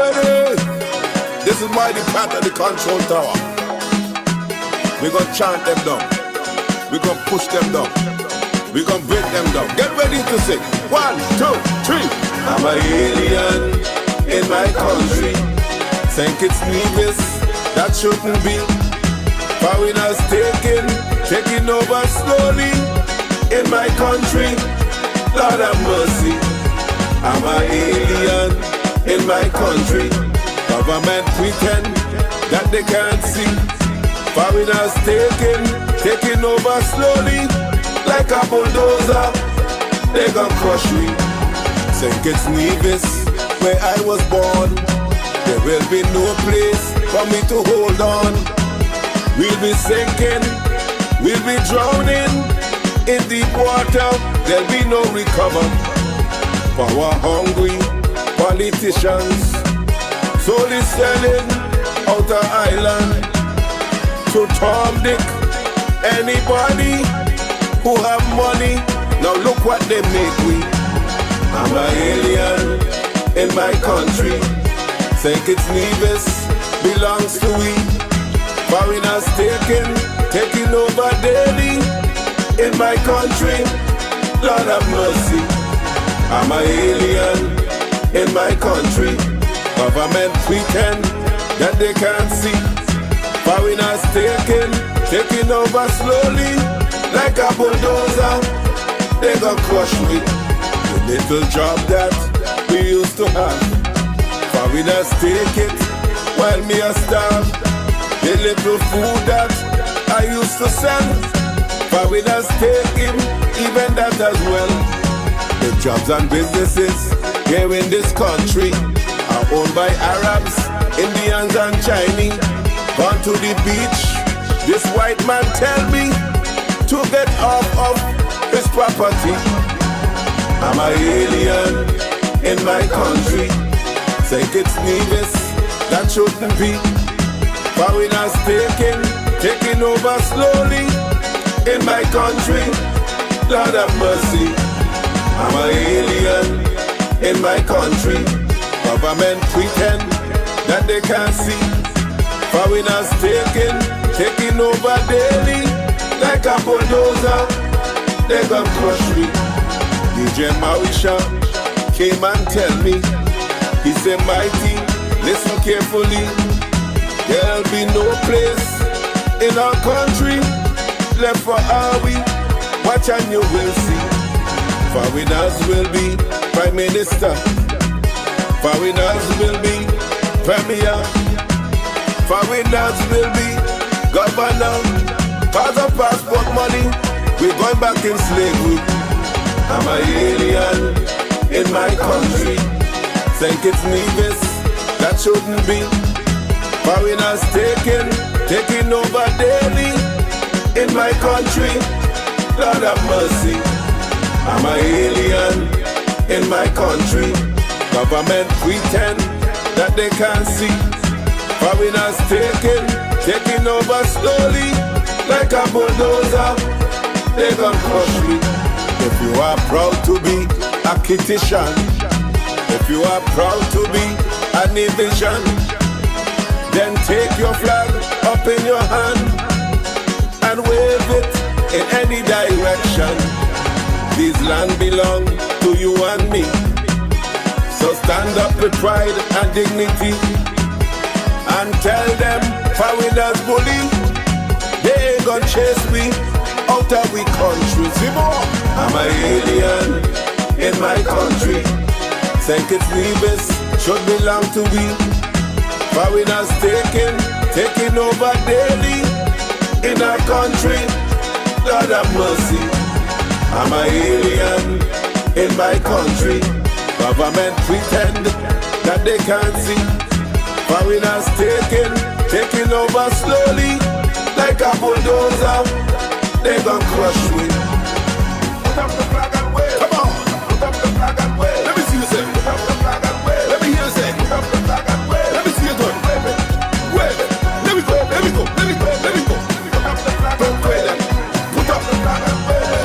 ready? This is my part of the control tower. We gonna chant them down. We gonna push them down. We gonna break them down. Get ready to sing. 1, 2, 3. I'm an alien in my country. Think it's needless, that shouldn't be. Foreigners taking over slowly in my country. Lord have mercy. I'm an alien in my country. Government pretend that they can't see. Foreigners taking over slowly like a bulldozer. They gon' crush me. Think it's Nevis where I was born. There will be no place for me to hold on. We'll be sinking, we'll be drowning in deep water. There'll be no recover. Power hungry politicians slowly selling outer island to Tom Dick, anybody who have money. Now look what they make we. I'm an alien in my country. Think it's Nevis belongs to we. Foreigners taking over daily in my country. Lord have mercy. I'm an alien in my country. Government pretend that they can't see. Foreigners taking over slowly like a bulldozer. They gon' crush me. The little job that we used to have, foreigners take it while me a starve. The little food that I used to sell, foreigners take him, even that as well. The jobs and businesses here in this country are owned by Arabs, Indians and Chinese. Gone to the beach, this white man tell me to get off of his property. I'm an alien in my country. Think it's Nevis, that shouldn't be. Foreigners taking over slowly in my country. Lord have mercy. I'm an alien in my country. Government pretend that they can't see. Foreigners taking over daily like a bulldozer. They gon' crush me. DJ Morrishaw came and tell me. He said, mighty, listen carefully. There'll be no place in our country left for our we. Watch and you will see. Foreigners will be Prime Minister. Foreigners will be Premier. Foreigners will be Governor. Cause of passport money, we're going back in slavery. I'm an alien in my country. Think it's Nevis, that shouldn't be. Foreigners taking over daily in my country. Lord have mercy. I'm an alien in my country. Government pretend that they can't see. Foreigners taking over slowly like a bulldozer. They gon' crush me. If you are proud to be a Kititian, if you are proud to be a Nevisian, then take your flag up in your hand and wave it in any direction. This land belongs to you and me. So stand up with pride and dignity and tell them foreigners bully. They ain't gonna chase me out of we country. I'm an alien in my country. Think it's Nevis should belong to we. Foreigners taking over daily in our country. Lord have mercy. I'm an alien in my country. Government pretend that they can't see. Foreigners taking over slowly like a bulldozer. They gon' crush me. Put up the flag and wave. Come on. Put up the flag and wave. Let me see you say. Put up the flag and wave. Let me hear you say. Put up the flag and wave. Let me see you do it. Wave it. Wave it. Let me go. Let me go. Let me go. Let me go. Put up the flag and wave. Put up the flag and wave.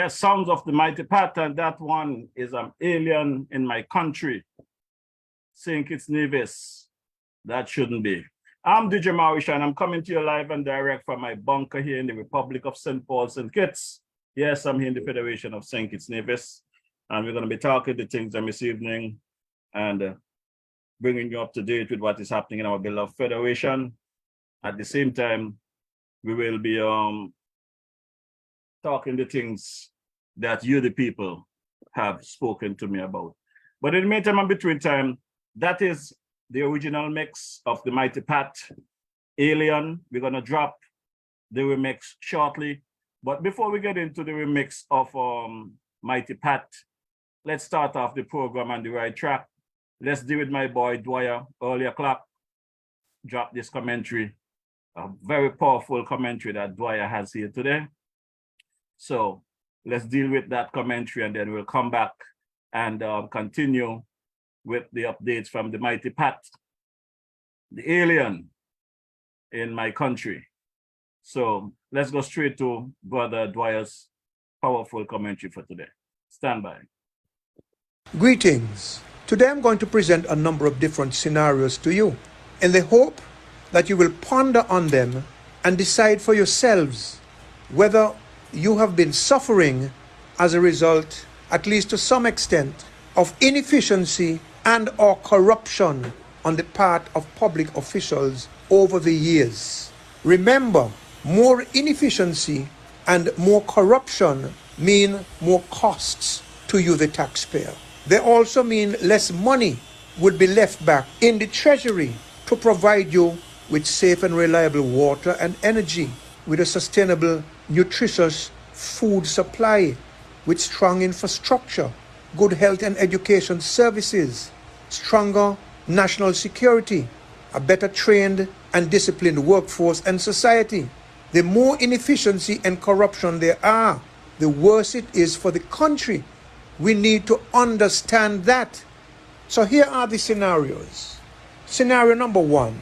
Yes, sounds of the mighty Pat, and that one is an alien in my country. St. Kitts Nevis. That shouldn't be. I'm DJ Morrishaw, and I'm coming to you live and direct from my bunker here in the Republic of St. Paul, St. Kitts. Yes, I'm here in the Federation of St. Kitts Nevis, and we're going to be talking the things this evening and bringing you up to date with what is happening in our beloved Federation. At the same time, we will be talking the things that you, the people, have spoken to me about. But in the meantime and between time, that is the original mix of the Mighty Pat, Alien. We're gonna drop the remix shortly. But before we get into the remix of Mighty Pat, let's start off the program on the right track. Let's deal with my boy Dwyer, early o'clock. Drop this commentary, a very powerful commentary that Dwyer has here today. So let's deal with that commentary and then we'll come back and continue with the updates from the Mighty Pat, the alien in my country. So let's go straight to Brother Dwyer's powerful commentary for today. Stand by. Greetings. Today I'm going to present a number of different scenarios to you in the hope that you will ponder on them and decide for yourselves whether you have been suffering as a result, at least to some extent, of inefficiency and or corruption on the part of public officials over the years. Remember, more inefficiency and more corruption mean more costs to you, the taxpayer. They also mean less money would be left back in the treasury to provide you with safe and reliable water and energy, with a sustainable, nutritious food supply, with strong infrastructure, good health and education services, stronger national security, a better trained and disciplined workforce and society. The more inefficiency and corruption there are, the worse it is for the country. We need to understand that. So here are the scenarios. Scenario number one,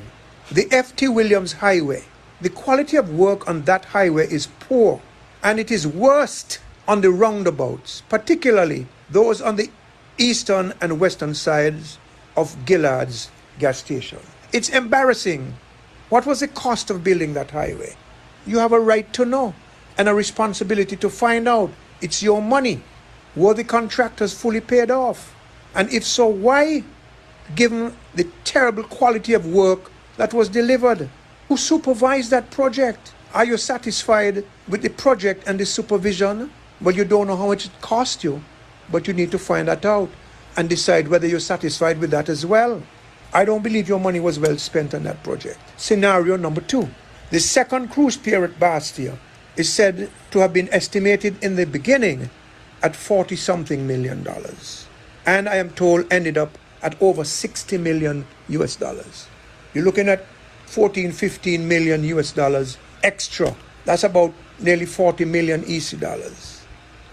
the F.T. Williams Highway. The quality of work on that highway is poor, and it is worst on the roundabouts, particularly those on the eastern and western sides of Gillard's gas station. It's embarrassing. What was the cost of building that highway? You have a right to know and a responsibility to find out. It's your money. Were the contractors fully paid off? And if so, why? Given the terrible quality of work that was delivered. Who supervised that project? Are you satisfied with the project and the supervision? Well, you don't know how much it cost you, but you need to find that out and decide whether you're satisfied with that as well. I don't believe your money was well spent on that project. Scenario number two. The second cruise pier at Bastia is said to have been estimated in the beginning at $40-something million. And I am told ended up at over 60 million US dollars. You're looking at 14-15 million US dollars extra. That's about nearly 40 million EC dollars.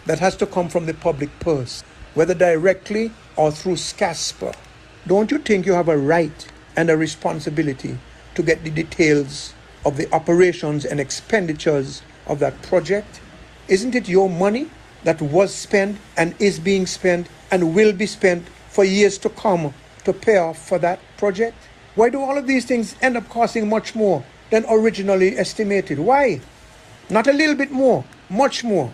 That has to come from the public purse, whether directly or through SCASPA. Don't you think you have a right and a responsibility to get the details of the operations and expenditures of that project? Isn't it your money that was spent and is being spent and will be spent for years to come to pay off for that project? Why do all of these things end up costing much more than originally estimated? Why? Not a little bit more, much more.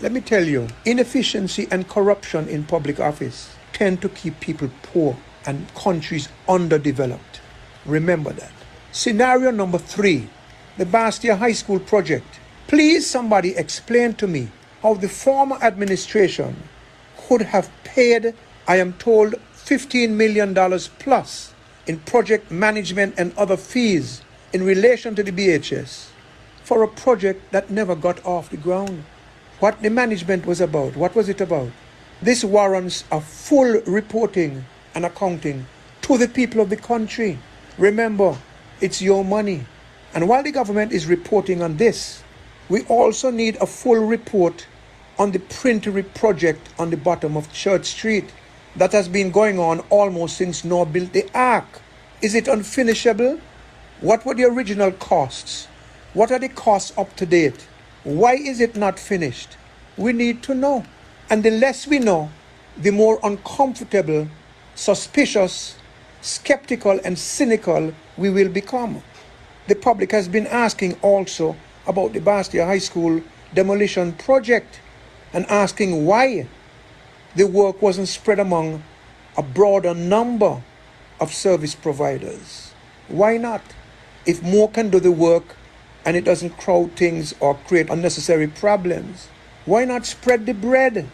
Let me tell you, inefficiency and corruption in public office tend to keep people poor and countries underdeveloped. Remember that. Scenario number three, the Bastia High School project. Please somebody explain to me how the former administration could have paid, I am told, $15 million plus in project management and other fees in relation to the BHS for a project that never got off the ground. What the management was about, what was it about? This warrants a full reporting and accounting to the people of the country. Remember, it's your money. And while the government is reporting on this, we also need a full report on the printery project on the bottom of Church Street that has been going on almost since Noah built the ark. Is it unfinishable? What were the original costs? What are the costs up to date? Why is it not finished? We need to know. And the less we know, the more uncomfortable, suspicious, skeptical, and cynical we will become. The public has been asking also about the Bastia High School demolition project and asking why the work wasn't spread among a broader number of service providers. Why not? If more can do the work and it doesn't crowd things or create unnecessary problems, why not spread the bread?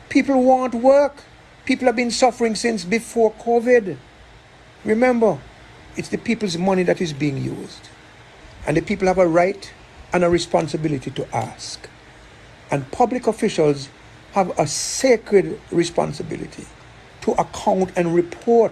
People want work. People have been suffering since before COVID. Remember, it's the people's money that is being used. And the people have a right and a responsibility to ask. And public officials have a sacred responsibility to account and report.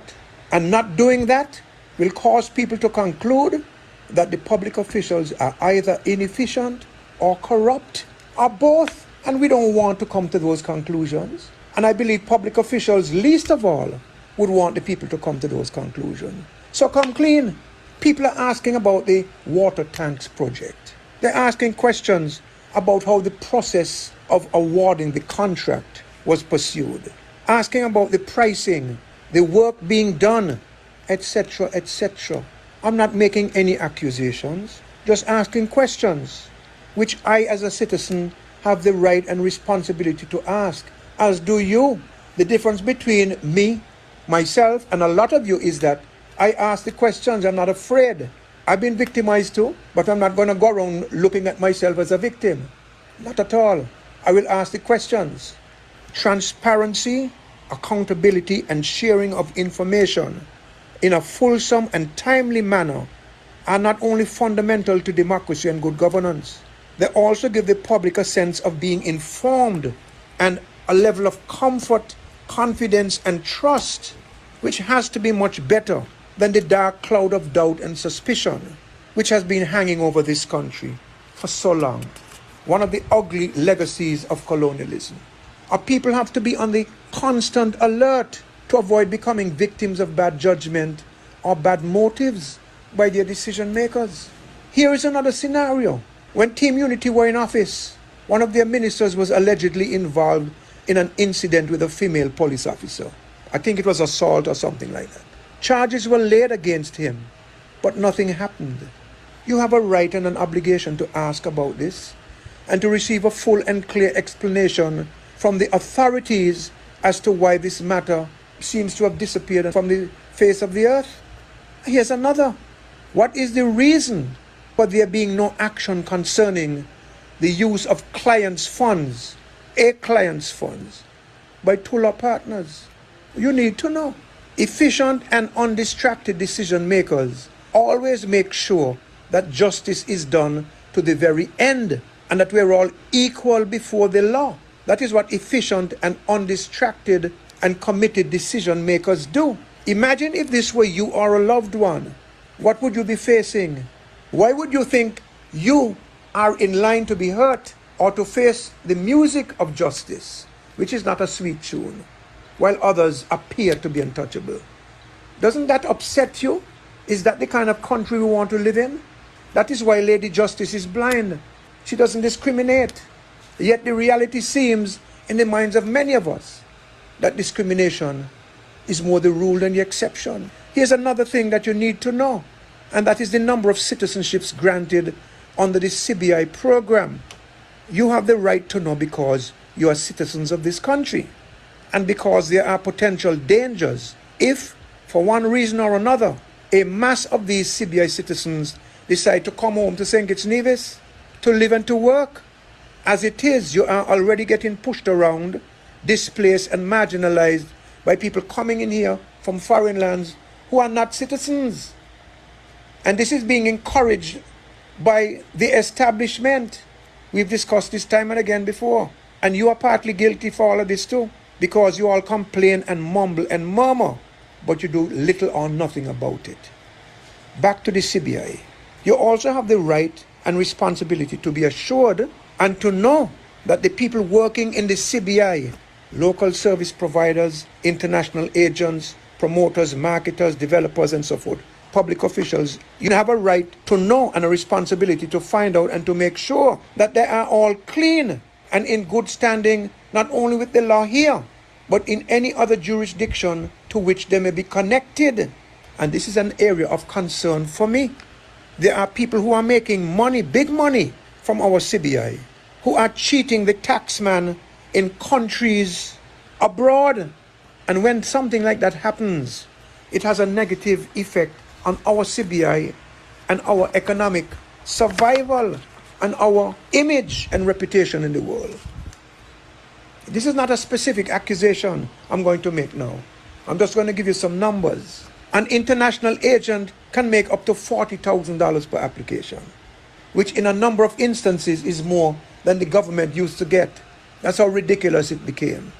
And not doing that will cause people to conclude that the public officials are either inefficient or corrupt or both. And we don't want to come to those conclusions. And I believe public officials, least of all, would want the people to come to those conclusions. So come clean. People are asking about the water tanks project. They're asking questions about how the process of awarding the contract was pursued. Asking about the pricing, the work being done, etc., etc. I'm not making any accusations, just asking questions, which I as a citizen have the right and responsibility to ask, as do you. The difference between me, myself, and a lot of you is that I ask the questions. I'm not afraid. I've been victimized too, but I'm not going to go around looking at myself as a victim. Not at all. I will ask the questions. Transparency, accountability, and sharing of information in a fulsome and timely manner are not only fundamental to democracy and good governance, they also give the public a sense of being informed and a level of comfort, confidence, and trust, which has to be much better than the dark cloud of doubt and suspicion which has been hanging over this country for so long. One of the ugly legacies of colonialism. Our people have to be on the constant alert to avoid becoming victims of bad judgment or bad motives by their decision makers. Here is another scenario. When Team Unity were in office, one of their ministers was allegedly involved in an incident with a female police officer. I think it was assault or something like that. Charges were laid against him, but nothing happened. You have a right and an obligation to ask about this and to receive a full and clear explanation from the authorities as to why this matter seems to have disappeared from the face of the earth. Here's another. What is the reason for there being no action concerning the use of clients' funds, a client's funds, by Tula partners? You need to know. Efficient and undistracted decision makers always make sure that justice is done to the very end and that we're all equal before the law. That is what efficient and undistracted and committed decision makers do. Imagine if this were you or a loved one. What would you be facing? Why would you think you are in line to be hurt or to face the music of justice, which is not a sweet tune, while others appear to be untouchable? Doesn't that upset you? Is that the kind of country we want to live in? That is why Lady Justice is blind. She doesn't discriminate. Yet the reality seems, in the minds of many of us, that discrimination is more the rule than the exception. Here's another thing that you need to know, and that is the number of citizenships granted under the CBI program. You have the right to know because you are citizens of this country, and because there are potential dangers if, for one reason or another, a mass of these CBI citizens decide to come home to St. Kitts Nevis, to live and to work. As it is, you are already getting pushed around, displaced and marginalized by people coming in here from foreign lands who are not citizens. And this is being encouraged by the establishment. We've discussed this time and again before. And you are partly guilty for all of this too, because you all complain and mumble and murmur, but you do little or nothing about it. Back to the CBI. You also have the right and responsibility to be assured and to know that the people working in the CBI, local service providers, international agents, promoters, marketers, developers, and so forth, public officials, you have a right to know and a responsibility to find out and to make sure that they are all clean and in good standing not only with the law here, but in any other jurisdiction to which they may be connected. And this is an area of concern for me. There are people who are making money, big money, from our CBI, who are cheating the taxman in countries abroad. And when something like that happens, it has a negative effect on our CBI and our economic survival and our image and reputation in the world. This is not a specific accusation I'm going to make now. I'm just going to give you some numbers. An international agent can make up to $40,000 per application, which in a number of instances is more than the government used to get. That's how ridiculous it became.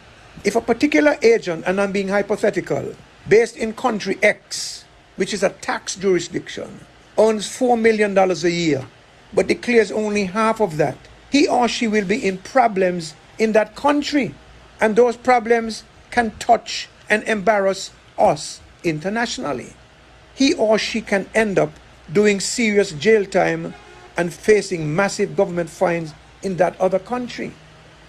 If a particular agent, and I'm being hypothetical, based in country X, which is a tax jurisdiction, earns $4 million a year, but declares only half of that, he or she will be in problems in that country. And those problems can touch and embarrass us internationally. He or she can end up doing serious jail time and facing massive government fines in that other country.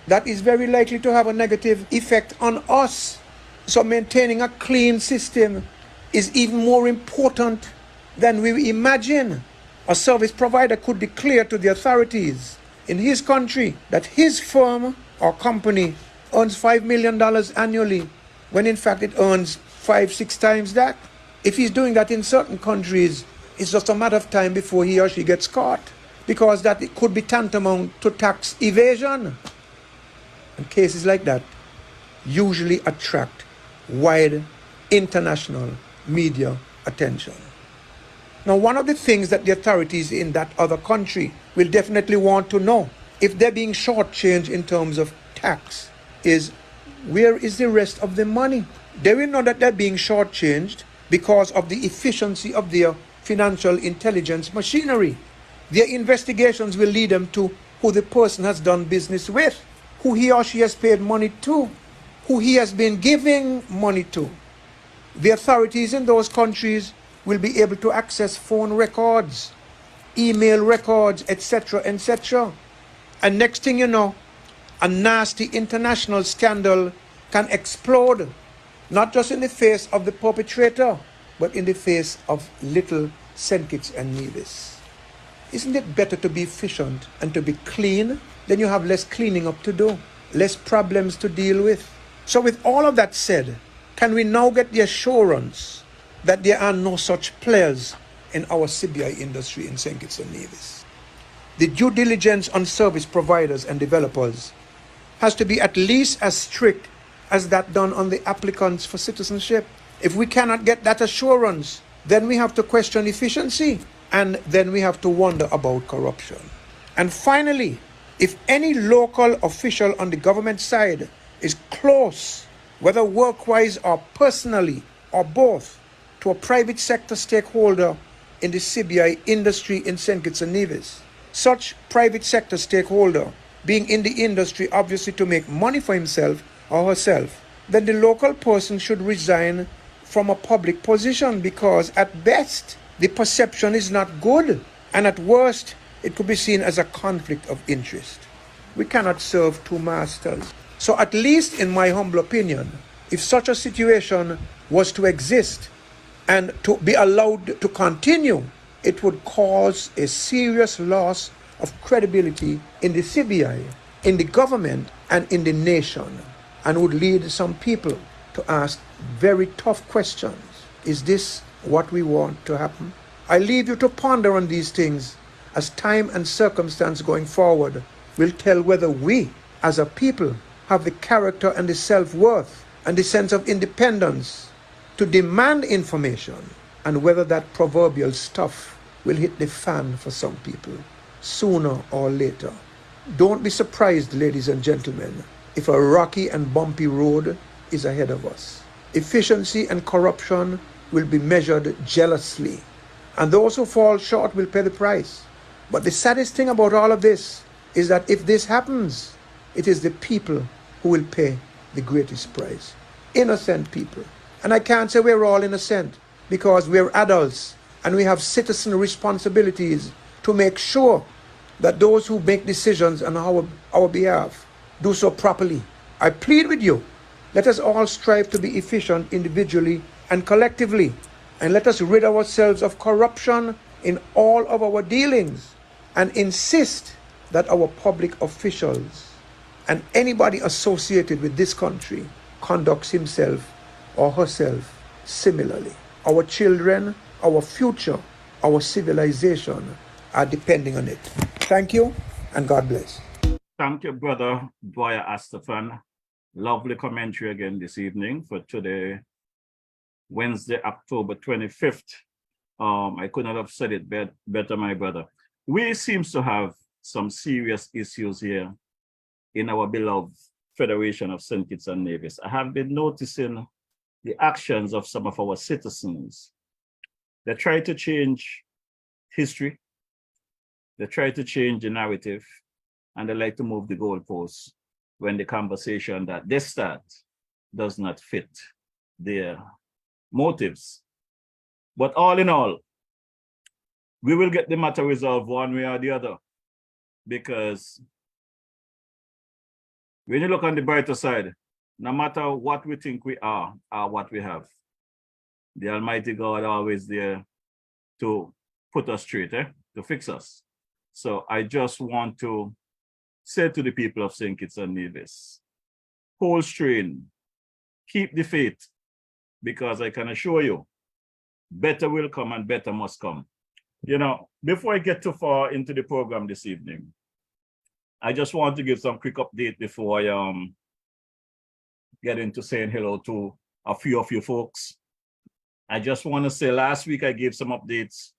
That is very likely to have a negative effect on us. So maintaining a clean system is even more important than we imagine. A service provider could declare to the authorities in his country that his firm or company earns $5 million annually, when in fact it earns 5-6 times that. If he's doing that in certain countries, it's just a matter of time before he or she gets caught, because that it could be tantamount to tax evasion. And cases like that usually attract wide international media attention. Now, one of the things that the authorities in that other country will definitely want to know, if they're being shortchanged in terms of tax, is where is the rest of the money? They will know that they're being shortchanged because of the efficiency of their financial intelligence machinery. Their investigations will lead them to who the person has done business with, who he or she has paid money to, who he has been giving money to. The authorities in those countries will be able to access phone records, email records, etc., etc. And next thing you know, a nasty international scandal can explode, not just in the face of the perpetrator, but in the face of little St. Kitts and Nevis. Isn't it better to be efficient and to be clean? Then you have less cleaning up to do, less problems to deal with. So with all of that said, can we now get the assurance that there are no such players in our CBI industry in St. Kitts and Nevis? The due diligence on service providers and developers has to be at least as strict as that done on the applicants for citizenship. If we cannot get that assurance, then we have to question efficiency, and then we have to wonder about corruption. And finally, if any local official on the government side is close, whether work-wise or personally or both, to a private sector stakeholder in the CBI industry in St. Kitts and Nevis, such private sector stakeholder being in the industry obviously to make money for himself or herself, then the local person should resign from a public position, because at best the perception is not good, and at worst it could be seen as a conflict of interest. We cannot serve two masters. So at least in my humble opinion, if such a situation was to exist and to be allowed to continue, it would cause a serious loss of credibility in the CBI, in the government, and in the nation, and would lead some people to ask very tough questions. Is this what we want to happen? I leave you to ponder on these things, as time and circumstance going forward will tell whether we, as a people, have the character and the self-worth and the sense of independence to demand information, and whether that proverbial stuff will hit the fan for some people sooner or later. Don't be surprised, ladies and gentlemen, if a rocky and bumpy road is ahead of us. Efficiency and corruption will be measured jealously, and those who fall short will pay the price. But the saddest thing about all of this is that if this happens, it is the people who will pay the greatest price. Innocent people. And I can't say we're all innocent, because we're adults and we have citizen responsibilities to make sure that those who make decisions on our behalf do so properly. I plead with you, let us all strive to be efficient individually and collectively, and let us rid ourselves of corruption in all of our dealings, and insist that our public officials and anybody associated with this country conducts himself or herself similarly. Our children, our future, our civilization are depending on it. Thank you, and God bless. Thank you, Brother Dwyer Astafan. Lovely commentary again this evening for today, Wednesday, October 25th. I could not have said it better, my brother. We seem to have some serious issues here in our beloved Federation of St. Kitts and Nevis. I have been noticing the actions of some of our citizens. They try to change history. They try to change the narrative, and they like to move the goalposts when the conversation that they start does not fit their motives. But all in all, we will get the matter resolved one way or the other, because when you look on the brighter side, no matter what we think we are what we have, the Almighty God always there to put us straight, to fix us. So I just want to say to the people of St. Kitts and Nevis, hold strain, keep the faith, because I can assure you, better will come and better must come. You know, before I get too far into the program this evening, I just want to give some quick update before I get into saying hello to a few of you folks. I just want to say last week I gave some updates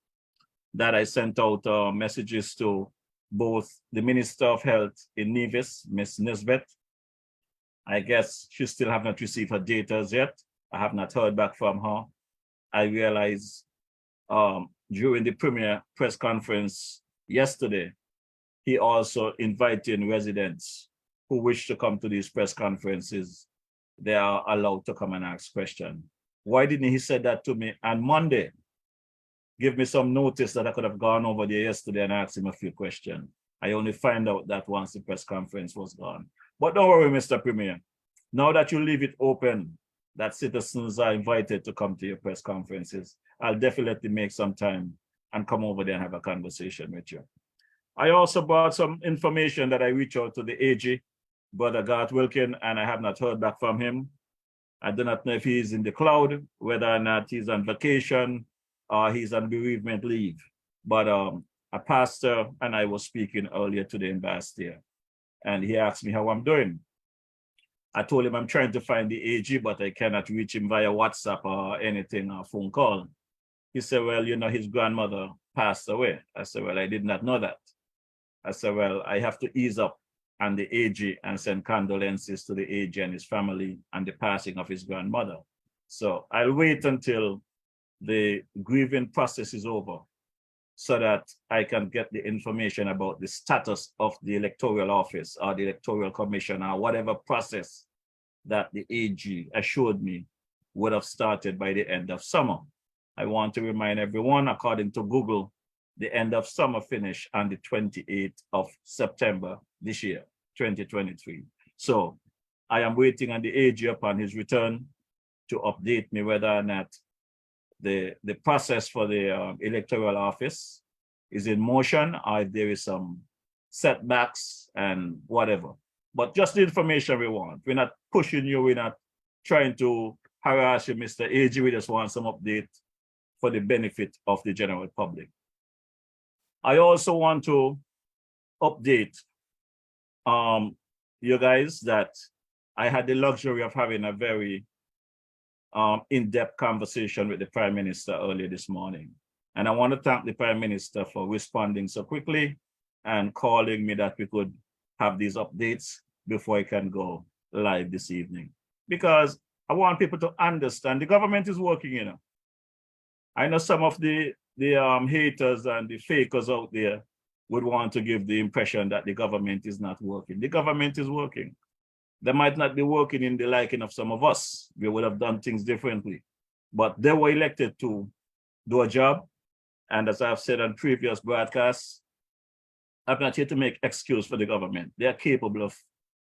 that I sent out messages to both the Minister of Health in Nevis, Ms. Nisbet. I guess she still have not received her data as yet. I have not heard back from her. I realized during the premier press conference yesterday, he also invited residents who wish to come to these press conferences. They are allowed to come and ask questions. Why didn't he say that to me on Monday? Give me some notice that I could have gone over there yesterday and asked him a few questions. I only find out that once the press conference was gone. But don't worry, Mr. Premier. Now that you leave it open, that citizens are invited to come to your press conferences, I'll definitely make some time and come over there and have a conversation with you. I also brought some information that I reached out to the AG, Brother Garth Wilkin, and I have not heard back from him. I do not know if he's in the cloud, whether or not he's on vacation or he's on bereavement leave. But a pastor and I was speaking earlier today in Bastia, and he asked me how I'm doing. I told him I'm trying to find the AG, but I cannot reach him via WhatsApp or anything, or phone call. He said, well, you know, his grandmother passed away. I said, well, I did not know that. I said, well, I have to ease up on the AG and send condolences to the AG and his family and the passing of his grandmother. So I'll wait until the grieving process is over so that I can get the information about the status of the electoral office or the electoral commission or whatever process that the AG assured me would have started by the end of summer. I want to remind everyone, according to Google, the end of summer finished on the 28th of September this year, 2023. So I am waiting on the AG upon his return to update me whether or not the process for the electoral office is in motion or if there is some setbacks and whatever. But just the information we want. We're not pushing you. We're not trying to harass you, Mr. AG. We just want some update for the benefit of the general public. I also want to update you guys that I had the luxury of having a very in-depth conversation with the Prime Minister earlier this morning. And I want to thank the Prime Minister for responding so quickly and calling me that we could have these updates before I can go live this evening. Because I want people to understand the government is working, you know. I know some of the haters and the fakers out there would want to give the impression that the government is not working. The government is working. They might not be working in the liking of some of us. We would have done things differently. But they were elected to do a job. And as I've said on previous broadcasts, I'm not here to make excuse for the government. They are capable of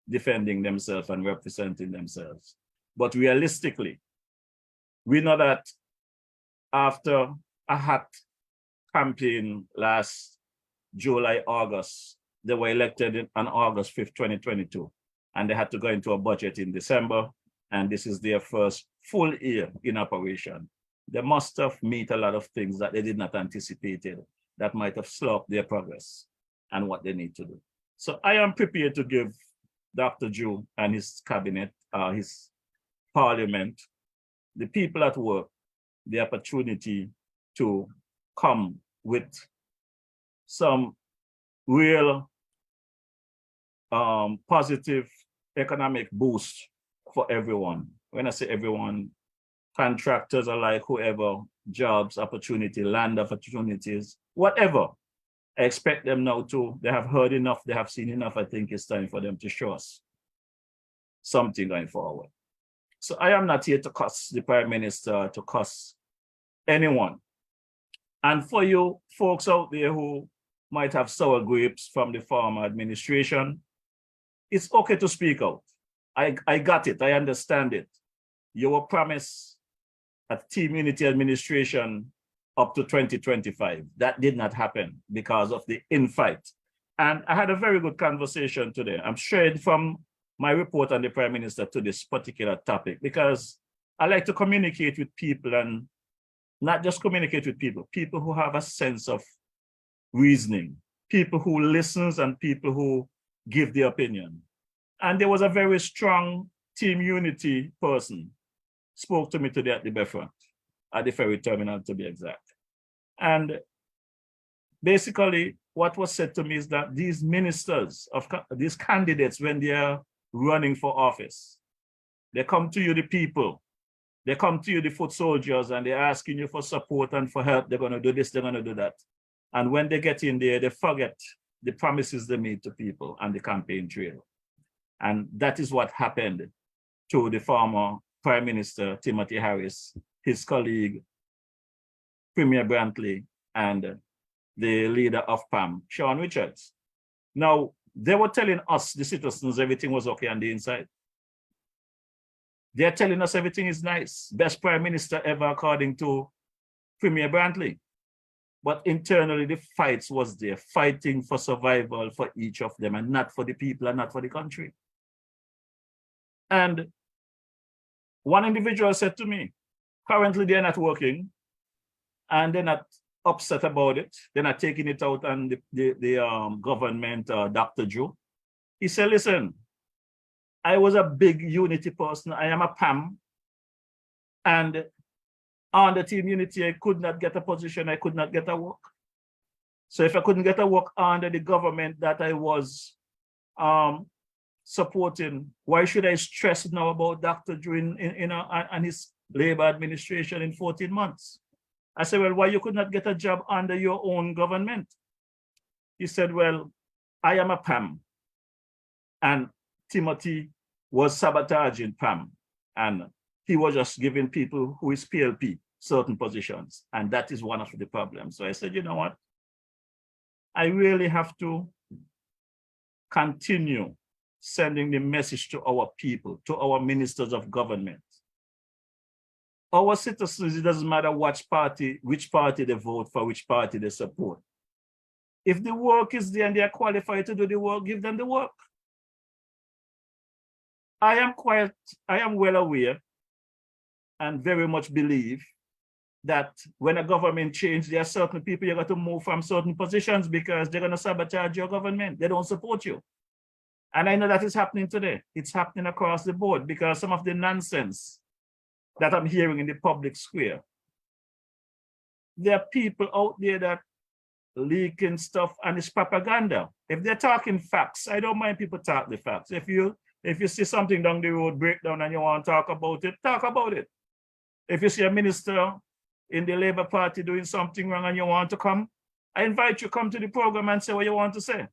defending themselves and representing themselves. But realistically, we know that after a hot campaign last July, August, they were elected on August 5th, 2022, and they had to go into a budget in December, and this is their first full year in operation. They must have met a lot of things that they did not anticipate that might have slowed their progress and what they need to do. So I am prepared to give Dr. Drew and his cabinet, his parliament, the people at work, the opportunity to come with some real positive economic boost for everyone. When I say everyone, contractors alike, whoever, jobs, opportunity, land opportunities, whatever. I expect them now to, they have heard enough, they have seen enough. I think it's time for them to show us something going forward. So I am not here to cuss the Prime Minister, to cuss anyone. And for you folks out there who might have sour grapes from the former administration, it's okay to speak out. I got it, I understand it. You were promised a team unity administration up to 2025. That did not happen because of the infight. And I had a very good conversation today. I'm straight from my report on the Prime Minister to this particular topic, because I like to communicate with people, and not just communicate with people, people who have a sense of reasoning, people who listens and people who give their opinion. And there was a very strong team unity person spoke to me today at the Bayfront, at the ferry terminal to be exact. And basically what was said to me is that these ministers, these candidates, when they are running for office, they come to you, the people, they come to you, the foot soldiers, and they're asking you for support and for help. They're going to do this, they're going to do that. And when they get in there, they forget the promises they made to people and the campaign trail. And that is what happened to the former Prime Minister, Timothy Harris, his colleague, Premier Brantley, and the leader of PAM, Sean Richards. Now, they were telling us, the citizens, everything was okay on the inside. They're telling us everything is nice. Best Prime Minister ever, according to Premier Brantley. But internally, the fights was there, fighting for survival for each of them, and not for the people and not for the country. And one individual said to me, currently they're not working, and they're not upset about it. They're not taking it out on the government, Dr. Drew. He said, listen, I was a big unity person. I am a PAM. And on the team unity, I could not get a position. I could not get a work. So if I couldn't get a work under the government that I was supporting, why should I stress now about Dr. Drew and his Labour administration in 14 months? I said, well, why you could not get a job under your own government? He said, well, I am a PAM. And Timothy was sabotaging PAM. And he was just giving people who is PLP certain positions. And that is one of the problems. So I said, you know what? I really have to continue sending the message to our people, to our ministers of government. Our citizens, it doesn't matter which party they vote for, which party they support. If the work is there and they are qualified to do the work, give them the work. I am well aware and very much believe that when a government changes, there are certain people you got to move from certain positions because they're going to sabotage your government. They don't support you. And I know that is happening today. It's happening across the board because some of the nonsense that I'm hearing in the public square, there are people out there that leaking stuff and it's propaganda. If they're talking facts, I don't mind people talk the facts. If you see something down the road breakdown and you want to talk about it, talk about it. If you see a minister in the Labour Party doing something wrong and you want to come, I invite you to come to the program and say what you want to say.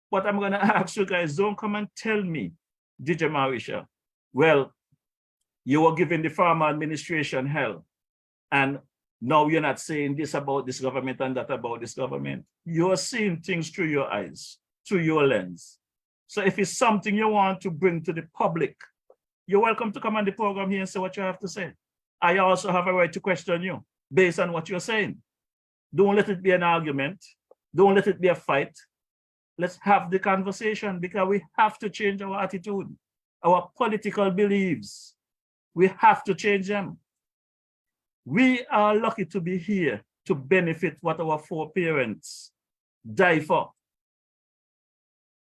But I'm going to ask you guys, don't come and tell me, DJ Morrishaw, well, you were giving the former administration hell, and now you're not saying this about this government and that about this government. You're seeing things through your eyes, through your lens. So if it's something you want to bring to the public, you're welcome to come on the program here and say what you have to say. I also have a right to question you based on what you're saying. Don't let it be an argument. Don't let it be a fight. Let's have the conversation, because we have to change our attitude, our political beliefs. We have to change them. We are lucky to be here to benefit what our foreparents died for.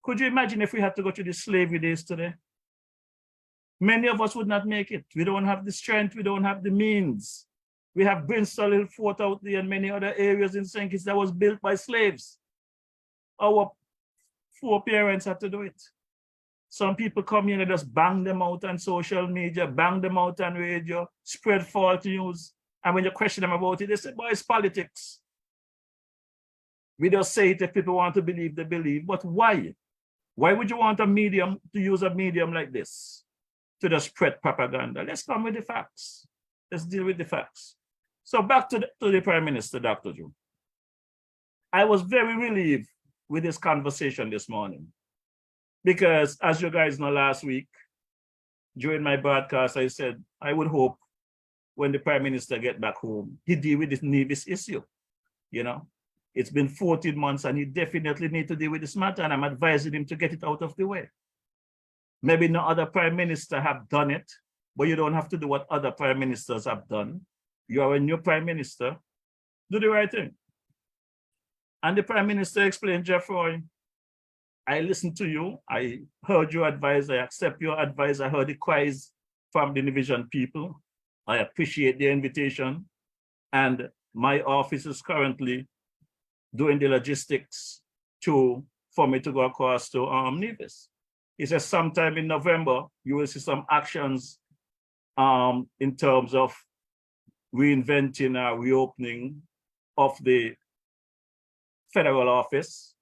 Could you imagine if we had to go to the slavery days today? Many of us would not make it. We don't have the strength. We don't have the means. We have Bristol Hill Fort out there and many other areas in St. Kitts that was built by slaves. Our foreparents had to do it. Some people come in and just bang them out on social media, bang them out on radio, spread false news. And when you question them about it, they say, boy, it's politics. We just say it if people want to believe, they believe. But why? Why would you want a medium to use a medium like this to just spread propaganda? Let's come with the facts. Let's deal with the facts. So back to the Prime Minister, Dr. Joe. I was very relieved with this conversation this morning, because as you guys know, last week, during my broadcast, I said, I would hope when the Prime Minister get back home, he deal with this Nevis issue. You know, it's been 14 months and he definitely need to deal with this matter, and I'm advising him to get it out of the way. Maybe no other Prime Minister have done it, but you don't have to do what other Prime Ministers have done. You are a new Prime Minister, do the right thing. And the Prime Minister explained, Jeffroy, I listened to you, I heard your advice, I accept your advice, I heard the cries from the division people. I appreciate the invitation. And my office is currently doing the logistics for me to go across to Nevis. He says sometime in November, you will see some actions in terms of reinventing or reopening of the federal office.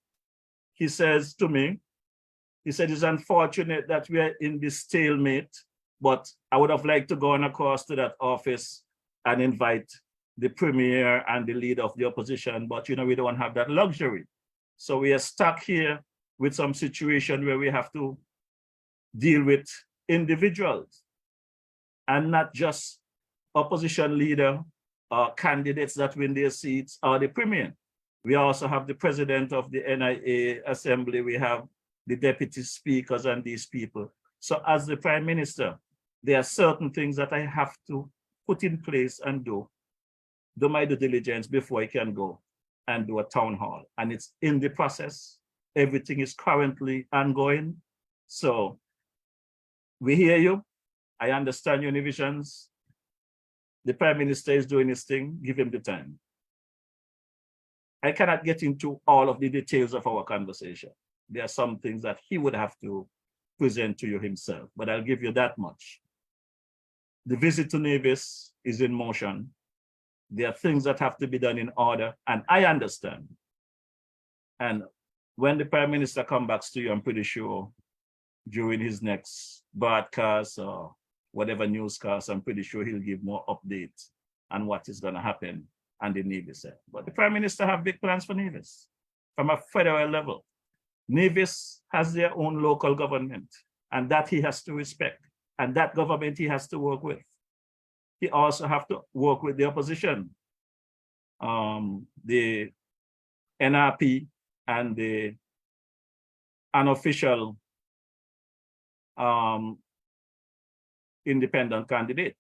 He says to me, he said, it's unfortunate that we are in this stalemate, but I would have liked to go on across to that office and invite the premier and the leader of the opposition, but you know, we don't have that luxury. So we are stuck here with some situation where we have to deal with individuals and not just opposition leader or candidates that win their seats or the premier. We also have the president of the NIA Assembly. We have the deputy speakers and these people. So as the Prime Minister, there are certain things that I have to put in place and do my due diligence before I can go and do a town hall. And it's in the process. Everything is currently ongoing. So we hear you. I understand your visions. The Prime Minister is doing his thing. Give him the time. I cannot get into all of the details of our conversation. There are some things that he would have to present to you himself, but I'll give you that much. The visit to Nevis is in motion. There are things that have to be done in order, and I understand. And when the Prime Minister comes back to you, I'm pretty sure during his next broadcast or whatever newscast, I'm pretty sure he'll give more updates on what is going to happen and the Nevis. But the Prime Minister have big plans for Nevis from a federal level. Nevis has their own local government, and that he has to respect, and that government he has to work with. He also have to work with the opposition, the NRP and the unofficial independent candidate.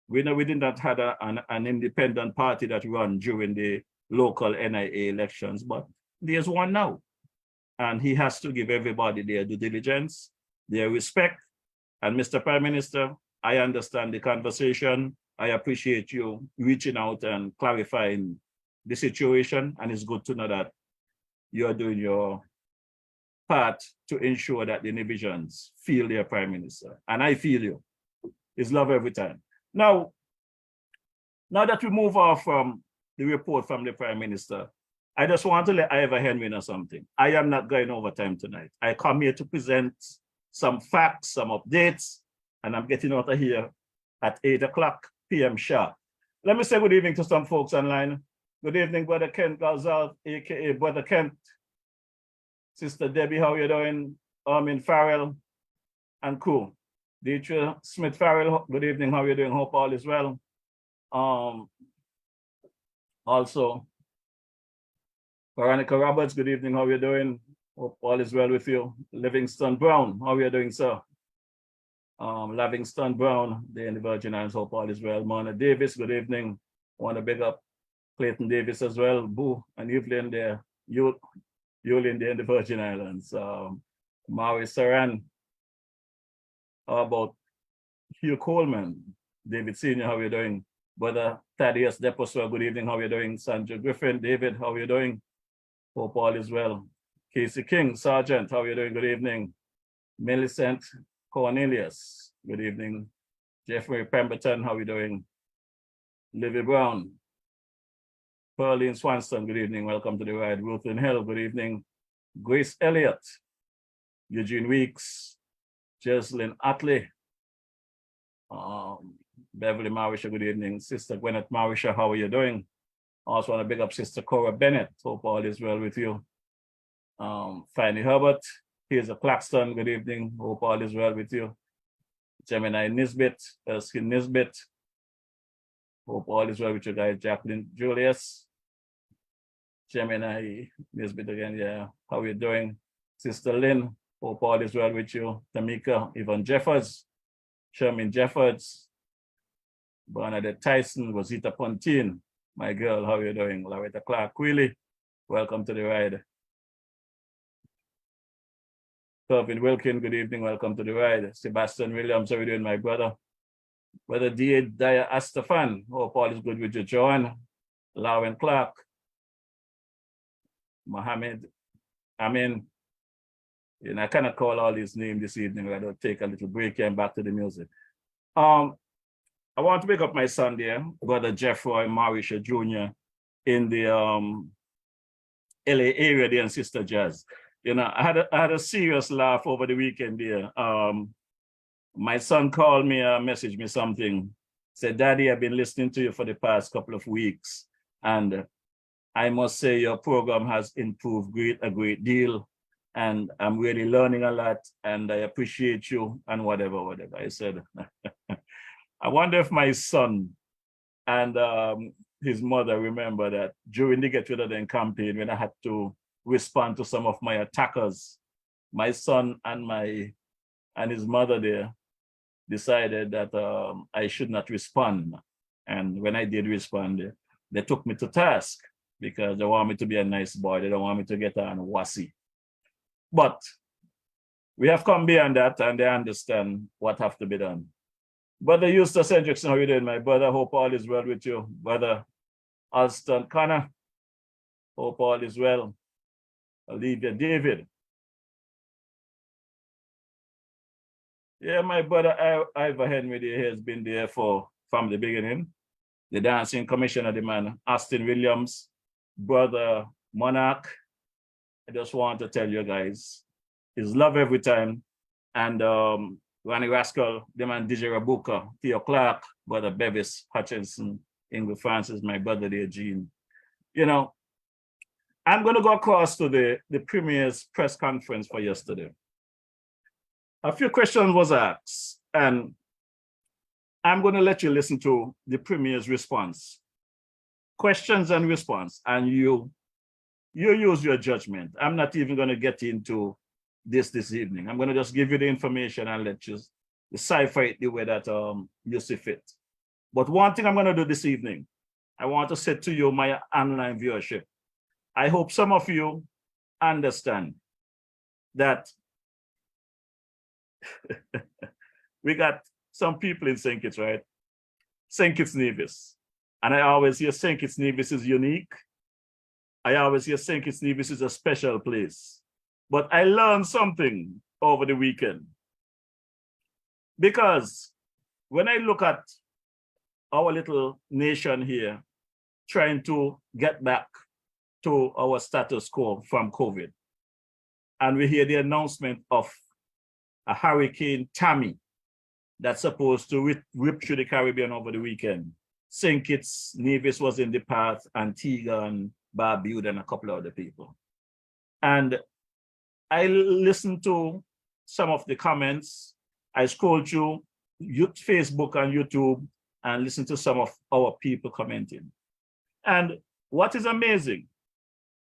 We know we did not have an independent party that run during the local NIA elections, but there's one now. And he has to give everybody their due diligence, their respect. And Mr. Prime Minister, I understand the conversation. I appreciate you reaching out and clarifying the situation. And it's good to know that you're doing your part to ensure that the Nevisions feel their Prime Minister. And I feel you. It's love every time. Now that we move off from the report from the Prime Minister, I just want to let Ivor Henry know something. I am not going overtime tonight. I come here to present some facts, some updates, and I'm getting out of here at 8:00 p.m. sharp. Let me say good evening to some folks online. Good evening, Brother Kent Gonzalez, aka Brother Kent. Sister Debbie, how you doing? Farrell and crew. Deidre Smith Farrell, good evening. How are you doing? Hope all is well. Also, Veronica Roberts, good evening. How are you doing? Hope all is well with you. Livingston Brown, how are you doing, sir? Livingston Brown, in the Virgin Islands, hope all is well. Mona Davis, good evening. Want to big up Clayton Davis as well. Boo and Evelyn there. Yulin there in the Virgin Islands. Maui Saran. How about Hugh Coleman? David Senior, how are you doing? Brother Thaddeus Deposwell, good evening. How are you doing? Sandra Griffin, David, how are you doing? Hope all is well. Casey King, Sergeant, how are you doing? Good evening. Millicent Cornelius, good evening. Jeffrey Pemberton, how are you doing? Livy Brown. Pearline Swanston, good evening. Welcome to the ride. Ruthlyn Hill, good evening. Grace Elliott, Eugene Weeks, Jocelyn Atley, Beverly Morrishaw, good evening. Sister Gwyneth Morrishaw, how are you doing? Also want to big up Sister Cora Bennett. Hope all is well with you. Fanny Herbert, here's a Claxton, good evening. Hope all is well with you. Gemini Nisbet, Erskine Nisbet. Hope all is well with you guys. Jacqueline Julius. Gemini Nisbet again, yeah. How are you doing? Sister Lynn, hope all is well with you. Tamika, Yvonne Jeffers, Sherman Jeffords, Bernadette Tyson, Rosita Pontine, my girl, how are you doing? Loretta Clark Quilly, welcome to the ride. Kelvin Wilkin, good evening, welcome to the ride. Sebastian Williams, how are you doing, my brother? Brother D.A. Dyer Astafan, hope all is good with you. Joanne, Lauren Clark, Mohammed, Amin. I cannot call all these names this evening. I don't take a little break here and back to the music. I want to pick up my son there, Brother JefroyMorrishaw Jr. in the LA area there in Sister Jazz. I had a serious laugh over the weekend there. My son called me, messaged me something, said, Daddy, I've been listening to you for the past couple of weeks, and I must say your program has improved a great deal, and I'm really learning a lot, and I appreciate you, and whatever. I said, I wonder if my son and his mother remember that during the Get Rid of Them campaign, when I had to respond to some of my attackers, my son and his mother there decided that I should not respond. And when I did respond, they took me to task because they want me to be a nice boy. They don't want me to get on wassy. But we have come beyond that, and they understand what have to be done. Brother Eustace Hendrickson, how are you doing, my brother? Hope all is well with you. Brother Alston Connor, hope all is well. Olivia David. Yeah, my brother Ivor Henry there has been there from the beginning. The dancing commissioner, the man, Austin Williams, Brother Monarch. I just want to tell you guys, his love every time. And Ronnie Rascal, the man DJ Rabuka, Theo Clark, Brother Bevis Hutchinson, Ingrid Francis, my brother there, Gene. I'm going to go across to the Premier's press conference for yesterday. A few questions was asked, and I'm going to let you listen to the Premier's response. Questions and response, and you use your judgment. I'm not even going to get into this evening. I'm going to just give you the information and let you decipher it the way that you see fit. But one thing I'm going to do this evening, I want to say to you, my online viewership, I hope some of you understand that we got some people in St. Kitts, right? St. Kitts Nevis. And I always hear St. Kitts Nevis is unique. I always hear St. Kitts Nevis is a special place. But I learned something over the weekend. Because when I look at our little nation here, trying to get back to our status quo from COVID, and we hear the announcement of a Hurricane Tammy that's supposed to rip through the Caribbean over the weekend. St. Kitts Nevis was in the path, Antigua and Barbuda and a couple of other people. And I listened to some of the comments. I scroll through Facebook and YouTube and listen to some of our people commenting. And what is amazing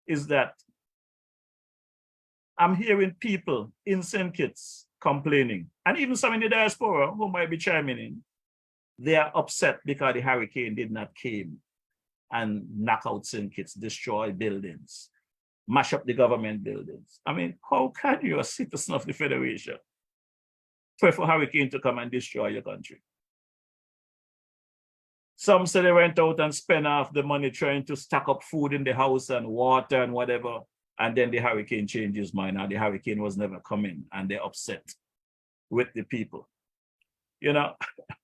is that I'm hearing people in St. Kitts complaining, and even some in the diaspora who might be chiming in. They are upset because the hurricane did not come and knock out St. Kitts, destroy buildings, mash up the government buildings. I mean, how can you, a citizen of the Federation, pray for hurricane to come and destroy your country? Some say they went out and spent half the money trying to stack up food in the house and water and whatever, and then the hurricane changed his mind, and the hurricane was never coming, and they're upset with the people. You know,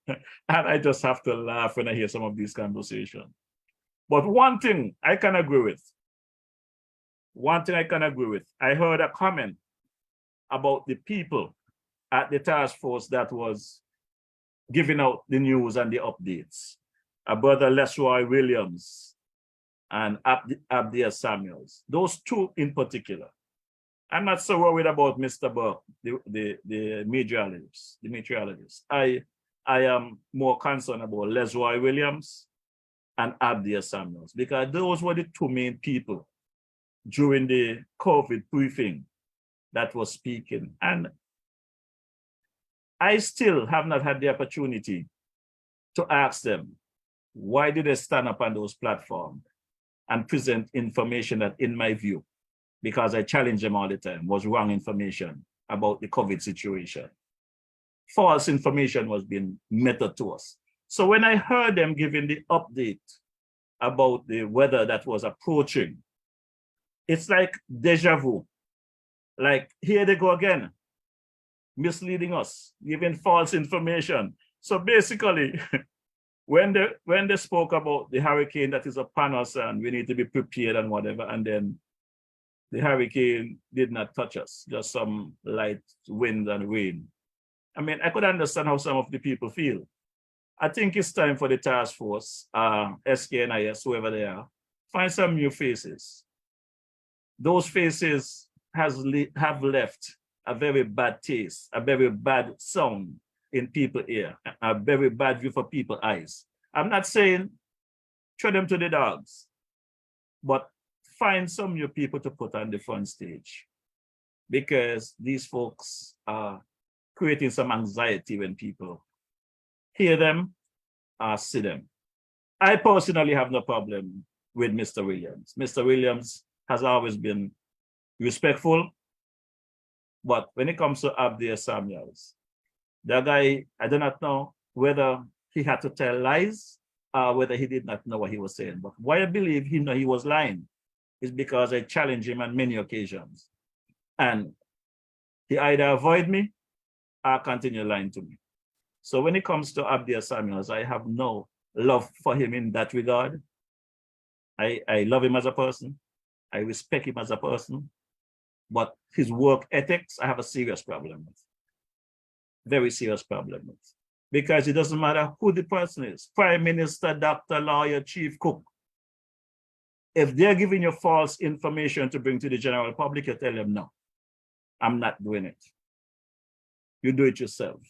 and I just have to laugh when I hear some of these conversations. But one thing I can agree with, I heard a comment about the people at the task force that was giving out the news and the updates. Brother LeRoy Williams and Abdia Samuels, those two in particular. I'm not so worried about Mr. Burke, the meteorologist. I am more concerned about LeRoy Williams and Abdia Samuels, because those were the two main people during the COVID briefing that was speaking. And I still have not had the opportunity to ask them, why did they stand up on those platforms and present information that, in my view, because I challenge them all the time, was wrong information about the COVID situation. False information was being meted to us. So when I heard them giving the update about the weather that was approaching, it's like deja vu. Like, here they go again, misleading us, giving false information. So basically, when they spoke about the hurricane that is upon us and we need to be prepared and whatever, and then the hurricane did not touch us, just some light wind and rain. I mean, I could understand how some of the people feel. I think it's time for the task force, SKNIS, whoever they are, find some new faces. Those faces have left a very bad taste, a very bad sound in people's ear, a very bad view for people's eyes. I'm not saying throw them to the dogs, but find some new people to put on the front stage, because these folks are creating some anxiety when people hear them or see them. I personally have no problem with Mr. Williams. Mr. Williams has always been respectful, but when it comes to Abdia Samuels, that guy, I do not know whether he had to tell lies or whether he did not know what he was saying. But why I believe he know he was lying is because I challenged him on many occasions. And he either avoid me or continue lying to me. So when it comes to Abdia Samuels, I have no love for him in that regard. I love him as a person. I respect him as a person. But his work ethics, I have a serious problem with. Very serious problem with. Because it doesn't matter who the person is, prime minister, doctor, lawyer, chief cook. If they're giving you false information to bring to the general public, you tell them, no, I'm not doing it. You do it yourself.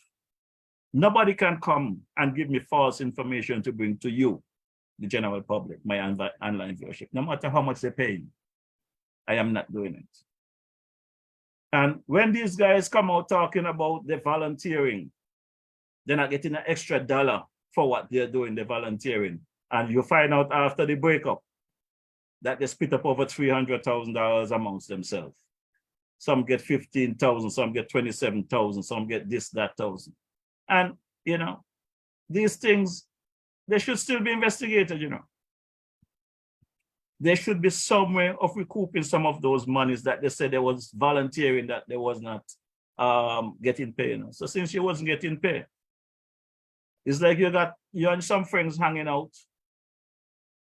Nobody can come and give me false information to bring to you, the general public, my online viewership, no matter how much they're paying. I am not doing it. And when these guys come out talking about the volunteering, they're not getting an extra dollar for what they're doing, the volunteering. And you find out after the breakup that they split up over $300,000 amongst themselves. Some get 15,000, some get 27,000, some get this, that thousand. And, you know, these things, they should still be investigated, you know. There should be some way of recouping some of those monies that they said there was volunteering, that they was not getting paid. You know? So since you wasn't getting paid, it's like you and some friends hanging out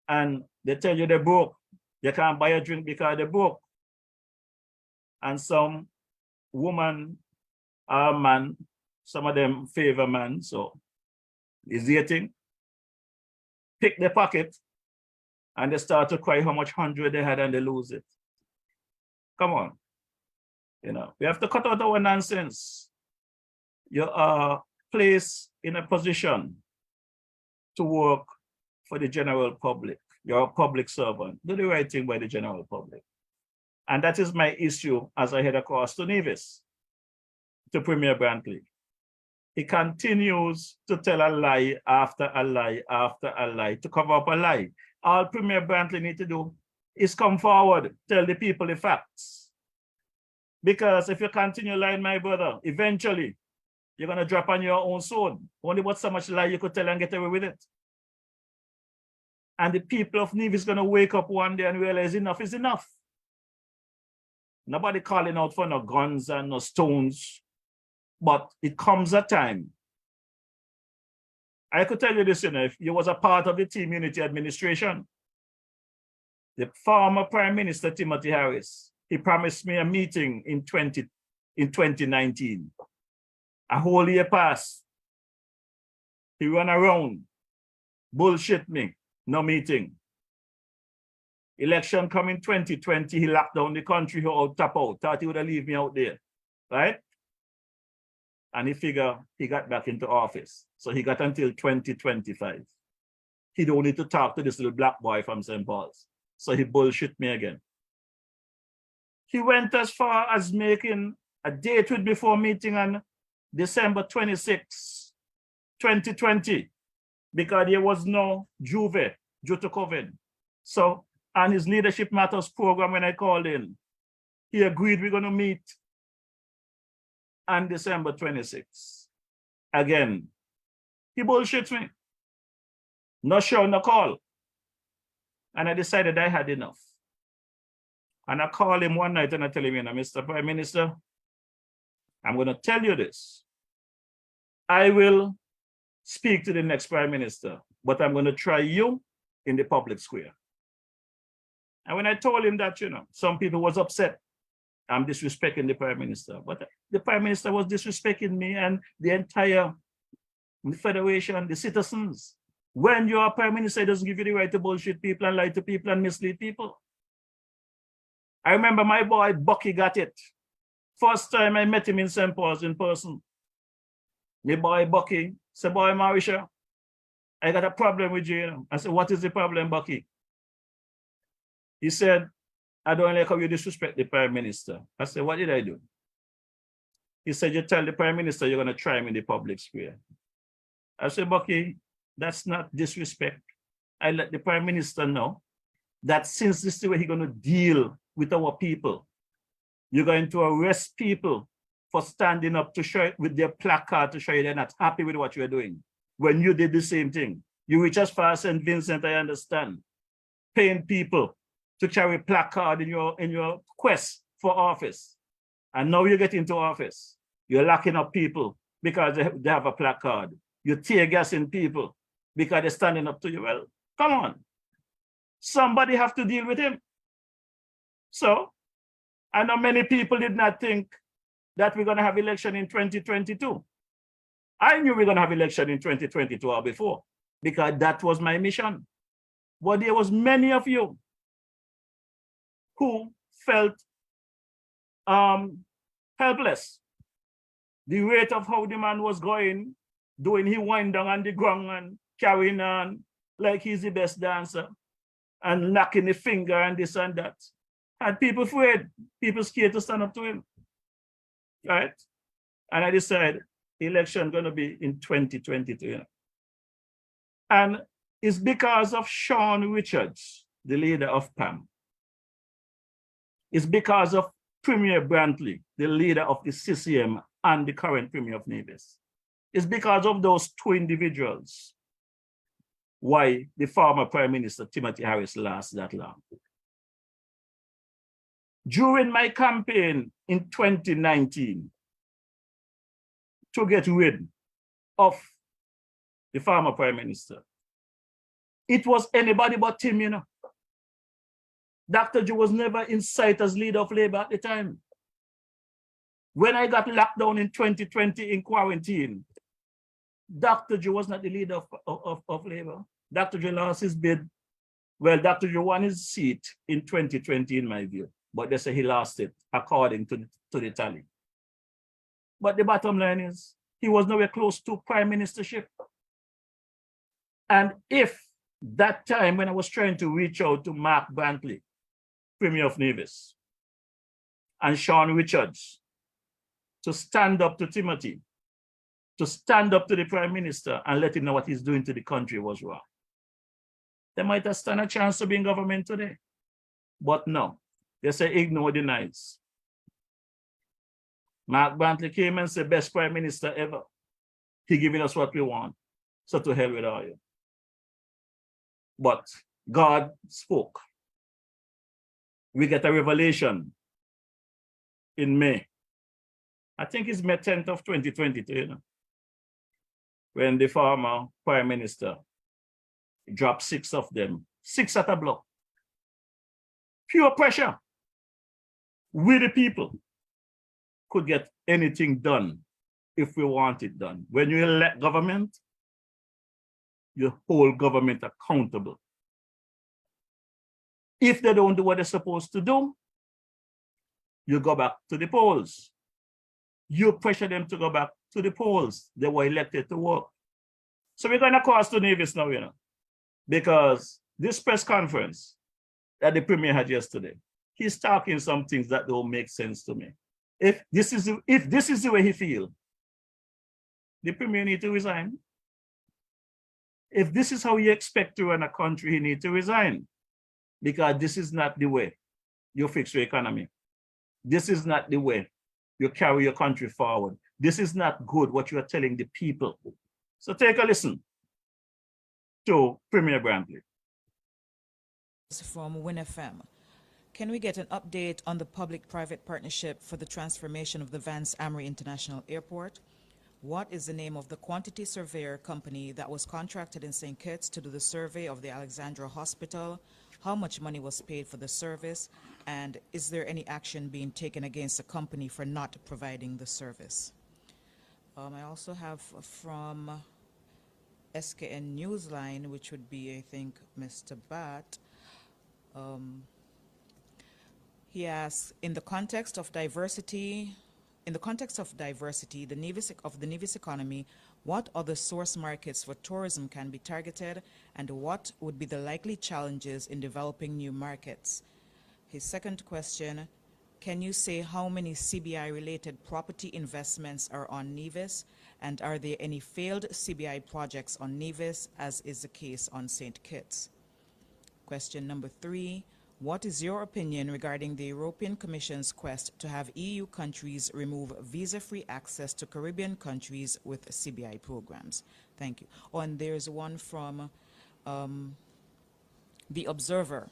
and they tell you they're broke. They can't buy a drink because they're broke. And some woman or man, some of them favor man, so is dating, pick their pocket and they start to cry how much 100 they had and they lose it. Come on. You know, we have to cut out our nonsense. You are placed in a position to work for the general public. You're a public servant. Do the right thing by the general public. And that is my issue as I head across to Nevis, to Premier Brantley. He continues to tell a lie after a lie after a lie to cover up a lie. All Premier Brantley need to do is come forward, tell the people the facts. Because if you continue lying, my brother, eventually you're going to drop on your own sword. Only but so much lie you could tell and get away with it. And the people of Nevis is going to wake up one day and realize enough is enough. Nobody calling out for no guns and no stones. But it comes a time. I could tell you this, you know, if you was a part of the Team Unity administration, the former Prime Minister, Timothy Harris, he promised me a meeting in 2019. A whole year passed. He ran around, bullshit me, no meeting. Election come in 2020, he locked down the country, he out, tap out, thought he would have leave me out there, right? And he figured he got back into office. So he got until 2025. He don't need to talk to this little black boy from St. Paul's. So he bullshit me again. He went as far as making a date with me for a meeting on December 26, 2020, because there was no Juve due to COVID. So on his Leadership Matters program, when I called in, he agreed we're going to meet on December 26. Again, he bullshits me. No show, no call. And I decided I had enough. And I called him one night and I tell him, you know, Mr. Prime Minister, I'm going to tell you this. I will speak to the next Prime Minister, but I'm going to try you in the public square. And when I told him that, you know, some people was upset. I'm disrespecting the Prime Minister, but the Prime Minister was disrespecting me and the entire Federation, the citizens. When you're a Prime Minister, it doesn't give you the right to bullshit people and lie to people and mislead people. I remember my boy Bucky got it. First time I met him in St. Paul's in person. My boy Bucky said, boy Morrishaw, I got a problem with you, you know. I said, what is the problem, Bucky? He said, I don't like how you disrespect the Prime Minister. I said, what did I do? He said, you tell the Prime Minister you're going to try him in the public square. I said, Bucky, that's not disrespect. I let the Prime Minister know that since this is the way he's going to deal with our people, you're going to arrest people for standing up to show it with their placard to show you they're not happy with what you're doing. When you did the same thing, you reach as far as St. Vincent, I understand, paying people to carry placard in your quest for office. And now you get into office, you're locking up people because they have a placard. You're tear gassing people because they're standing up to you. Well, come on. Somebody have to deal with him. So I know many people did not think that we're going to have election in 2022. I knew we were going to have election in 2022 or before because that was my mission. But there was many of you who felt helpless. The rate of how the man was going, doing he wind down on the ground and carrying on like he's the best dancer and knocking the finger and this and that. Had people afraid, people scared to stand up to him, right? And I decided the election going to be in 2022. And it's because of Sean Richards, the leader of PAM. It's because of Premier Brantley, the leader of the CCM and the current Premier of Nevis. It's because of those two individuals why the former Prime Minister Timothy Harris lasted that long. During my campaign in 2019 to get rid of the former Prime Minister, it was anybody but him, you know. Dr. Joe was never in sight as leader of Labour at the time. When I got locked down in 2020 in quarantine, Dr. Joe was not the leader of Labour. Dr. Joe lost his bid. Well, Dr. Joe won his seat in 2020, in my view. but they say he lost it according to the tally. But the bottom line is he was nowhere close to prime ministership. And if that time when I was trying to reach out to Mark Brantley, Premier of Nevis, and Sean Richards, to stand up to Timothy, to stand up to the Prime Minister and let him know what he's doing to the country was wrong, they might have stand a chance to be in government today. But no, they say ignore the nights. Mark Brantley came and said, best Prime Minister ever. He giving us what we want. So to hell with all you. But God spoke. We get a revelation in May. I think it's May 10th of 2022, you know, when the former Prime Minister dropped 6 of them, 6 at a block. Pure pressure. We the people could get anything done if we want it done. When you elect government, you hold government accountable. If they don't do what they're supposed to do, you go back to the polls. You pressure them to go back to the polls. They were elected to work. So we're going to cross to Nevis now, you know, because this press conference that the Premier had yesterday, he's talking some things that don't make sense to me. If this is the way he feels, the Premier needs to resign. If this is how you expect to run a country, he needs to resign, because this is not the way you fix your economy. This is not the way you carry your country forward. This is not good what you are telling the people. So take a listen to Premier Brantley. From WinFM. Can we get an update on the public-private partnership for the transformation of the Vance Amory International Airport? What is the name of the quantity surveyor company that was contracted in St. Kitts to do the survey of the Alexandra Hospital? How much money was paid for the service? And is there any action being taken against the company for not providing the service? I also have from SKN Newsline, which would be, I think, Mr. Bat. He asks, in the context of diversity, the Nevis economy, what other source markets for tourism can be targeted, and what would be the likely challenges in developing new markets? His second question, can you say how many CBI-related property investments are on Nevis, and are there any failed CBI projects on Nevis, as is the case on St. Kitts? Question number 3, what is your opinion regarding the European Commission's quest to have EU countries remove visa-free access to Caribbean countries with CBI programs? Thank you. Oh, and there's one from The Observer.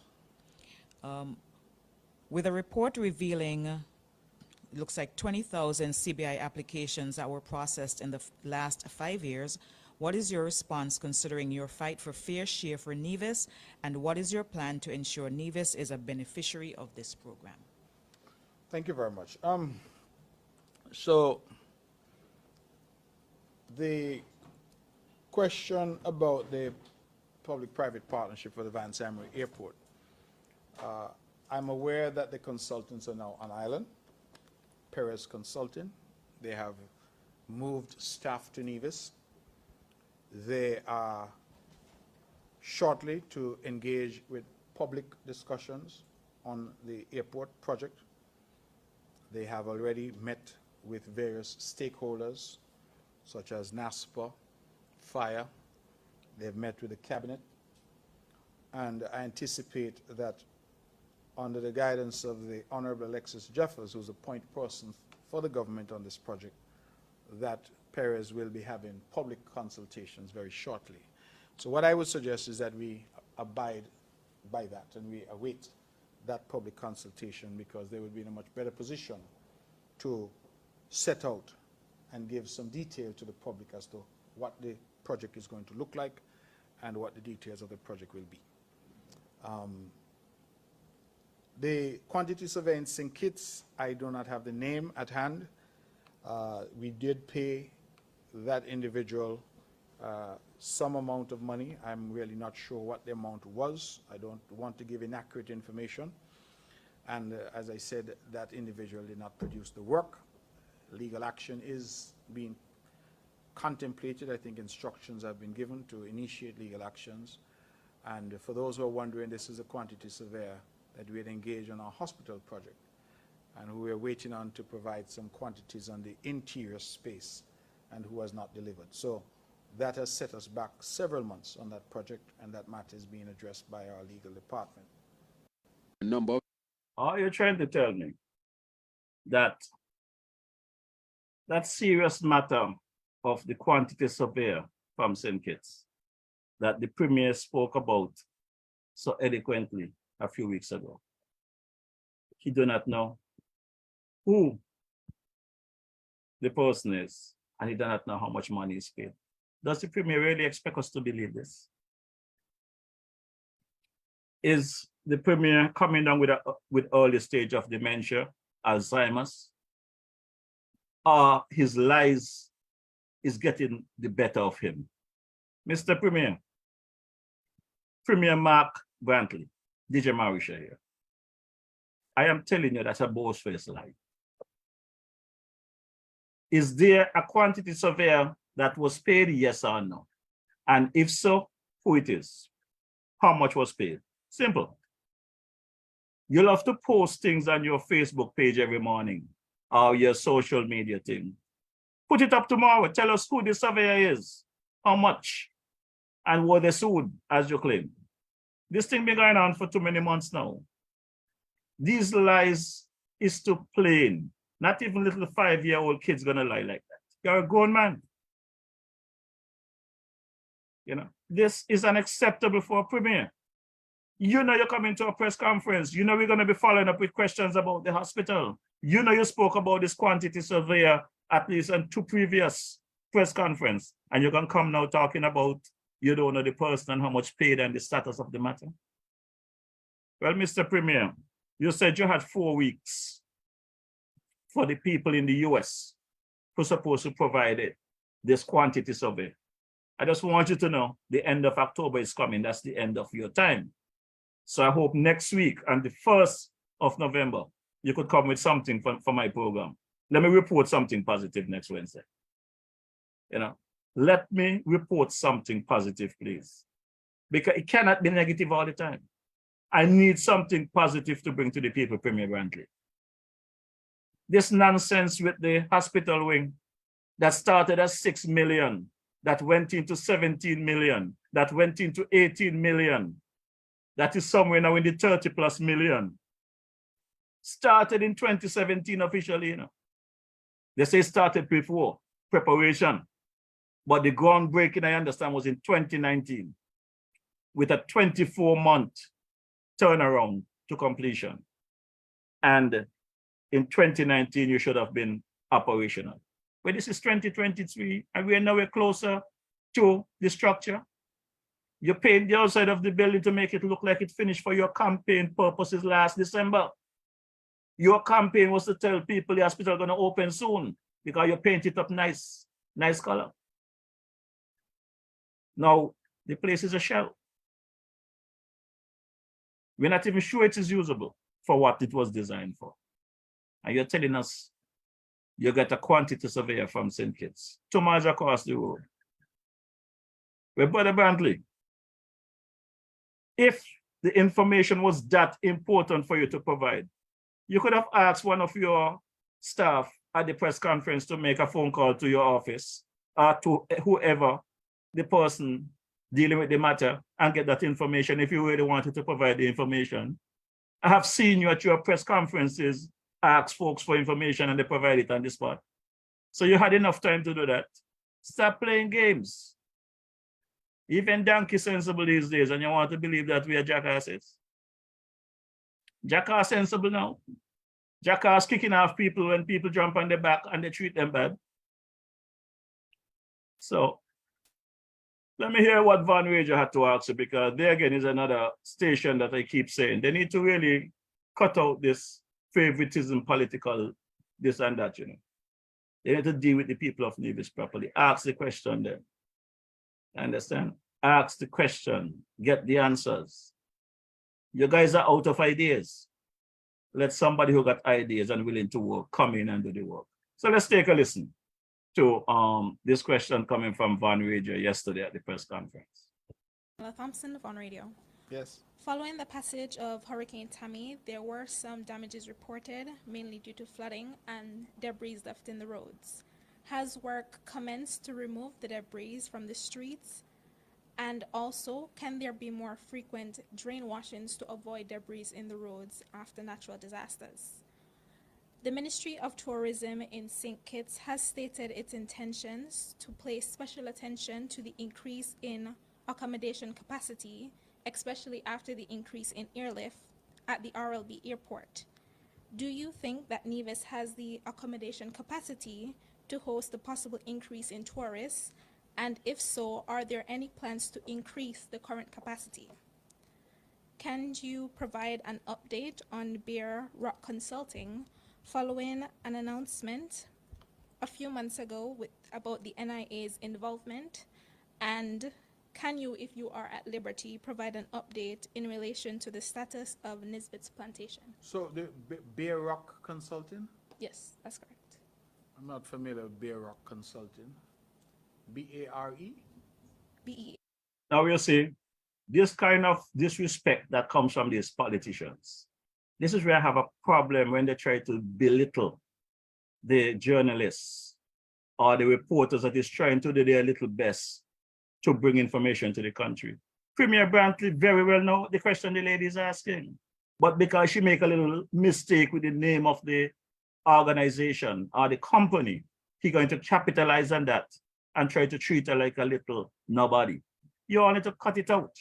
With a report revealing, it looks like 20,000 CBI applications that were processed in the last 5 years, what is your response considering your fight for fair share for Nevis, and what is your plan to ensure Nevis is a beneficiary of this program? Thank you very much. So the question about the public-private partnership for the Vance Amory Airport, I'm aware that the consultants are now on island, Perez Consulting. They have moved staff to Nevis. They are shortly to engage with public discussions on the airport project. They have already met with various stakeholders, such as NASPA, Fire. They've met with the cabinet. And I anticipate that under the guidance of the Honorable Alexis Jeffers, who's a point person for the government on this project, that Perez will be having public consultations very shortly. So what I would suggest is that we abide by that and we await that public consultation, because they will be in a much better position to set out and give some detail to the public as to what the project is going to look like and what the details of the project will be. The quantity survey in St. Kitts, I do not have the name at hand. We did pay that individual some amount of money. I'm really not sure what the amount was. I don't want to give inaccurate information. And as I said, that individual did not produce the work. Legal action is being contemplated. I think instructions have been given to initiate legal actions. And for those who are wondering, this is a quantity surveyor that we had engaged on our hospital project, and who we are waiting on to provide some quantities on the interior space, and who has not delivered. So that has set us back several months on that project, and that matter is being addressed by our legal department. Are you trying to tell me that that serious matter of the quantity surveyor from St. Kitts that the Premier spoke about so eloquently a few weeks ago, he do not know who the person is, and he does not know how much money is paid? Does the Premier really expect us to believe this? Is the Premier coming down with early stage of dementia, Alzheimer's, or his lies is getting the better of him? Mr. Premier, Premier Mark Brantley, DJ Morrishaw here. I am telling you that's a boast-faced lie. Is there a quantity surveyor that was paid, yes or no? And if so, who it is? How much was paid? Simple. You'll have to post things on your Facebook page every morning or your social media thing. Put it up tomorrow. Tell us who the surveyor is, how much, and were they sued, as you claim. This thing been going on for too many months now. These lies is too plain. Not even little 5-year-old kids gonna lie like that. You're a grown man. You know, this is unacceptable for a Premier. You know you're coming to a press conference. You know we're gonna be following up with questions about the hospital. You know you spoke about this quantity surveyor at least on 2 previous press conferences, and you're gonna come now talking about you don't know the person and how much paid and the status of the matter. Well, Mr. Premier, you said you had 4 weeks for the people in the US who are supposed to provide it, this quantity survey. I just want you to know the end of October is coming. That's the end of your time. So I hope next week on the 1st of November, you could come with something for my program. Let me report something positive next Wednesday. You know, let me report something positive, please. Because it cannot be negative all the time. I need something positive to bring to the people, Premier Brantley. This nonsense with the hospital wing that started at 6 million, that went into 17 million, that went into 18 million, that is somewhere now in the 30+ million. Started in 2017 officially, you know. They say started before, preparation. But the groundbreaking, I understand, was in 2019 with a 24-month turnaround to completion. And in 2019, you should have been operational. But this is 2023, and we are nowhere closer to the structure. You paid the outside of the building to make it look like it finished for your campaign purposes last December. Your campaign was to tell people the hospital is going to open soon because you paint it up nice color. Now, the place is a shell. We're not even sure it is usable for what it was designed for. And you're telling us you get a quantity surveyor from St. Kitts, 2 miles across the road. Well, Brother Brantley, if the information was that important for you to provide, you could have asked one of your staff at the press conference to make a phone call to your office or to whoever the person dealing with the matter and get that information if you really wanted to provide the information. I have seen you at your press conferences ask folks for information and they provide it on the spot. So you had enough time to do that. Stop playing games. Even donkey sensible these days, and you want to believe that we are jackasses. Jackass sensible now. Jackass kicking off people when people jump on their back and they treat them bad. So let me hear what Van Wager had to answer, because there again is another station that I keep saying. They need to really cut out this favoritism, political, this and that, you know. They need to deal with the people of Nevis properly. Ask the question then. Understand? Ask the question, get the answers. You guys are out of ideas. Let somebody who got ideas and willing to work come in and do the work. So let's take a listen to this question coming from Van Rager yesterday at the press conference. Thompson of On Radio. Yes. Following the passage of Hurricane Tammy, there were some damages reported, mainly due to flooding and debris left in the roads. Has work commenced to remove the debris from the streets? And also, can there be more frequent drain washings to avoid debris in the roads after natural disasters? The Ministry of Tourism in St. Kitts has stated its intentions to place special attention to the increase in accommodation capacity, especially after the increase in airlift at the RLB airport. Do you think that Nevis has the accommodation capacity to host the possible increase in tourists? And if so, are there any plans to increase the current capacity? Can you provide an update on Bear Rock Consulting following an announcement a few months ago about the NIA's involvement? And can you, if you are at liberty, provide an update in relation to the status of Nisbet's plantation? So the Bear Rock Consulting? Yes, that's correct. I'm not familiar with Bear Rock Consulting. B-A-R-E? BE. Now we'll see this kind of disrespect that comes from these politicians. This is where I have a problem when they try to belittle the journalists or the reporters that is trying to do their little best to bring information to the country. Premier Brantley very well know the question the lady is asking, but because she make a little mistake with the name of the organization or the company, he going to capitalize on that and try to treat her like a little nobody. You all need to cut it out.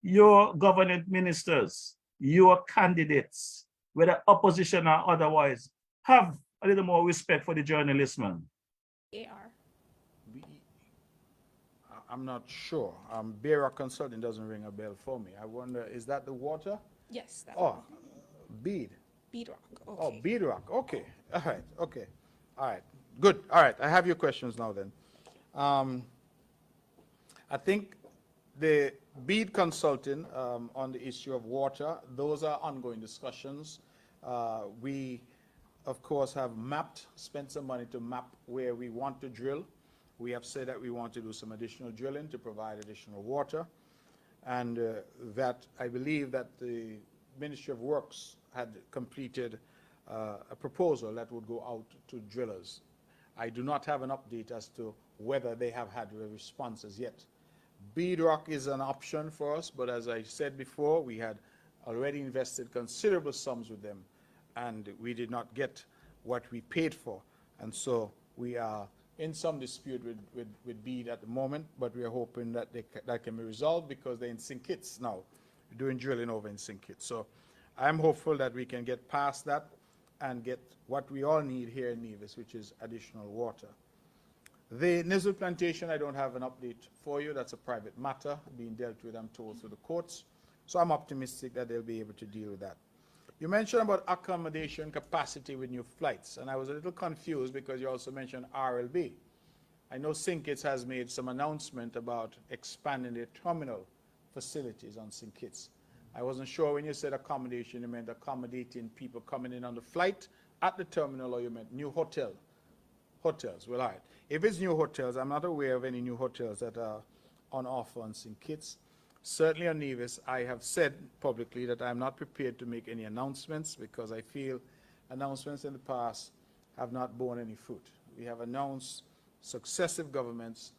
Your government ministers, your candidates, whether opposition or otherwise, have a little more respect for the journalist, man. AR. I'm not sure. Bear Rock Consulting doesn't ring a bell for me. I wonder, is that the water? Yes, that Oh, bead. Bead Rock. Okay. Oh, bead rock. Okay. All right. Okay. All right. Good. All right. I have your questions now then. I think the bead consulting on the issue of water, those are ongoing discussions. We, of course, have spent some money to map where we want to drill. We have said that we want to do some additional drilling to provide additional water. And that I believe that the Ministry of Works had completed a proposal that would go out to drillers. I do not have an update as to whether they have had responses yet. Bead rock is an option for us, but as I said before, we had already invested considerable sums with them, and we did not get what we paid for. And so we are in some dispute with Bead at the moment, but we are hoping that that can be resolved because they're in St. Kitts now. We're doing drilling over in St. Kitts. So I'm hopeful that we can get past that and get what we all need here in Nevis, which is additional water. The Nizzle plantation, I don't have an update for you. That's a private matter being dealt with, I'm told, through the courts. So I'm optimistic that they'll be able to deal with that. You mentioned about accommodation capacity with new flights, and I was a little confused because you also mentioned RLB. I know St. Kitts has made some announcement about expanding their terminal facilities on St. Kitts. I wasn't sure when you said accommodation, you meant accommodating people coming in on the flight at the terminal, or you meant new hotels. Well, all right. If it's new hotels, I'm not aware of any new hotels that are on offer on St. Kitts. Certainly on Nevis, I have said publicly that I'm not prepared to make any announcements because I feel announcements in the past have not borne any fruit. We have announced successive governments,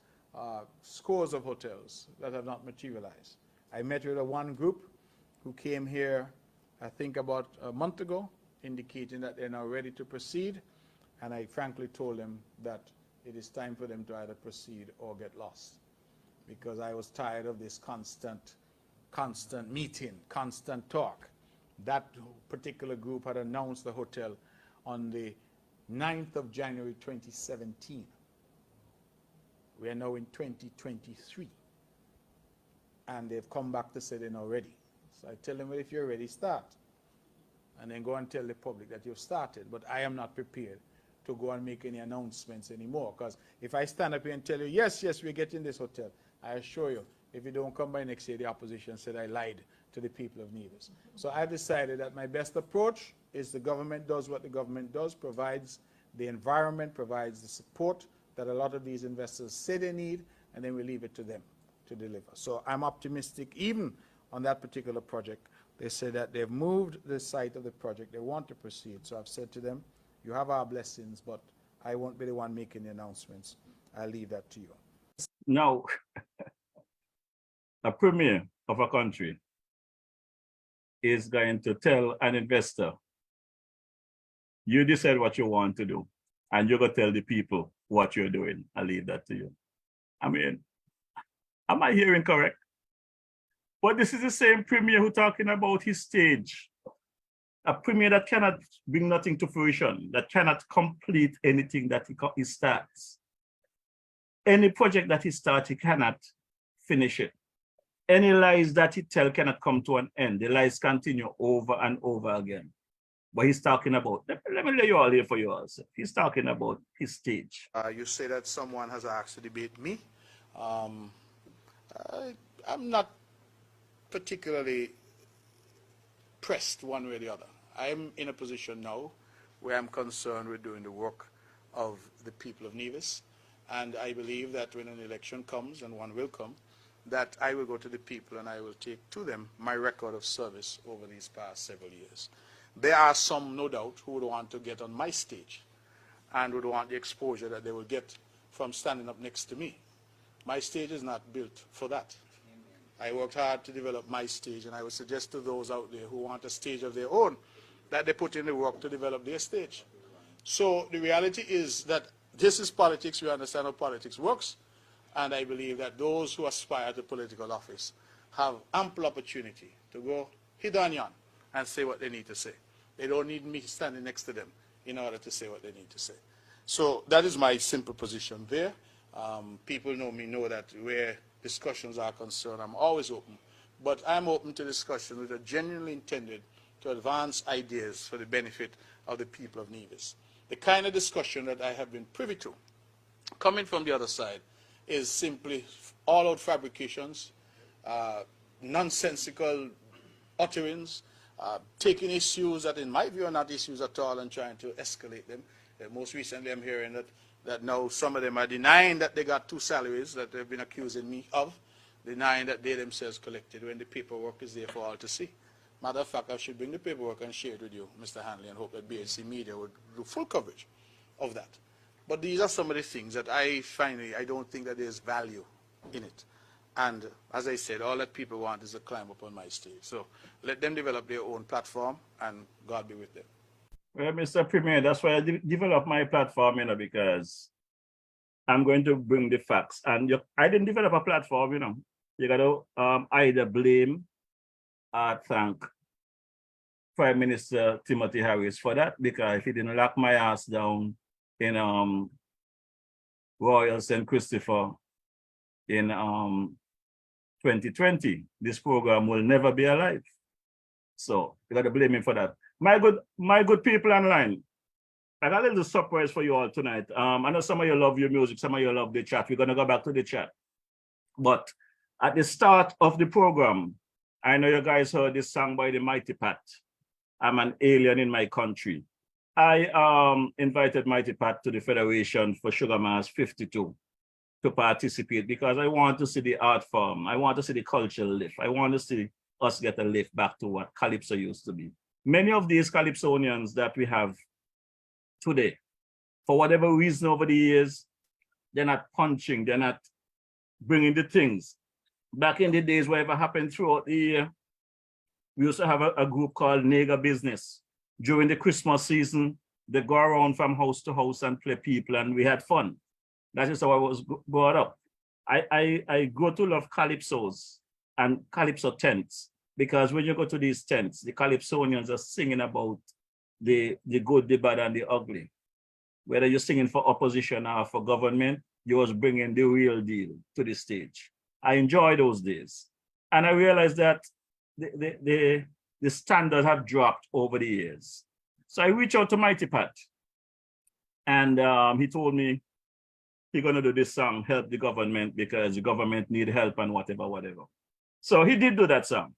scores of hotels that have not materialized. I met with one group who came here, I think about a month ago, indicating that they're now ready to proceed. And I frankly told them that it is time for them to either proceed or get lost, because I was tired of this constant meeting, constant talk. That particular group had announced the hotel on the 9th of January 2017. We are now in 2023. And they've come back to say they're not ready. So I tell them, well, if you're ready, start. And then go and tell the public that you've started. But I am not prepared to go and make any announcements anymore. Because if I stand up here and tell you, yes, we're getting this hotel, I assure you, if you don't come by next year, the opposition said I lied to the people of Nevis. So I decided that my best approach is the government does what the government does, provides the environment, provides the support that a lot of these investors say they need, and then we leave it to them to deliver. So I'm optimistic even on that particular project. They say that they've moved the site of the project, they want to proceed. So I've said to them, you have our blessings, but I won't be the one making the announcements. I'll leave that to you. Now, a premier of a country is going to tell an investor, you decide what you want to do, and you're going to tell the people what you're doing. I'll leave that to you. I mean, am I hearing correct? But this is the same premier who talking about his stage. A premier that cannot bring nothing to fruition, that cannot complete anything that he starts. Any project that he starts, he cannot finish it. Any lies that he tells cannot come to an end. The lies continue over and over again. But he's talking about, let me lay you all here for you also. He's talking about his stage. You say that someone has asked to debate me. I'm not particularly pressed one way or the other. I'm in a position now where I'm concerned with doing the work of the people of Nevis. And I believe that when an election comes, and one will come, that I will go to the people and I will take to them my record of service over these past several years. There are some, no doubt, who would want to get on my stage and would want the exposure that they will get from standing up next to me. My stage is not built for that. I worked hard to develop my stage, and I would suggest to those out there who want a stage of their own that they put in the work to develop their stage. So the reality is that this is politics. We understand how politics works, and I believe that those who aspire to political office have ample opportunity to go hit on yon and say what they need to say. They don't need me standing next to them in order to say what they need to say. So that is my simple position there. People know me, know that where discussions are concerned, I'm always open. But I'm open to discussion that are genuinely intended to advance ideas for the benefit of the people of Nevis. The kind of discussion that I have been privy to, coming from the other side, is simply all-out fabrications, nonsensical utterings, taking issues that in my view are not issues at all and trying to escalate them. Most recently I'm hearing that now some of them are denying that they got 2 salaries that they've been accusing me of, denying that they themselves collected when the paperwork is there for all to see. Matter of fact, I should bring the paperwork and share it with you, Mr. Hanley, and hope that BHC Media would do full coverage of that. But these are some of the things that I don't think that there's value in it. And as I said, all that people want is to climb up on my stage. So let them develop their own platform, and God be with them. Well, Mr. Premier, that's why I developed my platform, because I'm going to bring the facts. And I didn't develop a platform, You got to either blame or thank Prime Minister Timothy Harris for that, because if he didn't lock my ass down in Royal St. Christopher in 2020, this program will never be alive. So you got to blame him for that. My good people online, I got a little surprise for you all tonight. I know some of you love your music, some of you love the chat. We're going to go back to the chat. But at the start of the program, I know you guys heard this song by the Mighty Pat, I'm an Alien in My Country. I invited Mighty Pat to the Federation for Sugar Mass 52 to participate because I want to see the art form. I want to see the cultural lift. I want to see us get a lift back to what Calypso used to be. Many of these Calypsonians that we have today, for whatever reason over the years, they're not punching, they're not bringing the things. Back in the days, whatever happened throughout the year, we used to have a group called Nigger Business. During the Christmas season, they go around from house to house and play people, and we had fun. That is how I was brought up. I grew to love calypsos and calypso tents, because when you go to these tents, the Calypsonians are singing about the good, the bad, and the ugly. Whether you're singing for opposition or for government, you was bringing the real deal to the stage. I enjoy those days. And I realized that the standards have dropped over the years. So I reached out to Mighty Pat, and he told me he's gonna do this song, help the government, because the government need help and whatever. So he did do that song.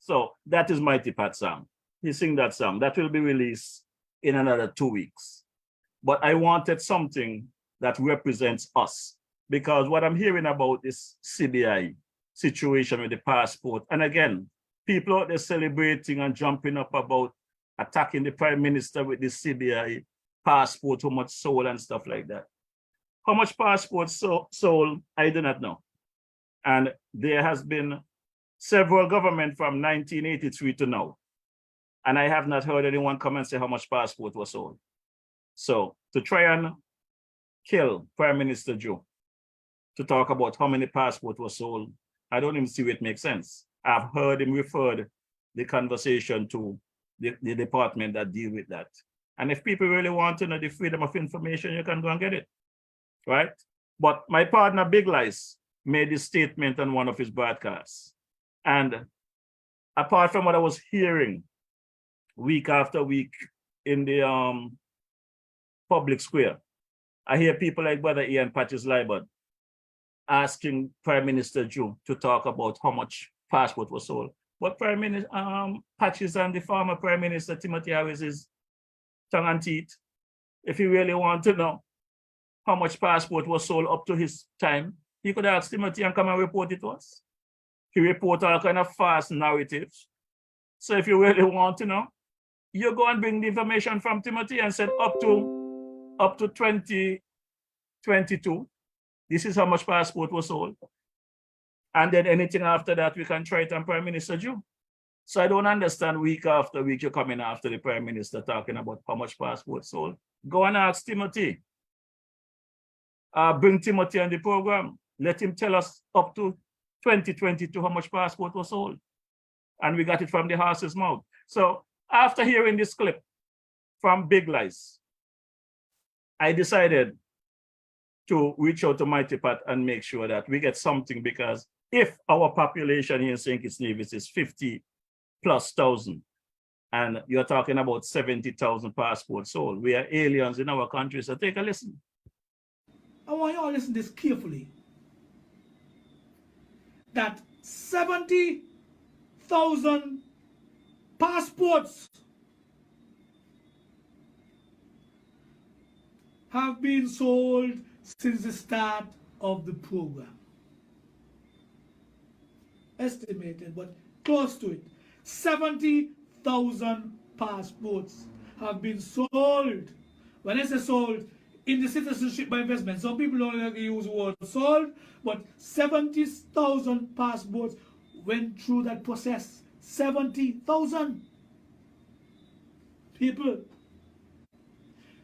So that is Mighty Pat song. He sing that song. That will be released in another 2 weeks. But I wanted something that represents us, because what I'm hearing about is CBI situation with the passport. And again, people out there celebrating and jumping up about attacking the prime minister with the CBI passport, how much sold and stuff like that. How much passports sold, I do not know. And there has been several governments from 1983 to now. And I have not heard anyone come and say how much passport was sold. So to try and kill Prime Minister Joe, to talk about how many passports were sold, I don't even see it makes sense. I've heard him referred the conversation to the department that deal with that. And if people really want to know the freedom of information, you can go and get it, right? But my partner, Big Lice, made this statement on one of his broadcasts. And apart from what I was hearing week after week in the public square, I hear people like Brother Ian Patches Libert asking Prime Minister Joe to talk about how much passport was sold. But Prime Minister Patches and the former Prime Minister Timothy Harris is tongue and teeth. If you really want to know how much passport was sold up to his time, he could ask Timothy and come and report it to us. He report all kind of fast narratives. So if you really want to know, you go and bring the information from Timothy and say up to 2022, this is how much passport was sold. And then anything after that, we can try it on Prime Minister Joe. So I don't understand week after week you're coming after the Prime Minister talking about how much passport sold. Go and ask Timothy. Bring Timothy on the program. Let him tell us up to 2022 how much passport was sold. And we got it from the horse's mouth. So after hearing this clip from Big Lice, I decided to reach out to Mighty Pat and make sure that we get something, because if our population here in St. Kitts Nevis is 50,000+, and you're talking about 70,000 passports sold, we are aliens in our country, so take a listen. I want you all to listen to this carefully. That 70,000 passports have been sold since the start of the program. Estimated, but close to it. 70,000 passports have been sold. When I say sold, in the citizenship by investment, some people don't like to use the word sold, but 70,000 passports went through that process. 70,000 people.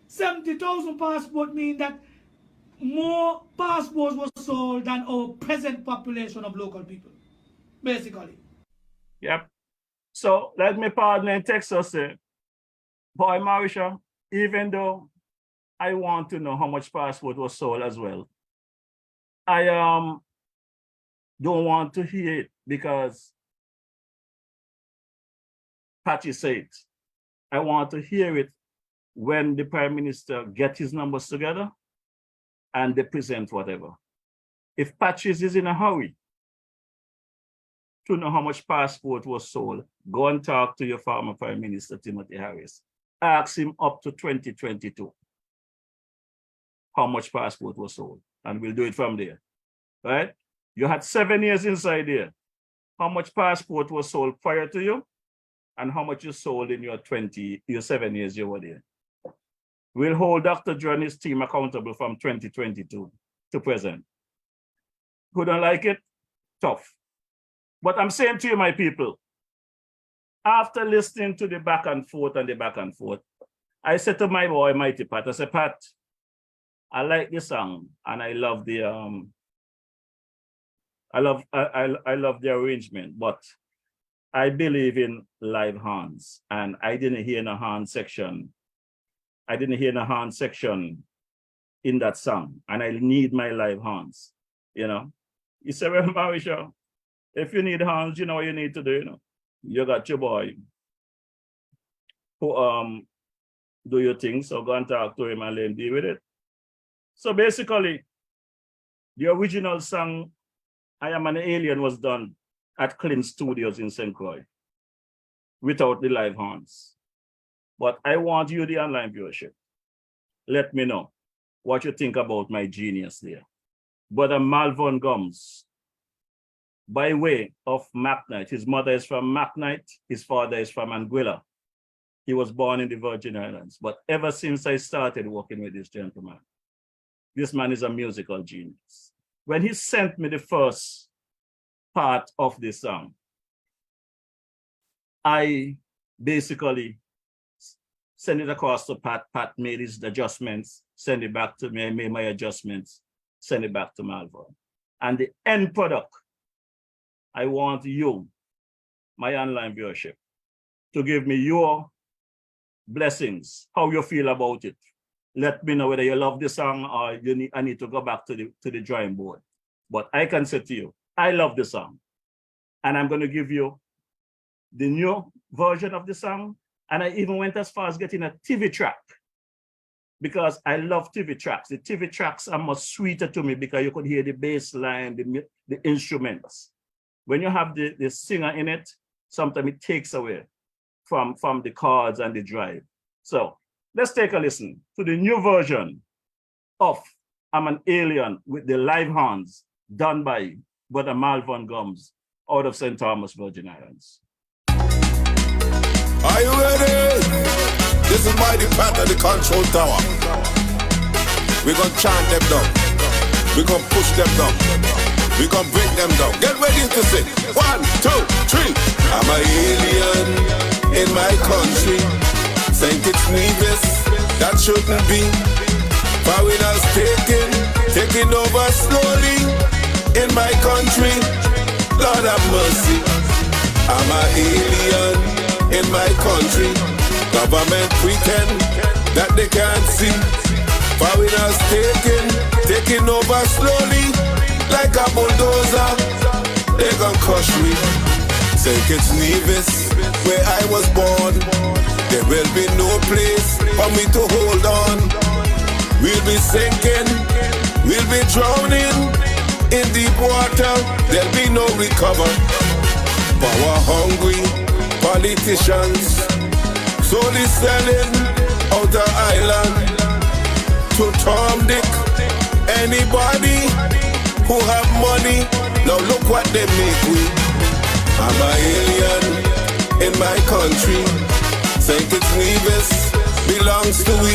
70,000 passports mean that more passports were sold than our present population of local people, basically. Yep. So like my partner in Texas say, boy Morrishaw, even though I want to know how much passport was sold as well, I don't want to hear it because Patty said it. I want to hear it when the Prime Minister get his numbers together and they present whatever. If Patches is in a hurry to know how much passport was sold, go and talk to your former Prime Minister, Timothy Harris. Ask him up to 2022 how much passport was sold, and we'll do it from there, right? You had 7 years inside there. How much passport was sold prior to you, and how much you sold in your 7 years you were there. We'll hold Dr. Joe and his team accountable from 2022 to present. Who don't like it? Tough. But I'm saying to you, my people, after listening to the back and forth, I said to my boy, Mighty Pat, I said, Pat, I like this song and I love the I love the arrangement, but I believe in live hands, and I didn't hear no hand section. I didn't hear no hand section in that song, and I need my live hands. You know, you say, well, Morrishaw, if you need hands, you know what you need to do. You know, you got your boy who do your thing. So go and talk to him and let him deal with it. So basically, the original song, I Am an Alien, was done at Clint Studios in St. Croix. without the live horns. But I want you, the online viewership, let me know what you think about my genius there. Brother Malvern Gums, by way of Macnite. His mother is from Macnite, his father is from Anguilla. He was born in the Virgin Islands. But ever since I started working with this gentleman, this man is a musical genius. When he sent me the first part of the song, I basically sent it across to Pat. Pat made his adjustments, send it back to me, I made my adjustments, send it back to Malvern. And the end product, I want you, my online viewership, to give me your blessings, how you feel about it. Let me know whether you love the song or I need to go back to the drawing board. But I can say to you, I love the song. And I'm going to give you the new version of the song. And I even went as far as getting a TV track, because I love TV tracks. The TV tracks are much sweeter to me because you could hear the bass line, the instruments. When you have the singer in it, sometimes it takes away from the chords and the drive. So let's take a listen to the new version of I'm an Alien with the live horns done by Brother Malvern Gums out of St. Thomas, Virgin Islands. Are you ready? This is my part of the control tower. We're gonna chant them down. We're gonna push them down. We're gonna break them down. Get ready to sing. 1, 2, 3. I'm an alien in my country. St. Kitts Nevis, that shouldn't be. Foreigners taking over slowly in my country. Lord have mercy. I'm an alien in my country. Government pretend that they can't see. Foreigners taking over slowly like a bulldozer. They gon' crush me. St. Kitts Nevis, where I was born, there will be no place for me to hold on. We'll be sinking, we'll be drowning in deep water. There'll be no recover. Power hungry politicians slowly selling out the island to Tom, Dick, anybody who have money. Now look what they make we. I'm an alien in my country. St. Kitts Nevis belongs to we.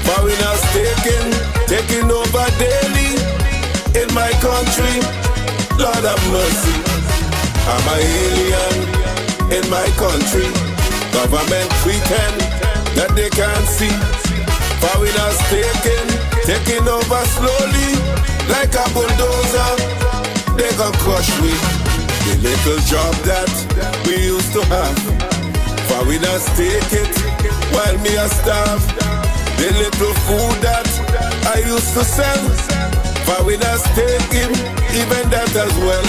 Foreigners taking over daily in my country. Lord have mercy. I'm an alien in my country. Government pretend that they can't see. Foreigners taking over slowly like a bulldozer. They gon' crush me. The little job that we used to have, foreigners take it while me a starve. The little food that I used to sell, foreigners take him, even that as well.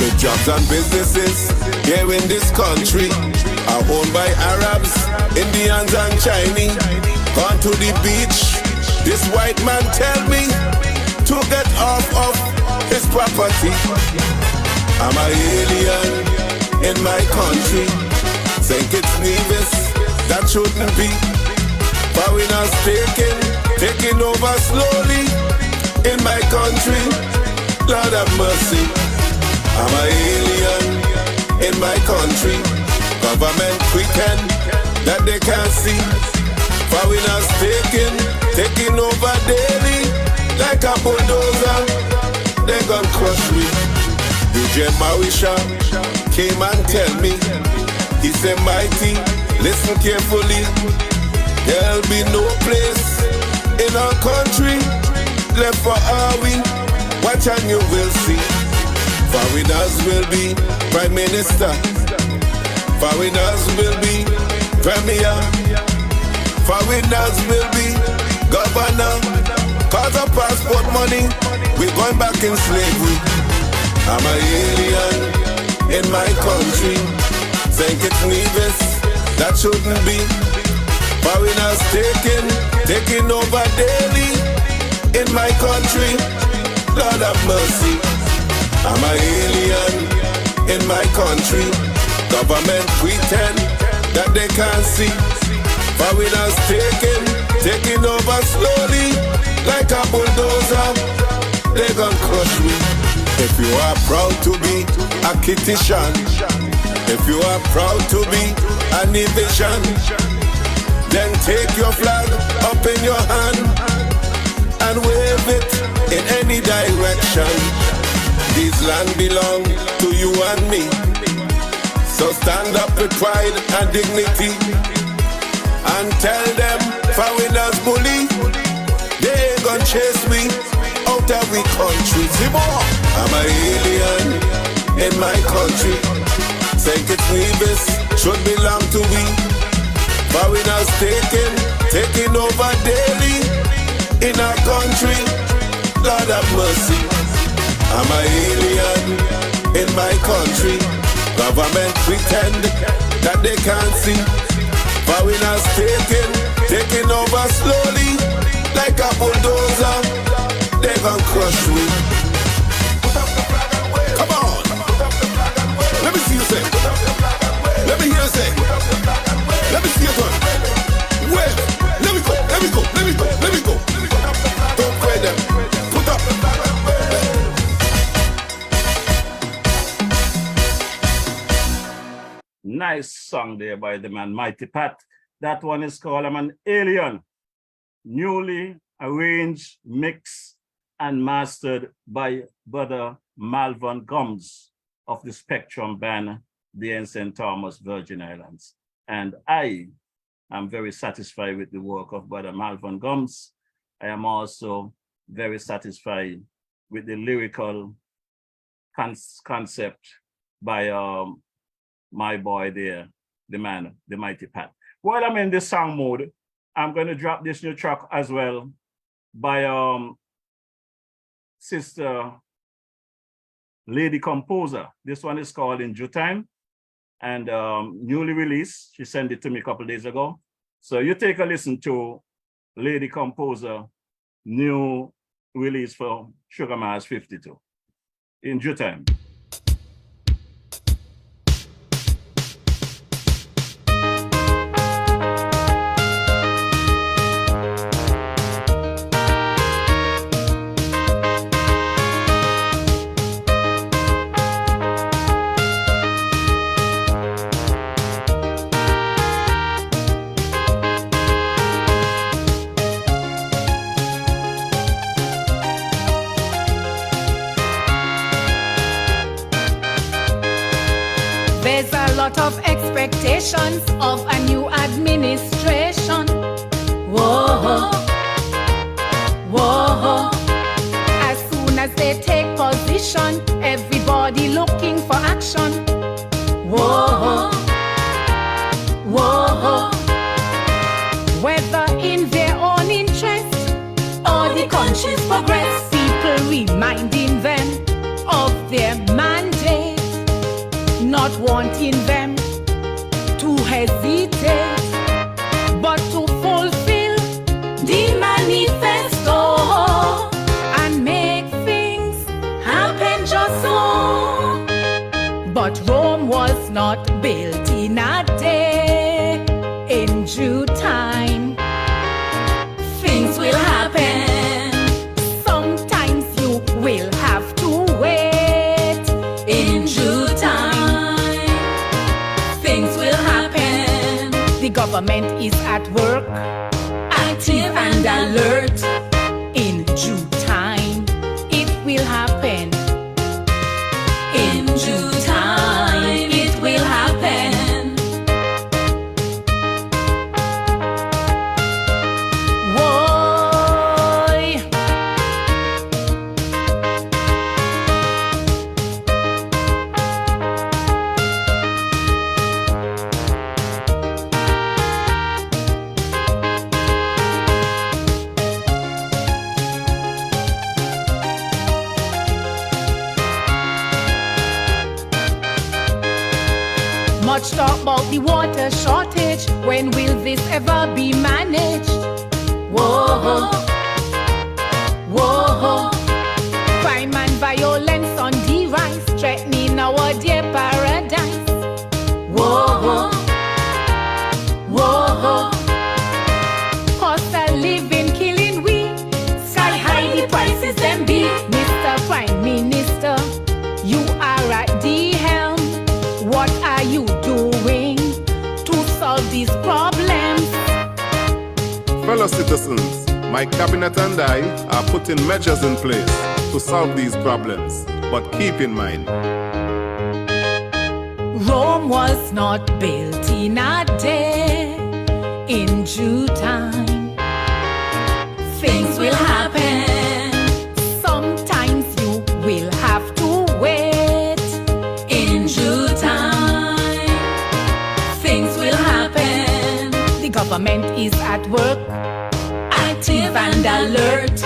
The jobs and businesses here in this country are owned by Arabs, Indians and Chinese. Gone to the beach, this white man tell me to get off of his property. I'm an alien in my country. St. Kitts Nevis, that shouldn't be. Foreigners taking over slowly in my country. Lord have mercy. I'm an alien in my country. Government pretend that they can't see. Foreigners taking over daily like a bulldozer. They gon' crush me. DJ Morrishaw came and tell me. He said, mighty, listen carefully. There'll be no place in our country left for are we. Watch and you will see. Foreigners will be Prime Minister. Foreigners will be Premier. Foreigners will be Governor. Cause of passport money, we're going back in slavery. I'm an alien in my country. St. Kitts Nevis, that shouldn't be. Foreigners taking over daily in my country. Lord have mercy. I'm an alien in my country. Government pretend that they can't see. Foreigners taking over slowly. Like a bulldozer, they gon' crush me. If you are proud to be a Kittitian, if you are proud to be an Evision, then take your flag up in your hand and wave it in any direction. These land belong to you and me, so stand up with pride and dignity and tell them foreigners bully, they ain't gon' chase me out of we country. I'm an alien in my country. St. Kitts Nevis should belong to we. Foreigners taking over daily in our country. Lord have mercy. I'm an alien in my country. Government pretend that they can't see. Foreigners taking over slowly. Like a bulldozer, they gon' crush me. Come on, let me see you say. Let me hear you say. Let me see you turn. Wait, let me go. Don't cry them. Put up. Nice song there by the man Mighty Pat. That one is called I'm an Alien. Newly arranged, mixed, and mastered by Brother Malvern Gums of the Spectrum band, the in St. Thomas, Virgin Islands. And I am very satisfied with the work of Brother Malvern Gums. I am also very satisfied with the lyrical concept by my boy there, the man, the Mighty Pat. While I'm in this song mode, I'm going to drop this new track as well by Sister Lady Composer. This one is called In Due Time and newly released. She sent it to me a couple of days ago. So you take a listen to Lady Composer, new release for Sugar Mars 52. In Due Time. Of expectations of a new administration. Whoa, whoa. As soon as they take position, everybody looking for action. Whoa, whoa. Whether in their own interest or the country's progress, people reminding them of their mandate, not wanting them to hesitate, but to fulfill the manifesto and make things happen just so. But Rome was not built in a day. In due time, things will happen. Sometimes you will have to wait. In due time, things will happen. The government is at work, active and alert. In due time, it will happen. In due time, it will happen. Much talk about the water shortage. When will this ever be managed? Whoa, whoa. Crime and violence on the rise, threatening our dear paradise. at the helm. What are you doing to solve these problems? Fellow citizens, my cabinet and I are putting measures in place to solve these problems. But keep in mind, Rome was not built in a day. In due time, things will happen. Sometimes you will have to wait. In due time, things will happen. The government is at work, active and alert.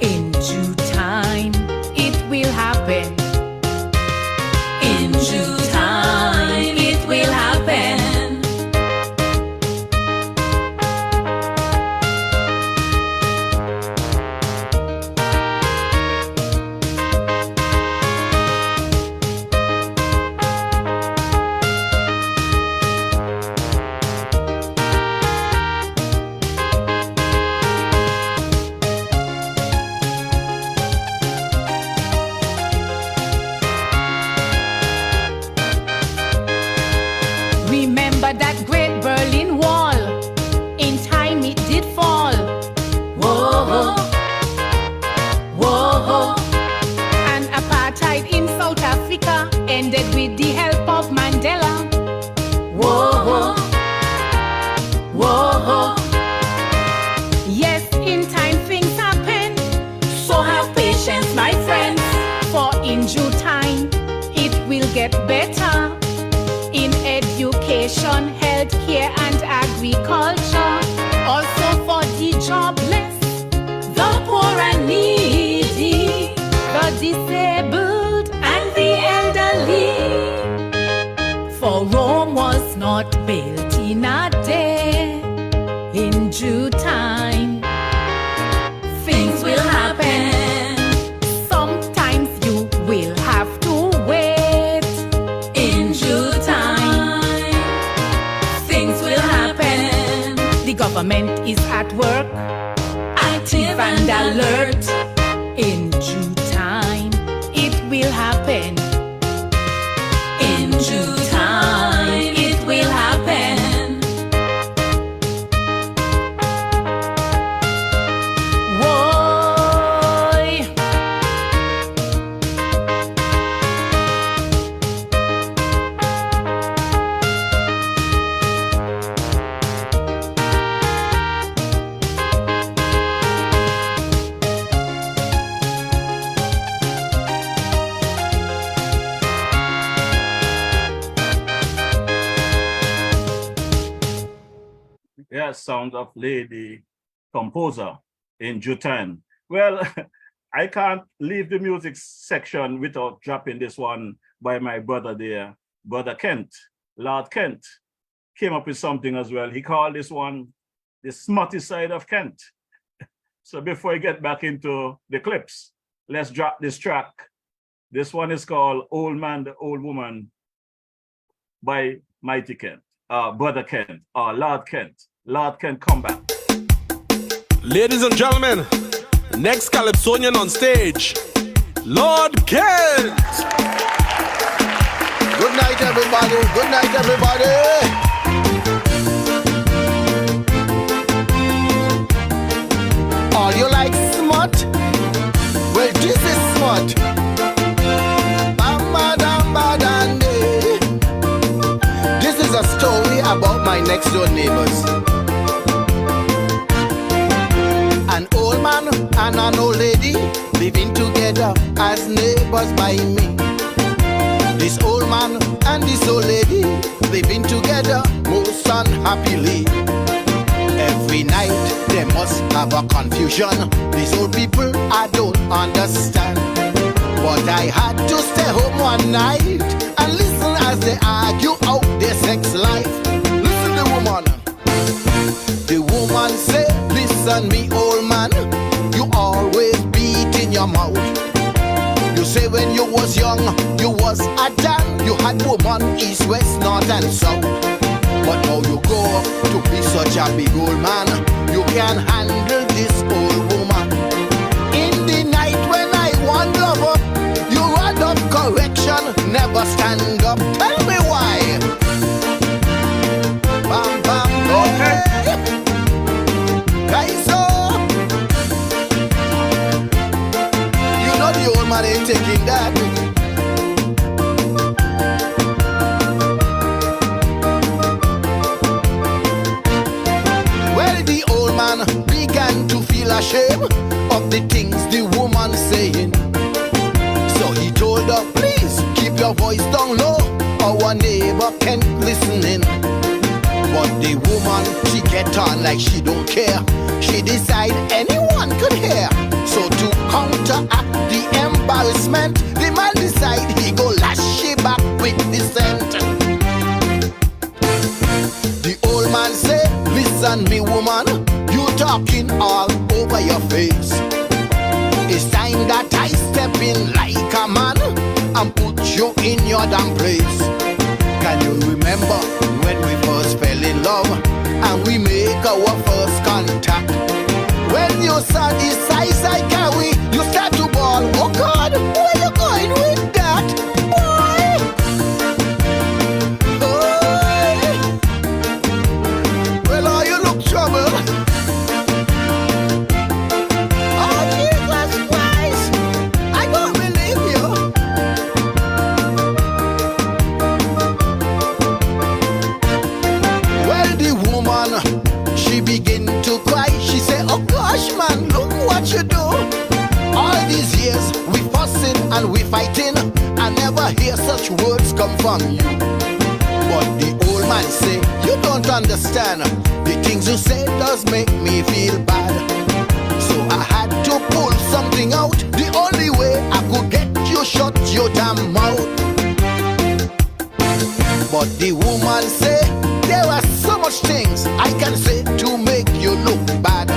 In due time, it will happen. In due time, it will happen. Remember that great Berlin Wall? In time it did fall. Whoa, whoa. And apartheid in South Africa ended with the help of Mandela. Whoa, whoa. Yes, in time things happen. So have patience, my friends. For in due time, it will get better. In education, healthcare, and agriculture. Also for the jobless, the poor and needy, the disabled and the elderly. For Rome was not built in a day. In due time, things will happen. Sometimes you will have to wait. In due time, things will happen. The government is at work, active and alert. In due time, it will happen. In due time, it will happen. Whoa. Yes, sound of lady composer in due time. Well, I can't leave the music section without dropping this one by my brother there, Brother Kent. Lord Kent came up with something as well. He called this one the smutty side of Kent. So before I get back into the clips, let's drop this track. This one is called Old Man, the Old Woman by Mighty Kent, Brother Kent, Lord Kent. Lord Kent, come back. Ladies and gentlemen, next Calypsonian on stage, Lord Kent. Good night, everybody. Good night, everybody. All you like smut? Well, this is smut. This is a story about my next door neighbors. An old man and an old lady living together as neighbors by me. This old man and this old lady living together most unhappily. Every night they must have a confusion. These old people I don't understand. But I had to stay home one night and listen as they argue out their sex life. Listen to the woman. The woman said, listen me old man, you always beat in your mouth. You say when you was young, you was a Dan. You had woman east, west, north and south. But now you go to be such a big old man, you can't handle this old woman. In the night when I want love up, you run up correction. never stand up. Tell me why. Bam, bam, Okay. guys, so you know the old man ain't taking that. Well, the old man began to feel ashamed of the things the woman saying. So he told her, please keep your voice down low, our neighbor can't listen in. But the woman, she get on like she don't care. She decide anyone could hear. So to counteract the embarrassment, the man decide he go lash she back with the scent. The old man say, listen me woman, you talking all over your face. It's time that I step in like a man and put you in your damn place. Can you remember when we first fell in love and we make our first contact? When you saw the size I carry, you start to bawl. Oh God, where you going with that? Boy! Boy! Well, are you look trouble? Oh Jesus Christ, I don't believe you. Well, the woman, she begin to cry. She say, oh gosh man, look what you do. All these years we fussing and we fighting, I never hear such words come from you. But the old man say, you don't understand. The things you say does make me feel bad. So I had to pull something out. The only way I could get you shut your damn mouth. But the woman say, there are so much things I can say to make you look bad.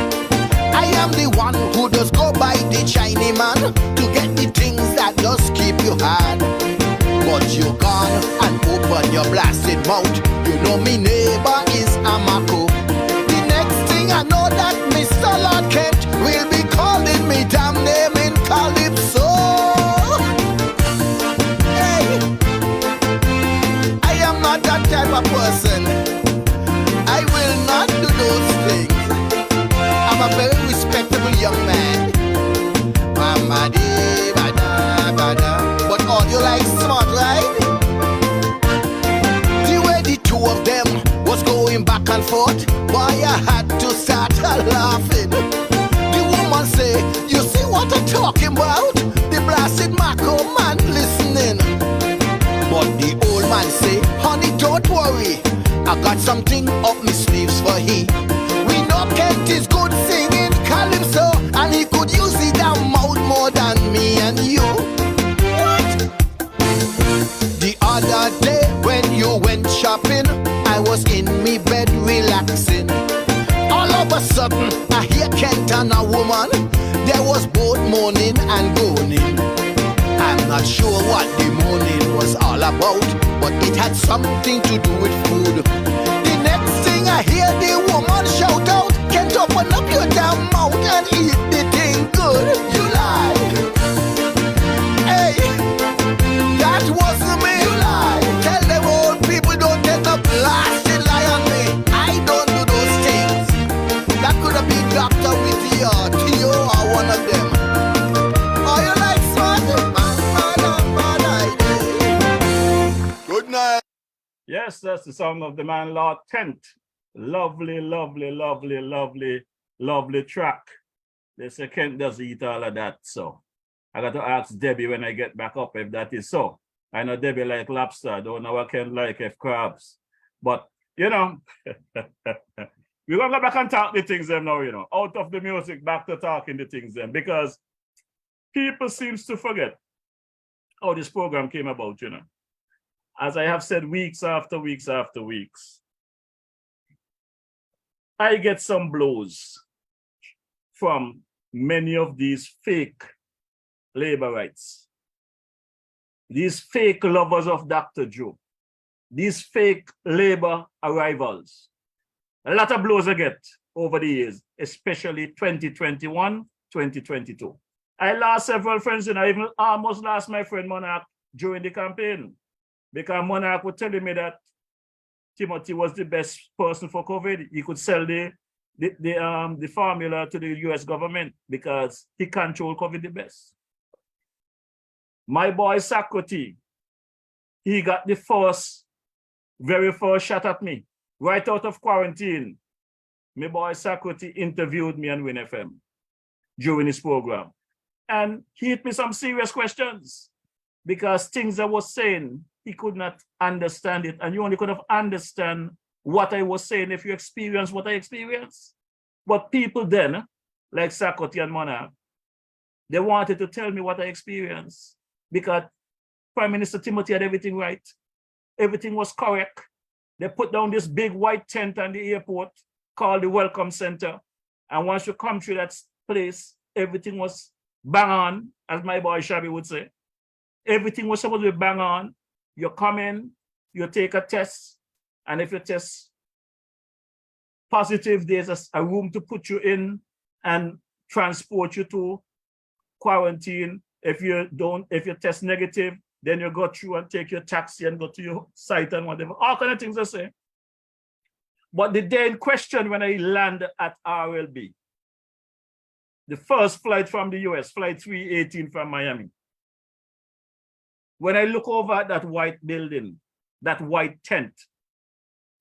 I am the one who does go by the Chinese man to get the things that does keep you hard. But you gone and open your blasted mouth. You know me neighbor is a Mako. The next thing I know that Mr. Lord Kent will be calling me damn name in Calypso. Hey, I am not that type of person. I will not do those things. I'm a very respectable young man. Mama de bada bada. But all you like smart, right? The way the two of them was going back and forth, boy, I had to start laughing. The woman say, you see what I'm talking about? The blasted Marco man listening. But the old man say, honey, don't worry, I got something up my sleeves for he. We know Kent is good singing calypso, and he could use it down mouth more than me and you. What? The other day when you went shopping, I was in me bed relaxing. All of a sudden, I hear Kent and a woman. There was both moaning and groaning. I'm not sure what the moaning was all about, but it had something to do with food. The next thing I hear the woman shout out, Kent, open up your damn mouth and eat the thing good. You lie. Hey, that wasn't me. You lie. Tell them old people don't get the blasted lie on me. I don't do those things. That could have been Dr. Witty or Theo or one of them. Are you like smart? Good night. Yes, that's the song of the man Lord Kent. Lovely, lovely, lovely, lovely, lovely track. They say Kent does eat all of that, so I got to ask Debbie when I get back up if that is so. I know Debbie like lobster. I don't know what Kent like if crabs. But, you know, we're going to go back and talk the things them now, you know. Out of the music, back to talking the things them. Because people seems to forget how this program came about, you know. As I have said weeks after weeks after weeks, I get some blows from many of these fake labor rights, these fake lovers of Dr. Joe, these fake labor arrivals. A lot of blows I get over the years, especially 2021, 2022. I lost several friends, and I even almost lost my friend Monarch during the campaign, because Monarch was telling me that Timothy was the best person for COVID. He could sell the formula to the US government because he controlled COVID the best. My boy Sakoti, he got the very first shot at me, right out of quarantine. My boy Sakoti interviewed me on Win FM during his program. And he hit me some serious questions because things I was saying, he could not understand it. And you only could have understand what I was saying if you experience what I experienced. But people then, like Sakoti and Monarch, they wanted to tell me what I experienced because Prime Minister Timothy had everything right. Everything was correct. They put down this big white tent on the airport called the Welcome Center. And once you come through that place, everything was bang on, as my boy Shabby would say. Everything was supposed to be bang on. You come in, you take a test, and if you test positive, there's a room to put you in and transport you to quarantine. If you test negative, then you go through and take your taxi and go to your site and whatever. All kind of things I say. But the day in question when I land at RLB, the first flight from the US, flight 318 from Miami. When I look over at that white building, that white tent,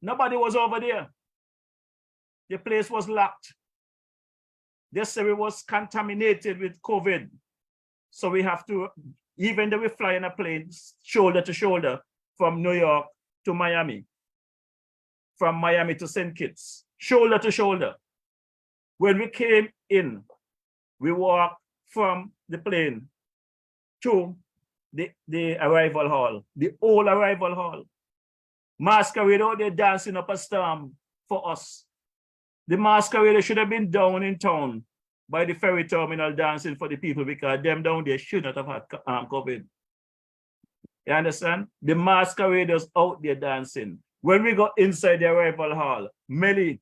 nobody was over there. The place was locked. They said it was contaminated with COVID. So we have to, even though we fly in a plane shoulder to shoulder from New York to Miami, from Miami to St. Kitts, shoulder to shoulder. When we came in, we walked from the plane to the arrival hall, the old arrival hall. Masquerade out there dancing up a storm for us. The masquerade should have been down in town by the ferry terminal dancing for the people because them down there should not have had COVID. You understand? The masqueraders out there dancing. When we got inside the arrival hall, Melly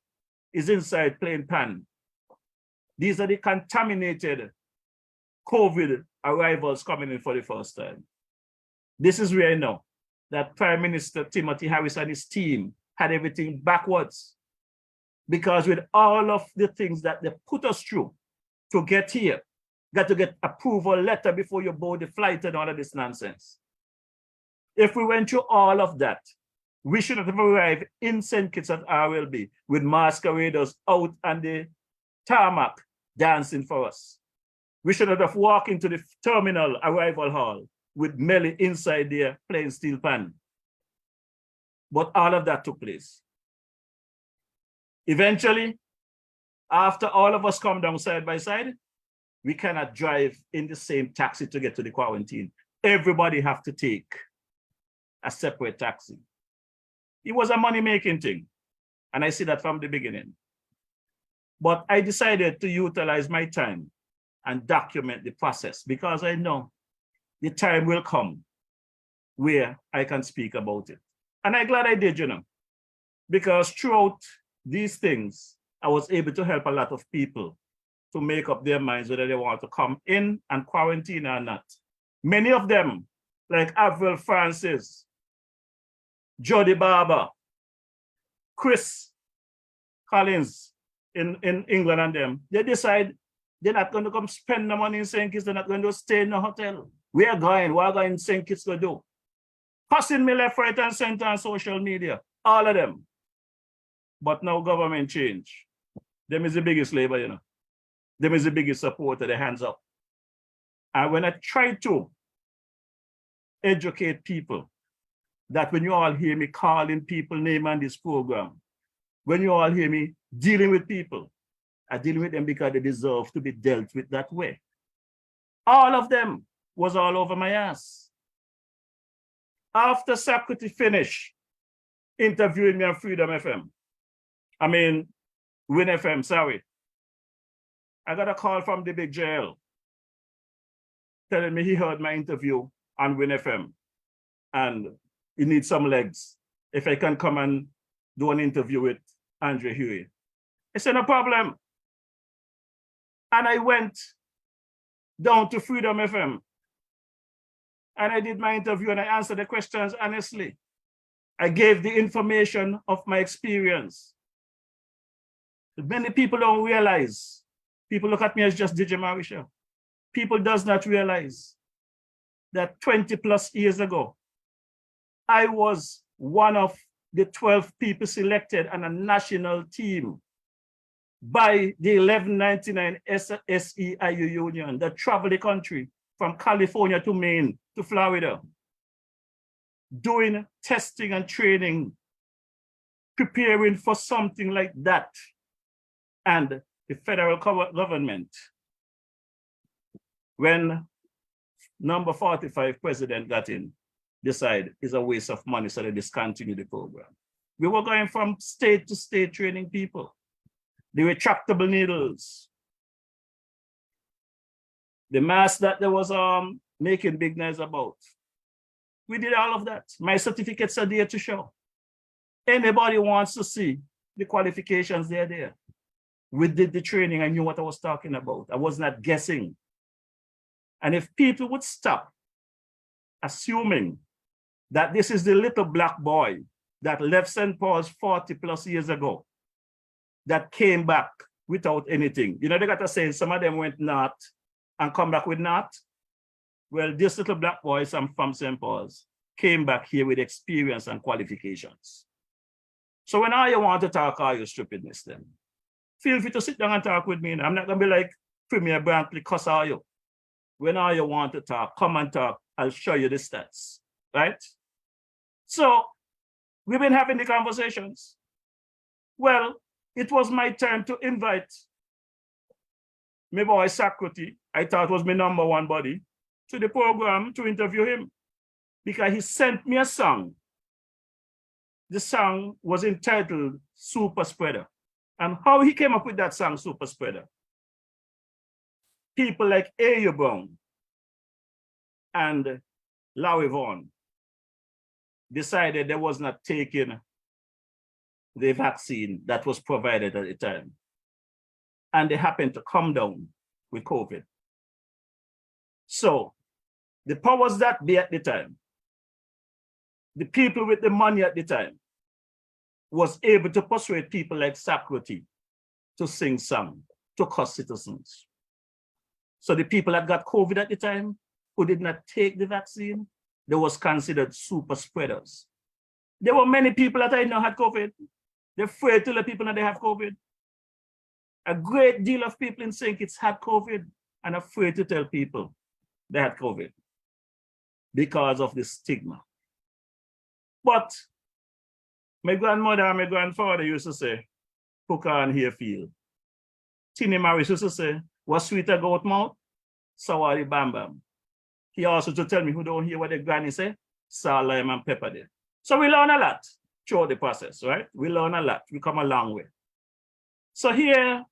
is inside playing pan. These are the contaminated COVID arrivals coming in for the first time. This is where I know that Prime Minister Timothy Harris and his team had everything backwards. Because with all of the things that they put us through to get here, got to get approval letter before you board the flight and all of this nonsense. If we went through all of that, we should have arrived in St. Kitts at RLB with masqueraders out on the tarmac dancing for us. We should have walked into the terminal arrival hall with Melly inside there playing steel pan. But all of that took place. Eventually, after all of us come down side by side, we cannot drive in the same taxi to get to the quarantine. Everybody have to take a separate taxi. It was a money-making thing, and I see that from the beginning. But I decided to utilize my time and document the process because I know the time will come where I can speak about it. And I'm glad I did, you know, because throughout these things, I was able to help a lot of people to make up their minds whether they want to come in and quarantine or not. Many of them, like Avril Francis, Jody Barber, Chris Collins in England and them, they decide they're not going to come spend the money in St. Kitts, they're not going to stay in a hotel. We're going in St. Kitts to do. Passing me left, right, and center on social media, all of them. But now government change. Them is the biggest labor, you know. Them is the biggest supporter, the hands up. And when I try to educate people, that when you all hear me calling people name on this program, when you all hear me dealing with people, I deal with them because they deserve to be dealt with that way. All of them was all over my ass. After Sakoti finished interviewing me on Freedom FM, I mean, Win FM, sorry. I got a call from the big jail telling me he heard my interview on Win FM and he needs some legs. If I can come and do an interview with Andre Huey. I said, no problem. And I went down to Freedom FM And I did my interview and I answered the questions honestly. I gave the information of my experience. Many people don't realize. People look at me as just DJ Morrishaw. People does not realize that 20+ years ago, I was one of the 12 people selected on a national team by the 1199 SEIU Union that traveled the country from California to Maine to Florida, doing testing and training, preparing for something like that. And the federal government, when number 45 president got in, decided it's a waste of money, so they discontinued the program. We were going from state to state training people. The retractable needles, the mask that there was making big noise about. We did all of that. My certificates are there to show. Anybody wants to see the qualifications, they're there. We did the training. I knew what I was talking about. I was not guessing. And if people would stop assuming that this is the little black boy that left St. Paul's 40+ years ago, that came back without anything. You know, they got to say some of them went north and come back with naught. Well, this little black boy from St. Paul's came back here with experience and qualifications. So when you want to talk all your stupidness, then feel free to sit down and talk with me. I'm not going to be like Premier Brantley, cuss all you. When you want to talk, come and talk. I'll show you the stats, right? So we've been having the conversations. Well, it was my turn to invite my boy Sakrati, I thought was my #1 buddy, to the program to interview him because he sent me a song. The song was entitled Super Spreader. And how he came up with that song, Super Spreader, people like A.U. Brown and Larry Vaughan decided they was not taking the vaccine that was provided at the time. And they happened to come down with COVID. So the powers that be at the time, the people with the money at the time, was able to persuade people like Sakrati to sing song, to cost citizens. So the people that got COVID at the time, who did not take the vaccine, they was considered super spreaders. There were many people that I know had COVID. They're afraid to let people know they have COVID. A great deal of people in St. Kitts had COVID and afraid to tell people they had COVID because of the stigma. But my grandmother and my grandfather used to say, hook on here feel. Tini Morris used to say, what sweeter goat mouth? Sour the bam bam. He also to tell me who don't hear what the granny say, salt, lime, and pepper there. So we learn a lot through the process, right? We learn a lot. We come a long way. So here,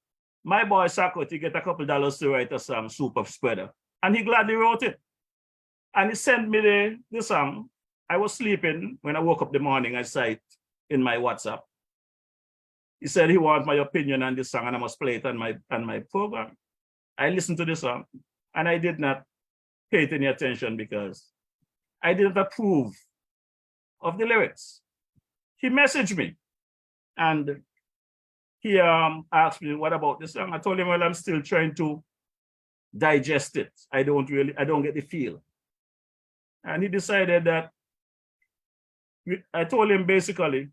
my boy Sakrati get a couple dollars to write a song, Super Spreader. And he gladly wrote it. And he sent me the song. I was sleeping. When I woke up the morning, I saw it in my WhatsApp. He said he wants my opinion on this song and I must play it on my program. I listened to the song and I did not pay it any attention because I didn't approve of the lyrics. He messaged me and he asked me, what about this song? I told him, well, I'm still trying to digest it. I don't get the feel. And he decided that, I told him basically,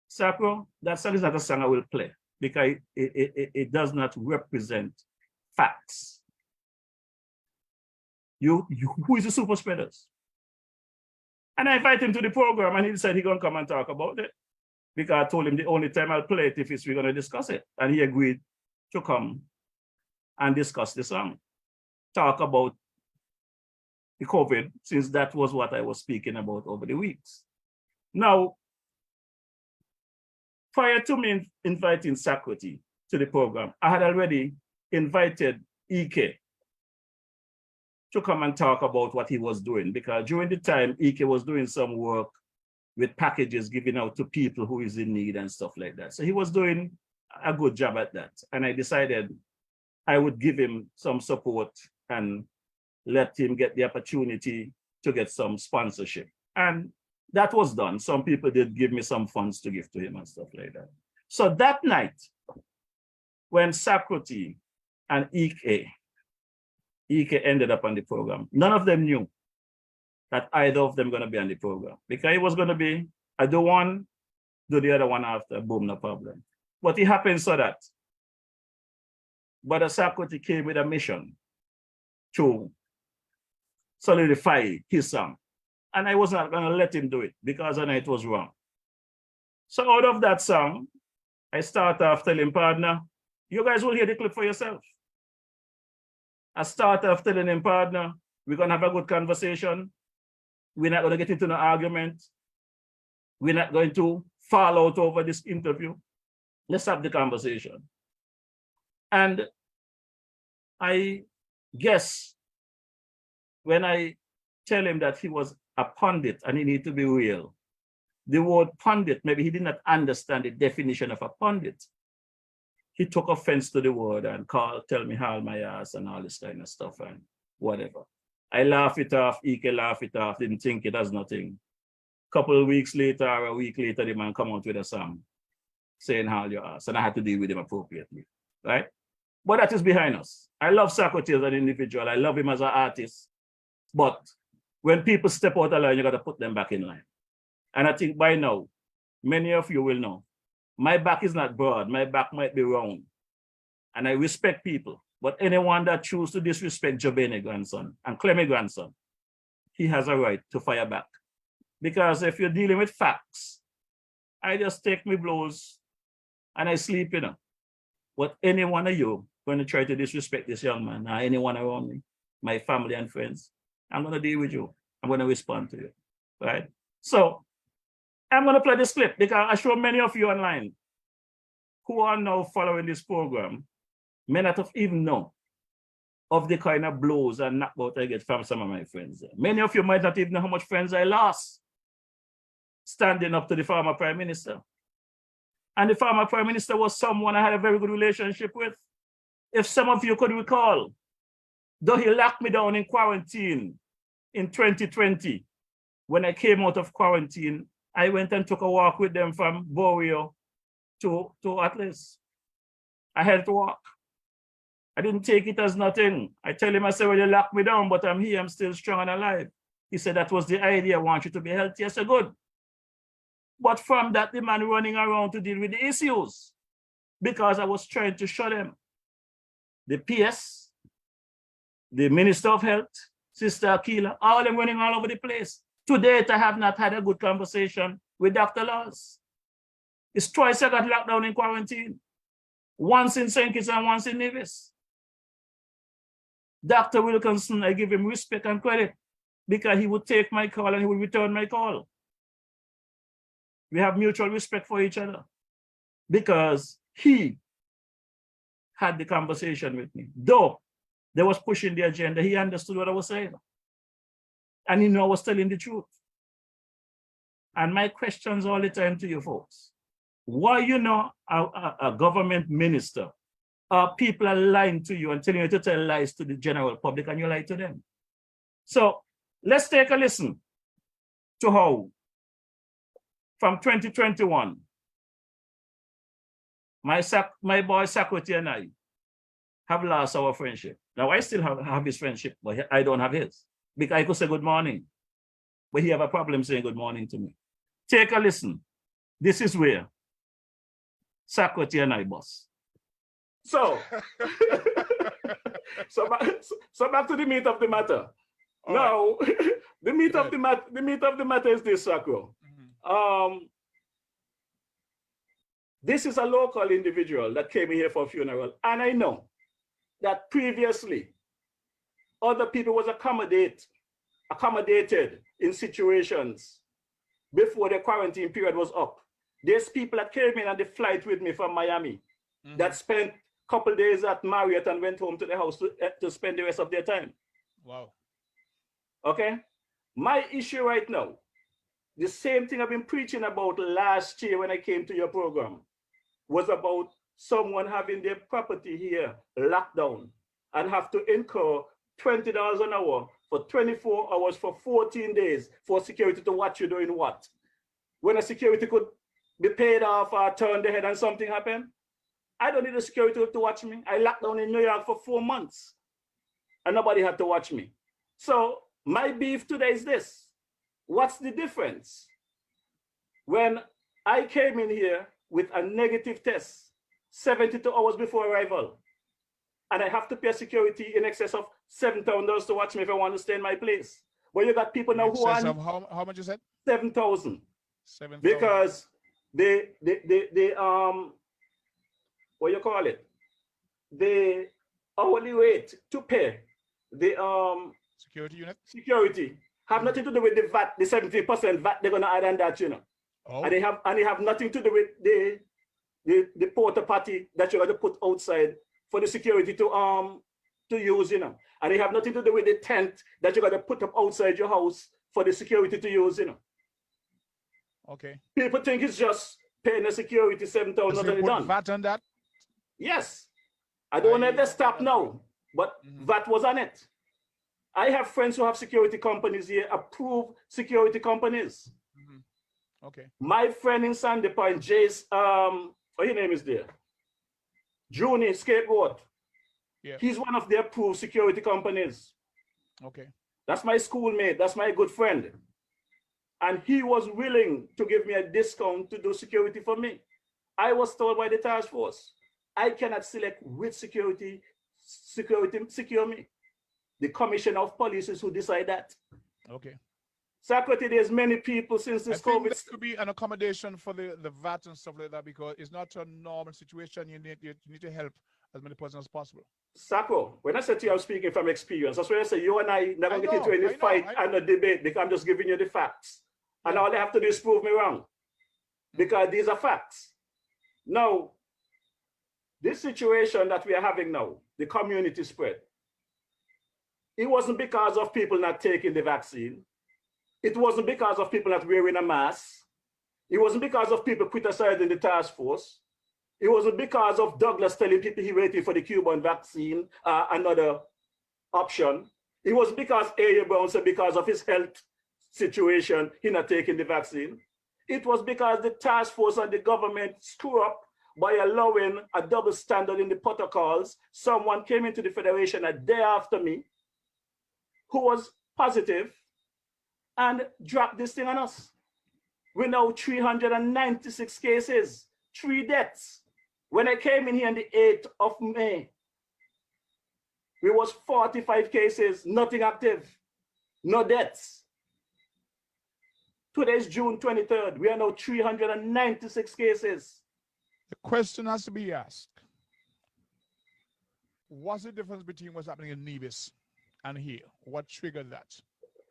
Sakro, that song is not a song I will play because it does not represent facts. Who is the super spreaders? And I invited him to the program and he said he's gonna come and talk about it. Because I told him the only time I'll play it if we're gonna discuss it. And he agreed to come and discuss the song. Talk about the COVID, since that was what I was speaking about over the weeks. Now, prior to me inviting Sakrati to the program, I had already invited EK to come and talk about what he was doing, because during the time, EK was doing some work with packages given out to people who is in need and stuff like that. So he was doing a good job at that. And I decided I would give him some support and let him get the opportunity to get some sponsorship. And that was done. Some people did give me some funds to give to him and stuff like that. So that night, when Sakroti and Ike ended up on the program, none of them knew that either of them going to be on the program, because it was going to be, I do one, do the other one after, boom, no problem. But it happened so that Brother Sakroti came with a mission to solidify his song. And I was not going to let him do it because I know it was wrong. So out of that song, I start off telling partner, you guys will hear the clip for yourself. I start off telling him, partner, we're going to have a good conversation. We're not going to get into an argument. We're not going to fall out over this interview. Let's have the conversation. And I guess when I tell him that he was a pundit and he needed to be real, the word pundit, maybe he did not understand the definition of a pundit. He took offense to the word and tell me how my ass and all this kind of stuff and whatever. I laugh it off, Ike laugh it off, didn't think it as nothing. Couple of weeks later, or a week later, the man come out with a song saying how your ass, and I had to deal with him appropriately, right? But that is behind us. I love Sakroti as an individual. I love him as an artist. But when people step out of line, you got to put them back in line. And I think by now, many of you will know, my back is not broad. My back might be round. And I respect people. But anyone that chooses to disrespect Jobene grandson and Clemmy grandson, he has a right to fire back. Because if you're dealing with facts, I just take my blows and I sleep, you know. But any one of you going to try to disrespect this young man, or anyone around me, my family and friends, I'm going to deal with you. I'm going to respond to you, right? So I'm going to play this clip because I show many of you online who are now following this program may not have even known of the kind of blows and knockout I get from some of my friends. Many of you might not even know how much friends I lost standing up to the former Prime Minister. And the former Prime Minister was someone I had a very good relationship with. If some of you could recall, though he locked me down in quarantine in 2020, when I came out of quarantine, I went and took a walk with them from Borio to Atlas. I had to walk. I didn't take it as nothing. I tell him, I said, well, you locked me down, but I'm here, I'm still strong and alive. He said, that was the idea, I want you to be healthy. I said, good. But from that, the man running around to deal with the issues because I was trying to show them. The PS, the Minister of Health, Sister Akila, all of them running all over the place. To date, I have not had a good conversation with Dr. Laws. It's twice I got locked down in quarantine. Once in St. Kitts and once in Nevis. Dr. Wilkinson, I give him respect and credit because he would take my call and he would return my call. We have mutual respect for each other because he had the conversation with me. Though they was pushing the agenda, he understood what I was saying. And he knew I was telling the truth. And my questions all the time to you folks, why you know a government minister, people are lying to you and telling you to tell lies to the general public and you lie to them. So let's take a listen to how from 2021, my boy Sakroti and I have lost our friendship. Now I still have his friendship, but I don't have his. Because I could say good morning, but he have a problem saying good morning to me. Take a listen. This is where Sakroti and I boss. So, so back to the meat of the matter. All now, right. the meat of the matter is this, Sakro. This is a local individual that came here for a funeral, and I know that previously other people was accommodated in situations before the quarantine period was up. There's people that came in on the flight with me from Miami that spent a couple days at Marriott and went home to the house to spend the rest of their time. Wow. Okay? My issue right now, the same thing I've been preaching about last year when I came to your program, was about someone having their property here locked down and have to incur $20 an hour for 24 hours for 14 days for security to watch you doing what? When a security could be paid off or turned their head and something happened? I don't need a security to watch me. I locked down in New York for 4 months and nobody had to watch me. So my beef today is this. What's the difference? When I came in here with a negative test 72 hours before arrival, and I have to pay security in excess of $7,000 to watch me if I want to stay in my place. But you got people now who are how much you said? 7,000. 7,000. Because they what you call it? The hourly rate to pay the security unit have nothing to do with the VAT, the 70% VAT they're gonna add on that, you know. Oh. And they have nothing to do with the porta potty that you're gonna put outside for the security to use, you know. And they have nothing to do with the tent that you're gonna put up outside your house for the security to use, you know. Okay. People think it's just paying the security $7,000 and done. VAT on that? Yes. I don't want to stop now, but VAT was on it. I have friends who have security companies here, approved security companies. Okay. My friend in Sandy Point, Jace, what his name is there? Juni Scapegoat. Yeah. He's one of the approved security companies. Okay. That's my schoolmate. That's my good friend. And he was willing to give me a discount to do security for me. I was told by the task force, I cannot select which security secure me. The commissioner of police is who decide that. Okay. Secretary, there's many people since this I think COVID. there could be an accommodation for the VAT and stuff like that, because it's not a normal situation. You need to help as many persons as possible. Sako, when I said to you, I'm speaking from experience. That's why I say you and I never get into any fight and a debate, because I'm just giving you the facts. And all they have to do is prove me wrong, because these are facts. Now, this situation that we are having now, the community spread, it wasn't because of people not taking the vaccine. It wasn't because of people not wearing a mask. It wasn't because of people criticizing the task force. It wasn't because of Douglas telling people he waiting for the Cuban vaccine, another option. It was because A.A. Brown said because of his health situation, he not taking the vaccine. It was because the task force and the government screw up by allowing a double standard in the protocols. Someone came into the Federation a day after me who was positive and dropped this thing on us. We know 396 cases, 3 deaths. When I came in here on the 8th of May, we was 45 cases, nothing active, no deaths. Today is June 23rd. We are now 396 cases. The question has to be asked. What's the difference between what's happening in Nevis and here? What triggered that?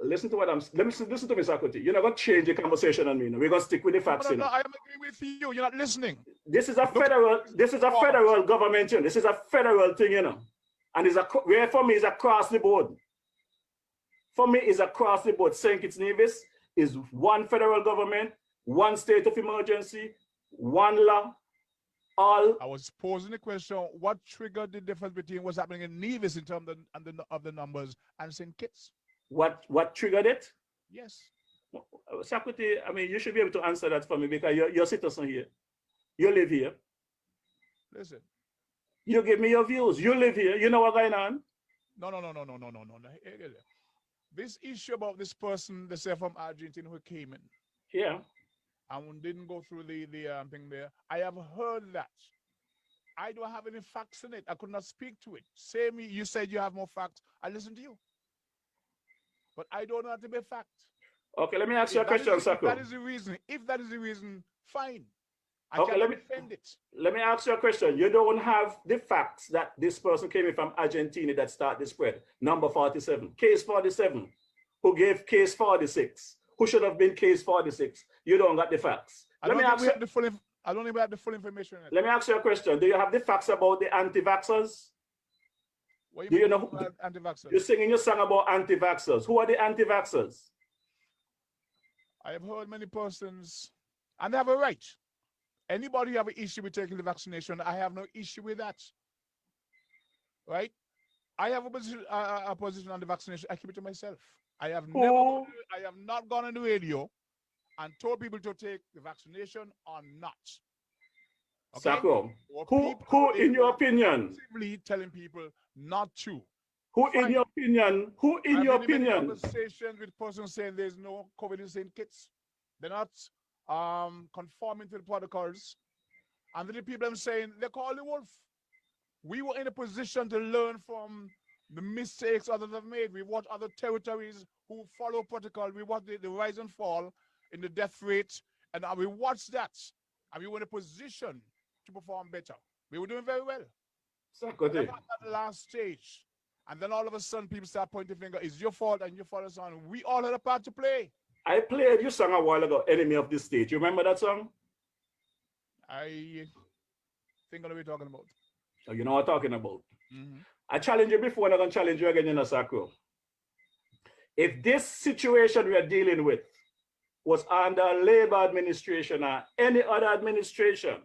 Listen to what listen to me, Sakoti. You're not going to change the conversation on me. We're going to stick with the facts. No, I am agreeing with you. You're not listening. This is a federal government, you know. This is a federal thing, you know. And for me, it's across the board. For me, it's across the board. St. Kitts Nevis is one federal government, one state of emergency, one law, all. I was posing the question, what triggered the difference between what's happening in Nevis in terms of the numbers and St. Kitts? What triggered it? Yes. Sakoti, I mean, you should be able to answer that for me, because you're a citizen here. You live here. Listen. You give me your views. You live here. You know what's going on? No. This issue about this person, they say from Argentina, who came in. Yeah. And didn't go through the thing there. I have heard that. I don't have any facts in it. I could not speak to it. You said you have more facts. I listen to you. But I don't know how to be fact. Okay, let me ask you a question, Sako. If that is the reason, fine. Okay, let me defend it. Let me ask you a question. You don't have the facts that this person came in from Argentina that started the spread. Number 47, case 47, who gave case 46, who should have been case 46. You don't got the facts. I don't even have the full information. Let me ask you a question. Do you have the facts about the anti-vaxxers? What do you know anti-vaxxers? You're singing your song about anti-vaxxers. Who are the anti-vaxxers? I have heard many persons, and they have a right. Anybody who have an issue with taking the vaccination, I have no issue with that. Right? I have a position on the vaccination. I keep it to myself. I have not gone on the radio and told people to take the vaccination or not. Okay? Sacco, who in your opinion? Actively telling people not to. Who in your opinion? Who in your opinion? Conversations with persons saying there's no COVID-19 kits. They're not conforming to the protocols. And then the people I'm saying they call the wolf. We were in a position to learn from the mistakes others have made. We watch other territories who follow protocol. We watch the rise and fall in the death rate, and we watched that, and we were in a position to perform better. We were doing very well. At that last stage, and then all of a sudden people start pointing finger. It's your fault and your fault is on. We all had a part to play. I played your song a while ago, Enemy of the State. You remember that song? I think I know what you're talking about. Oh, you know what I'm talking about. I challenged you before, and I'm going to challenge you again in a Sacro. If this situation we are dealing with was under Labour administration or any other administration,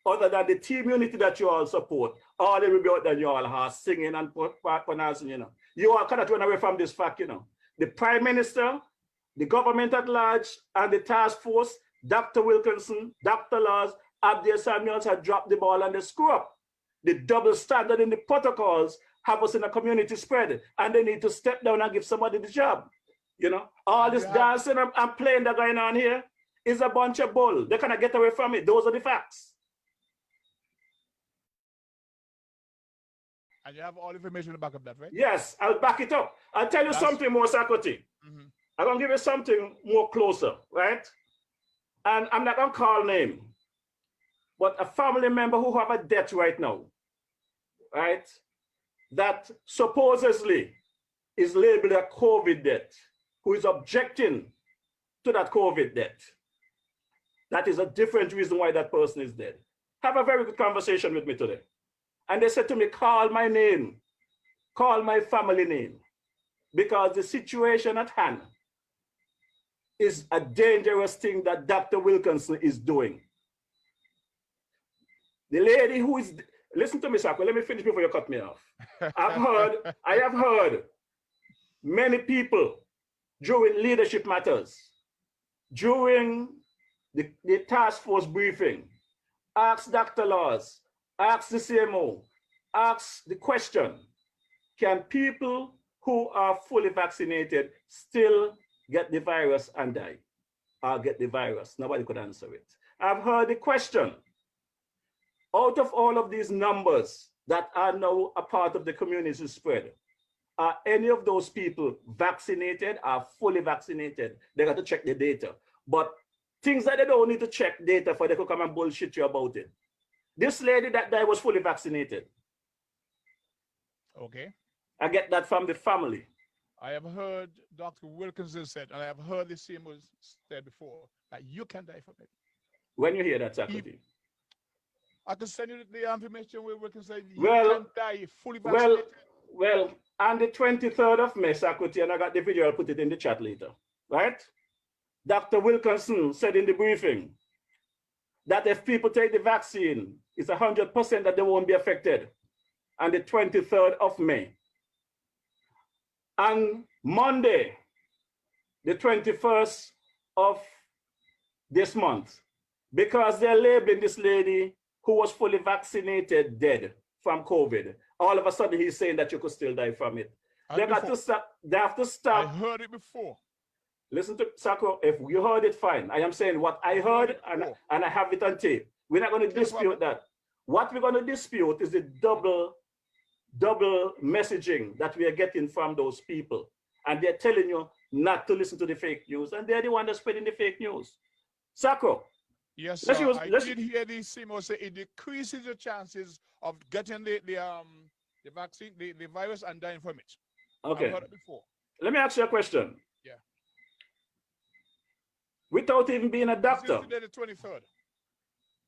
other than the team unity that you all support, all the rebel that you all are singing and pronouncing, you know, you all cannot run away from this fact, you know. The Prime Minister, the government at large, and the task force, Dr. Wilkinson, Dr. Laws, Abdiel Samuels had dropped the ball and they screw up. The double standard in the protocols have us in a community spread, and they need to step down and give somebody the job. You know, all this dancing and playing that going on here is a bunch of bull. They cannot get away from it. Those are the facts. And you have all information to back up that, right? Yes, I'll back it up. I'll tell you something more, Sakoti. I'm going to give you something more closer, right? And I'm not going to call name, but a family member who have a debt right now, right, that supposedly is labeled a COVID debt, who is objecting to that COVID debt. That is a different reason why that person is dead. Have a very good conversation with me today. And they said to me, call my name, call my family name, because the situation at hand is a dangerous thing that Dr. Wilkinson is doing. The lady who is, listen to me, Sako, let me finish before you cut me off. I have heard many people during leadership matters, during the task force briefing, ask Dr. Laws, ask the CMO, ask the question, can people who are fully vaccinated still get the virus and die? Or get the virus? Nobody could answer it. I've heard the question, out of all of these numbers that are now a part of the community spread, are any of those people vaccinated or fully vaccinated? They got to check the data. But things that they don't need to check data for, they could come and bullshit you about it. This lady that died was fully vaccinated. Okay. I get that from the family. I have heard Dr. Wilkinson said, and I have heard the same was said before, that you can die from it. When you hear that, Sakoti? I can send you the information where Wilkinson you can die fully vaccinated. Well, on the 23rd of May, Sakoti, and I got the video, I'll put it in the chat later, right? Dr. Wilkinson said in the briefing that if people take the vaccine, it's 100% that they won't be affected on the 23rd of May. On Monday, the 21st of this month, because they're labeling this lady who was fully vaccinated dead from COVID, all of a sudden he's saying that you could still die from it. They have to stop. I heard it before. Listen to Sako, if you heard it, fine. I am saying what I heard and I have it on tape. We're not going to dispute that. What we're going to dispute is the double messaging that we are getting from those people. And they're telling you not to listen to the fake news. And they're the one that's spreading the fake news. Sako. Yes, sir. I did hear the CMO say it decreases your chances of getting the vaccine, the virus, and dying from it. Okay. I've heard it before. Let me ask you a question. Yeah. Without even being a doctor. Today the 23rd,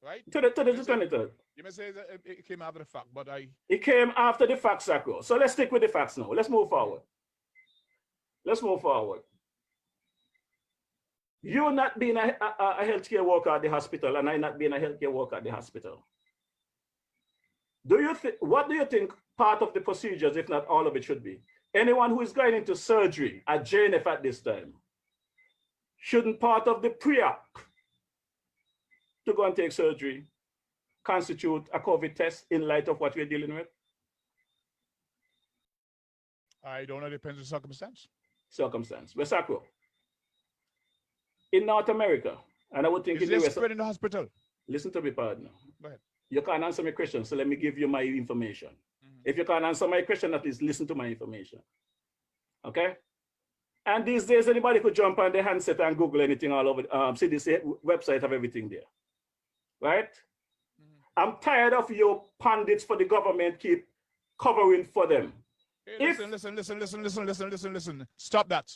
right? To the 23rd. You may say that it came after the fact, but It came after the facts, Sako. So let's stick with the facts now. Let's move forward. You not being a healthcare worker at the hospital, and I not being a healthcare worker at the hospital. What do you think part of the procedures, if not all of it should be. Anyone who is going into surgery at JNF at this time shouldn't part of the pre-op to go and take surgery constitute a COVID test in light of what we're dealing with? I don't know, depends on circumstance. Circumstance. Wesakro. In North America, and I would think is in the spread in the hospital? Listen to me, partner. Go ahead. You can't answer my question, so let me give you my information. If you can't answer my question, at least listen to my information. Okay? And these days, anybody could jump on their handset and Google anything all over. CDC website have everything there. Right? I'm tired of your pundits for the government keep covering for them. Hey, listen. Stop that.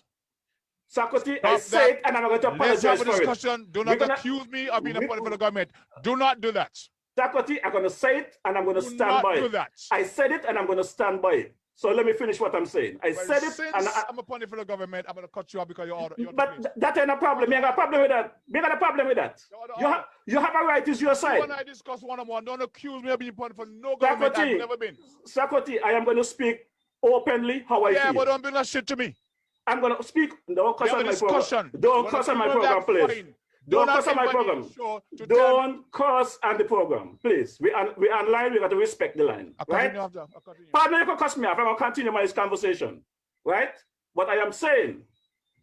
Sakoti, I say it and I'm going to apologize for it. Let's have a discussion. Do not accuse me of being a pundit for the government. Do not do that. Sakoti, I'm going to say it and I'm going to stand by it. That. I said it and I'm going to stand by it. So let me finish what I'm saying. I said it and I'm a pundit for the government. I'm going to cut you off because you're but that ain't a problem. You got a problem with that. You got a problem with that. You have a right to your side. When I discuss one-on-one, don't accuse me of being pundit for no government. Sakoti, I've never been. Sakoti, I am going to speak openly how I feel. Yeah, but don't bring that shit to me. I'm going to speak. Don't cuss on my program. Don't cuss on my program, please. Don't cuss on my program. Don't cuss on the program, please. We online. We got to respect the line, right? Partner, you can cuss me off. I'm going to continue my conversation, right? But I am saying,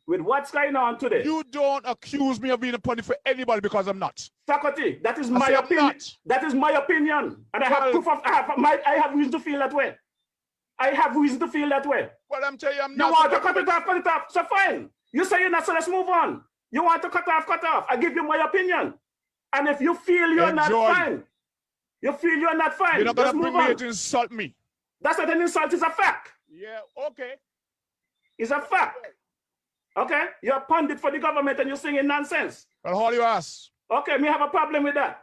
with what's going on today, you don't accuse me of being a pundit for anybody because I'm not. Sakoti, that is my opinion. That is my opinion, and I have proof of. I have reason to feel that way. I have reason to feel that way. Well, I'm telling you, I'm not. You want to cut it off. So fine. You say you're not, so let's move on. You want to cut off. I give you my opinion. And if you feel you're not fine, you're not going to bring me to insult me. That's not an insult, it's a fact. Yeah, okay. It's a fact. Okay? You're a pundit for the government and you're singing nonsense. Well, hold your ass. Okay, me have a problem with that.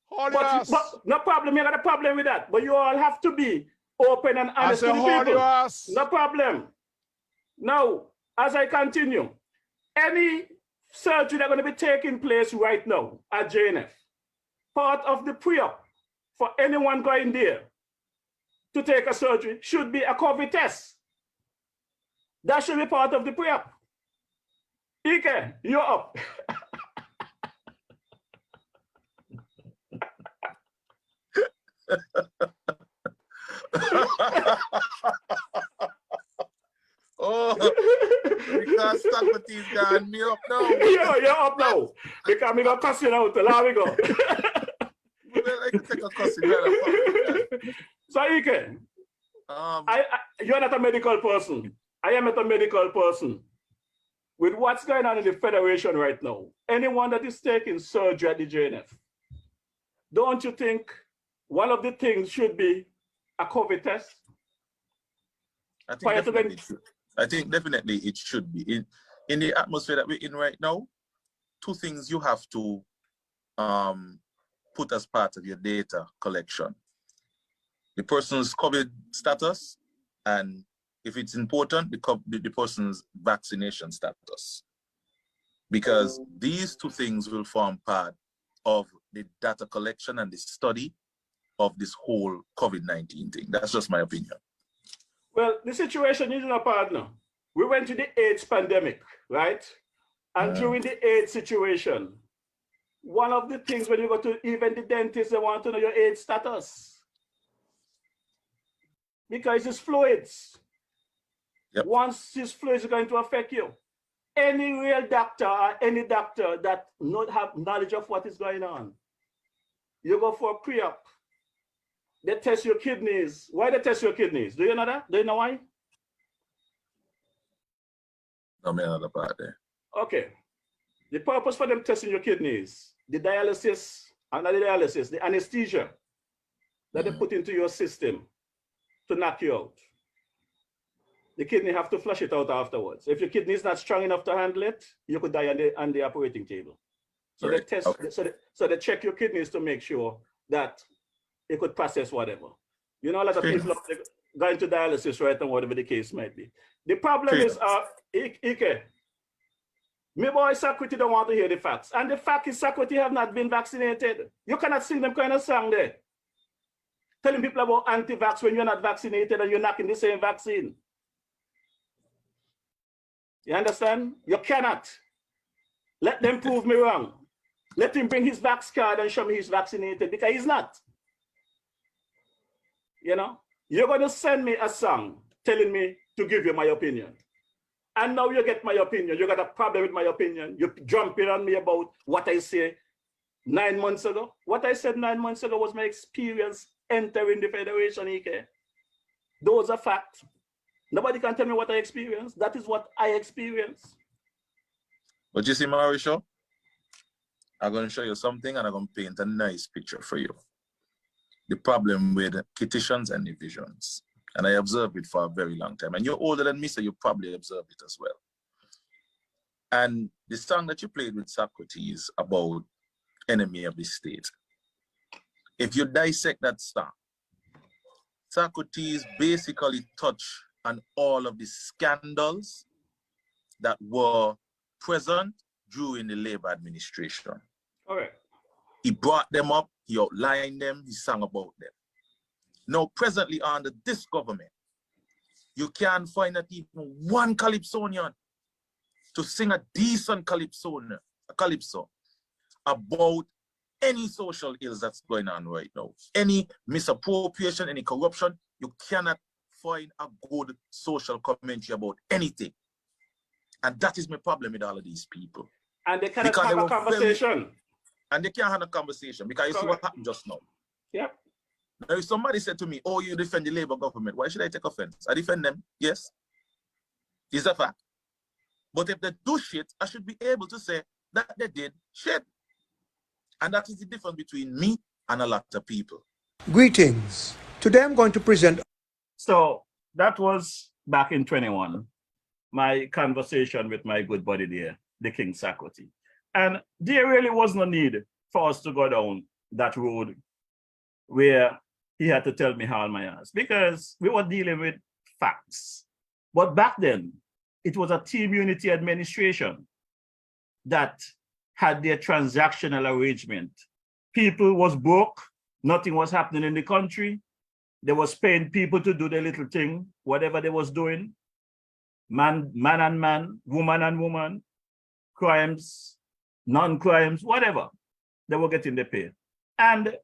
Hold your ass. But no problem, me got a problem with that. But you all have to be open and honest to the people. Your ass. No problem. Now, as I continue, any surgery that's going to be taking place right now at JNF, part of the pre-op for anyone going there to take a surgery should be a COVID test. That should be part of the pre-op. Ike, you're up. Oh, because Socrates got me up now. You're up now. Because I'm going to cuss you out. There we go. I can take a cussing. So, Ike, you're not a medical person. I am not a medical person. With what's going on in the Federation right now, anyone that is taking surgery at the JNF, don't you think one of the things should be a COVID test? I think definitely it should be. In the atmosphere that we're in right now, two things you have to put as part of your data collection. The person's COVID status, and if it's important, the person's vaccination status. Because these two things will form part of the data collection and the study of this whole COVID-19 thing. That's just my opinion. Well, the situation is a partner. We went to the AIDS pandemic, right? And during the AIDS situation, one of the things when you go to even the dentist, they want to know your AIDS status. Because it's fluids. Yep. Once this fluids are going to affect you. Any real doctor or any doctor that not have knowledge of what is going on, you go for a pre-op. They test your kidneys. Why they test your kidneys? Do you know that? Do you know why? No, man, not about that. Okay. The purpose for them testing your kidneys, the dialysis, and not the dialysis, the anesthesia that they put into your system to knock you out. The kidney have to flush it out afterwards. If your kidney is not strong enough to handle it, you could die on the operating table. So they test. Okay. So they check your kidneys to make sure that it could process whatever. You know, a lot of people are going to dialysis right now, whatever the case might be. The problem is, Ike, me boy Sakriti don't want to hear the facts. And the fact is Sakriti have not been vaccinated. You cannot sing them kind of song there. telling people about anti-vax when you're not vaccinated and you're knocking the same vaccine. You understand? You cannot. Let them prove me wrong. Let him bring his vax card and show me he's vaccinated, because he's not. You know, you're going to send me a song telling me to give you my opinion. And now you get my opinion. You got a problem with my opinion. You're jumping on me about what I say 9 months ago. What I said 9 months ago was my experience entering the Federation, EK. Those are facts. Nobody can tell me what I experienced. That is what I experienced. But you see, Morrishaw, I'm going to show you something and I'm going to paint a nice picture for you. The problem with petitions and divisions. And I observed it for a very long time. And you're older than me, so you probably observed it as well. And the song that you played with Socrates about enemy of the state, if you dissect that song, Socrates basically touched on all of the scandals that were present during the Labour administration. All right. He brought them up, he outlined them, he sang about them. Now, presently under this government, you can't find not even one calypsonian to sing a decent calypso about any social ills that's going on right now. Any misappropriation, any corruption, you cannot find a good social commentary about anything. And that is my problem with all of these people. And they cannot have a conversation. And they can't have a conversation because you see what happened just now. Yeah. Now, if somebody said to me, oh, you defend the Labour government, why should I take offense? I defend them, yes. It's a fact. But if they do shit, I should be able to say that they did shit. And that is the difference between me and a lot of people. Greetings. Today I'm going to present. So that was back in 21, my conversation with my good buddy there, the King Socrates. And there really was no need for us to go down that road where he had to tell me all my ass, because we were dealing with facts. But back then, it was a team unity administration that had their transactional arrangement. People was broke, nothing was happening in the country. They was paying people to do their little thing, whatever they was doing. Man and man, woman and woman, crimes, non-crimes, whatever. They were getting the pay. And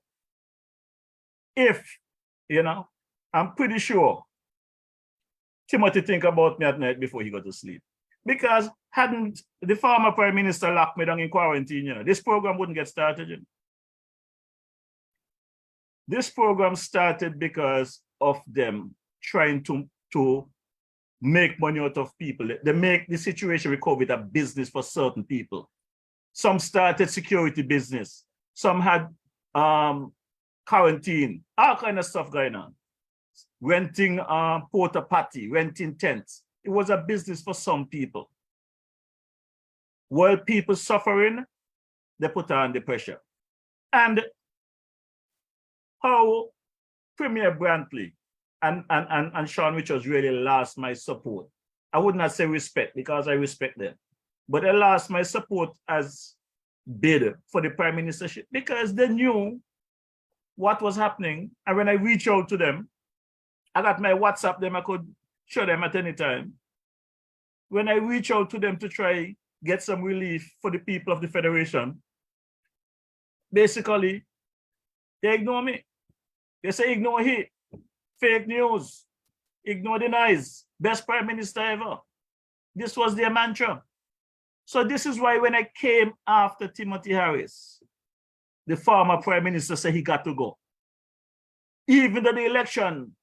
if, you know, I'm pretty sure Timothy think about me at night before he go to sleep. Because hadn't the former prime minister locked me down in quarantine, you know, this program wouldn't get started. You know. This program started because of them trying to make money out of people. They make the situation with COVID a business for certain people. Some started security business. Some had quarantine, all kind of stuff going on. Renting porta potty, renting tents. It was a business for some people. While people suffering, they put on the pressure. And how Premier Brantley and Sean Richards really lost my support. I would not say respect, because I respect them. But they lost my support as bid for the prime ministership because they knew what was happening. And when I reach out to them, I got my WhatsApp them, I could show them at any time. When I reach out to them to try get some relief for the people of the Federation, basically, they ignore me. They say, ignore he, fake news, ignore the noise, best prime minister ever. This was their mantra. So this is why when I came after Timothy Harris, the former prime minister said he got to go. Even though the election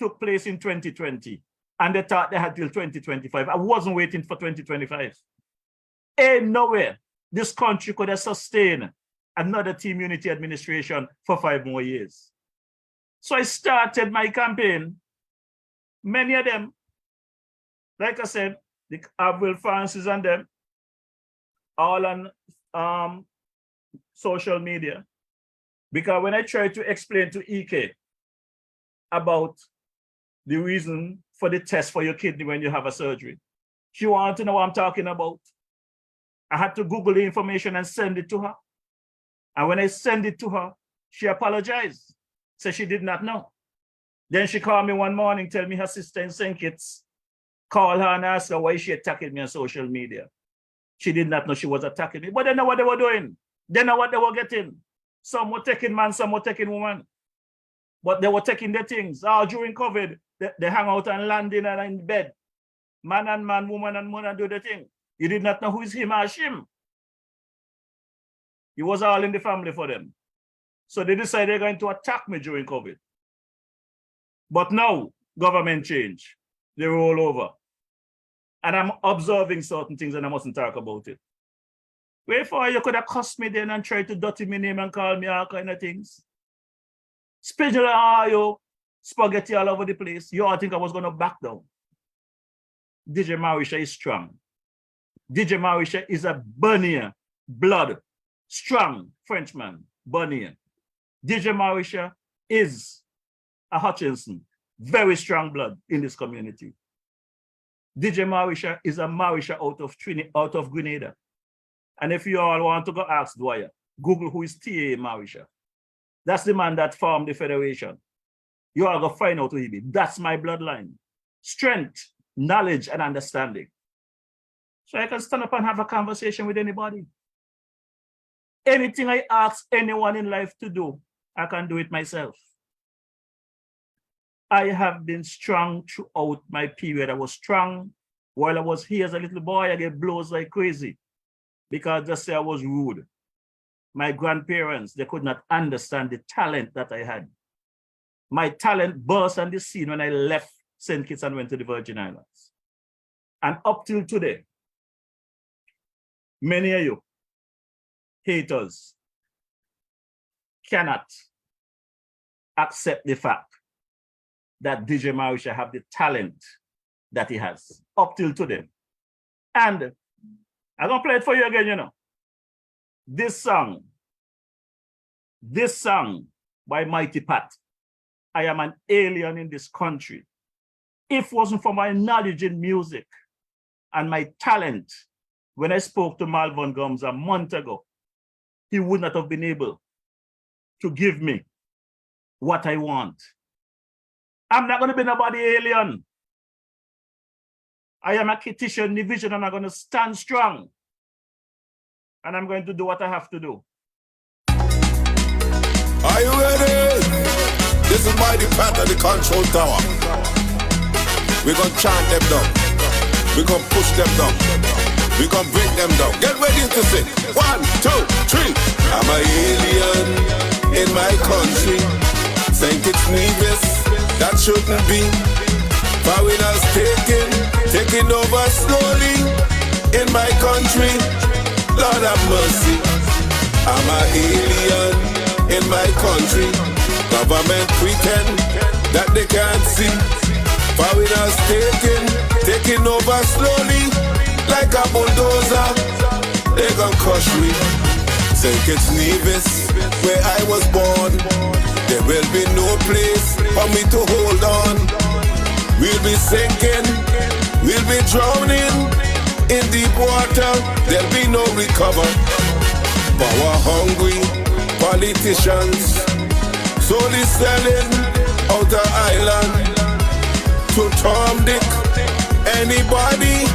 took place in 2020 and they thought they had till 2025, I wasn't waiting for 2025. Ain't nowhere this country could have sustained another team unity administration for 5 more years. So I started my campaign. Many of them, like I said, the Avril Francis and them, all on social media. Because when I tried to explain to EK about the reason for the test for your kidney when you have a surgery, she wanted to know what I'm talking about. I had to Google the information and send it to her. And when I send it to her, she apologized. So she did not know. Then she called me one morning, tell me her sister in St. Kitts, call her and ask her why she attacking me on social media. She did not know she was attacking me, but they know what they were doing. They know what they were getting. Some were taking man, some were taking woman. But they were taking the things. During COVID, they hang out and landing and in bed. Man and man, woman and woman do the thing. You did not know who is him or him. It was all in the family for them. So they decided they're going to attack me during COVID. But now, government change. They roll over. And I'm observing certain things and I mustn't talk about it. Wherefore, you could have cussed me then and tried to dirty my name and call me all kind of things. Special, you spaghetti all over the place. You all think I was going to back down. DJ Morrishaw is strong. DJ Morrishaw is a Burnier, blood, strong Frenchman, Burnier. DJ Morrishaw is a Hutchinson, very strong blood in this community. DJ Morrishaw is a Morrishaw out of Grenada. And if you all want to go ask Dwyer, Google who is T.A. Morrishaw. That's the man that formed the Federation. You all go find out who he be. That's my bloodline. Strength, knowledge, and understanding. So I can stand up and have a conversation with anybody. Anything I ask anyone in life to do, I can do it myself. I have been strong throughout my period. I was strong while I was here as a little boy. I get blows like crazy because just say I was rude. My grandparents, they could not understand the talent that I had. My talent burst on the scene when I left St. Kitts and went to the Virgin Islands. And up till today, many of you haters cannot accept the fact that DJ Morrishaw have the talent that he has up till today. And I'm gonna play it for you again, you know. This song by Mighty Pat, I am an alien in this country. If it wasn't for my knowledge in music and my talent, when I spoke to Malvern Gums a month ago, he would not have been able to give me what I want. I'm not going to be nobody alien. I am a Kittitian division and I'm going to stand strong. And I'm going to do what I have to do. Are you ready? This is Mighty Pat at the control tower. We're going to chant them down. We're going to push them down. We're going to bring them down. Get ready to sing. 1, 2, 3. I'm an alien in my country. St. Kitts Nevis, that shouldn't be. Foreigners taking over slowly in my country. Lord have mercy. I'm an alien in my country. Government pretend that they can't see. Foreigners taking over slowly like a bulldozer. They gon' crush me. St. Kitts Nevis, where I was born, there will be no place for me to hold on. We'll be sinking, we'll be drowning in deep water. There'll be no recover. Power hungry politicians slowly selling out the island to Tom Dick. Anybody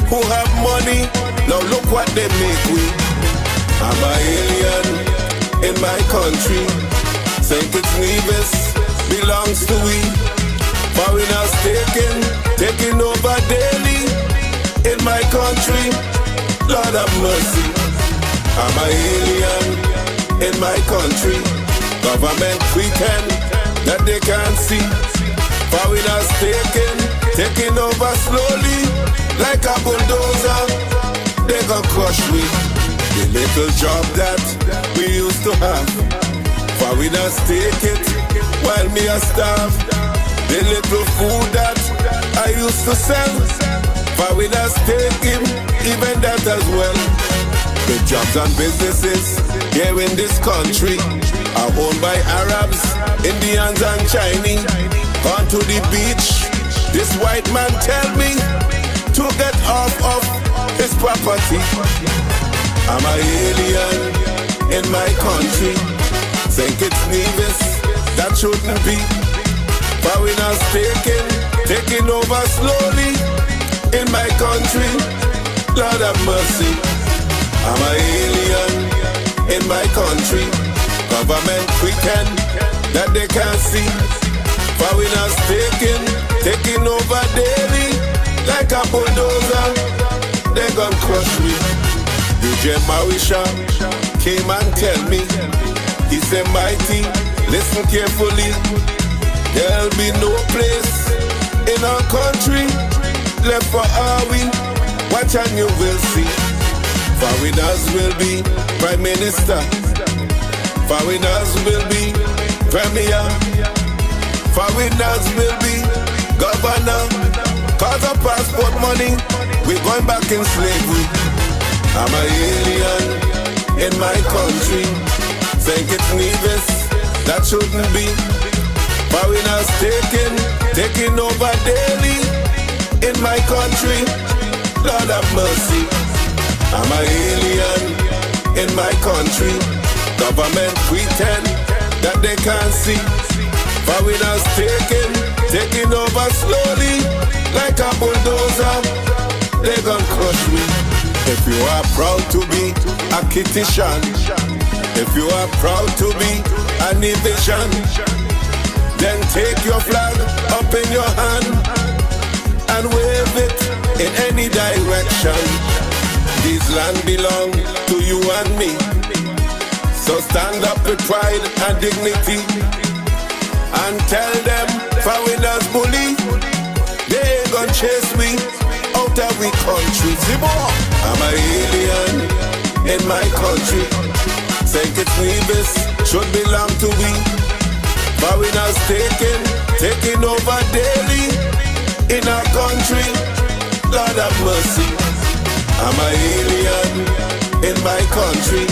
who have money, now look what they make we. I'm an alien in my country. St. Kitts Nevis belongs to we. Foreigners taking over daily in my country. Lord have mercy. I'm an alien in my country. Government pretend that they can't see. Foreigners taking over slowly like a bulldozer. They gon' crush me. The little job that we used to have, foreigners take it while me a starve. The little food that I used to sell, foreigners take him, even that as well. The jobs and businesses here in this country are owned by Arabs, Indians and Chinese. Gone to the beach, this white man tell me to get off of his property. I'm an alien in my country. St. Kitts Nevis that shouldn't be. Foreigners taking over slowly in my country. Lord have mercy. I'm an alien in my country. Government pretend that they can't see. Foreigners taking over daily like a bulldozer. They gon' crush me. DJ Morrishaw came and tell me. He said, mighty, listen carefully. There'll be no place in our country left for are we. Watch and you will see. Foreigners will be Prime Minister. Foreigners will be Premier. Foreigners will be Governor. Cause of passport money, we're going back in slavery. I'm an alien in my country. Think it's needless, that shouldn't be. Foreigners taking over daily in my country. Lord have mercy. I'm an alien in my country. Government pretend that they can't see. Foreigners taking over slowly like a bulldozer. They gon' crush me. If you are proud to be a Kittitian, if you are proud to be an Evision, then take your flag up in your hand and wave it in any direction. This land belong to you and me. So stand up with pride and dignity and tell them foreigners bully. They ain't gon' chase me out of we country. I'm an alien in my country. Think it's needless, should belong to we. Foreigners taking over daily in our country. Lord have mercy. I'm an alien in my country.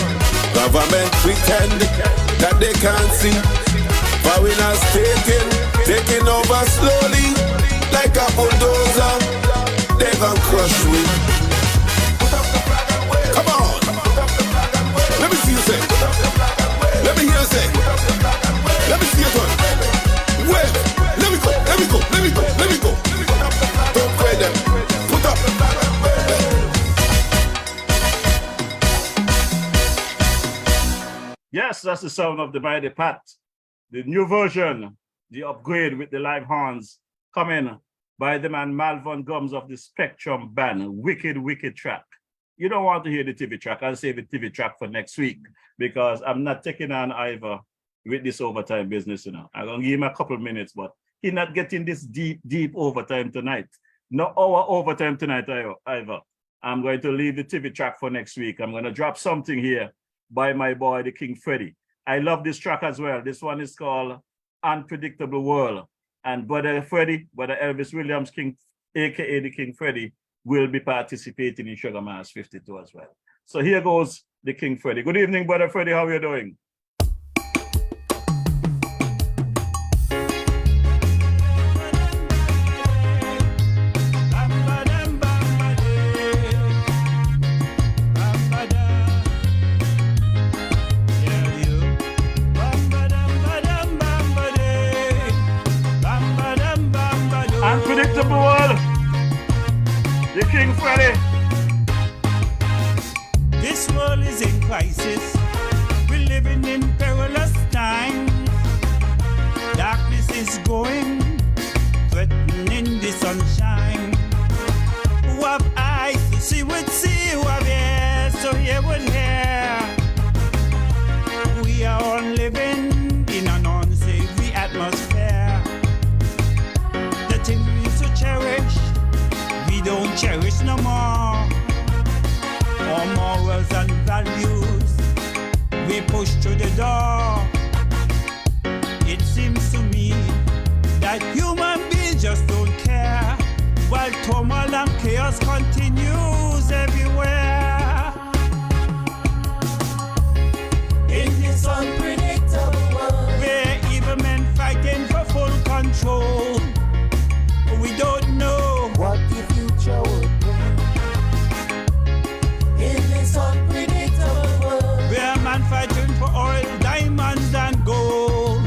Government pretend that they can't see. Foreigners taking over slowly like a bulldozer. They gon' crush me. Come on. Let me see you say. Let me hear you say. Let me see you turn. Wait. Let me go. Let me go. Let me go. Let me go. Don't pray them. Put up. Yes, that's the sound of the Mighty Pat. The new version, the upgrade with the live horns coming by the man Malvern Gums of the Spectrum Band. Wicked, wicked track. You don't want to hear the TV track. I'll save the TV track for next week because I'm not taking on Ivor with this overtime business, you know. I'm going to give him a couple minutes, but he's not getting this deep overtime tonight. No our overtime tonight, Ivor. I'm going to leave the TV track for next week. I'm going to drop something here by my boy, the King Freddie. I love this track as well. This one is called Unpredictable World. And Brother Freddie, Brother Elvis Williams, King, aka the King Freddie, will be participating in Sugar Mass 52 as well. So here goes the King Freddie. Good evening, Brother Freddie. How are you doing? Unpredictable world. The King Freddie. This world is in crisis. We're living in perilous times. Darkness is going, threatening the sunshine. Who have eyes to see would see, who have ears to hear would hear. We are all living in an unsavory atmosphere. The things we used to cherish, we don't cherish no more. Our morals and values, we push through the door. It seems to me that human beings just don't care, while turmoil and chaos continues everywhere. In this unpredictable world, where evil men fighting for full control, we don't know what the future will bring. In this unpredictable world, where man fighting for oil, diamonds and gold,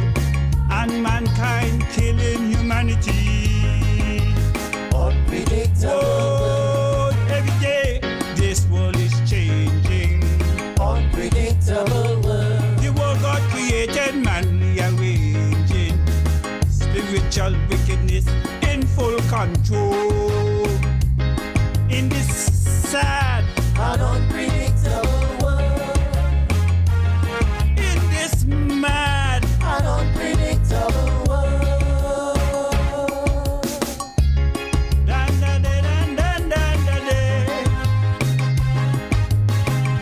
humanity. Unpredictable. Every day this world is changing. Unpredictable world. The world God created, man rearranging. Spiritual wickedness in full control. In this sad and unpredictable world. In this mad and unpredictable world. Dan da da dan dan dan da da.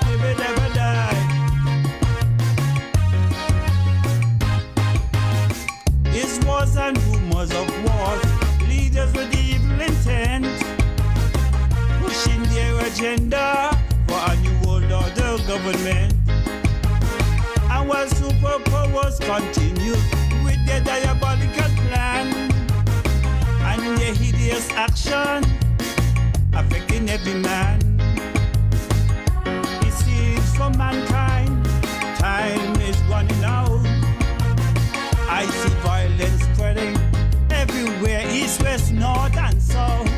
Never never die. This wars and rumors of wars, leaders with evil intent, pushing their agenda for a new world order government. And while superpowers continue with their diabolical plan and their hideous action affecting every man, it seems for mankind time is running out. I see violence spreading everywhere, east, west, north and south.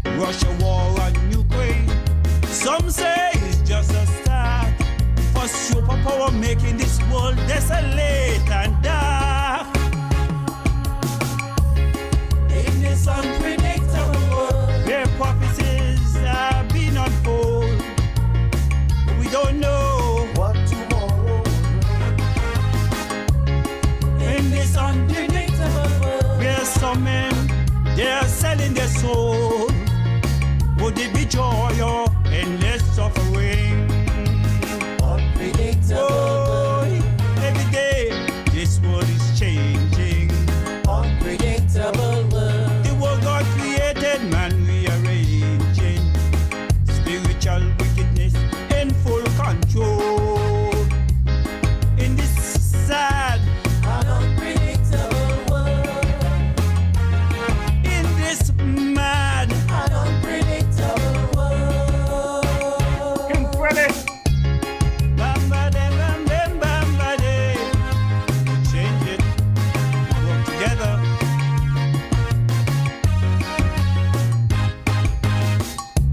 Russia war on Ukraine, some say it's just a start for superpower making this world desolate and dark. In this unpredictable world, Where prophecies are being unfold, we don't know what tomorrow will bring. in this Unpredictable world. where some men they are selling their soul. Would it be joy or endless suffering? Unpredictable. Every day this world is changing. Unpredictable world. The world God created, man rearranging. Spiritual wickedness in full control. In this sad and unpredictable world. In this mad and unpredictable world. Bamba de bam bam bamba de. Change it, work together.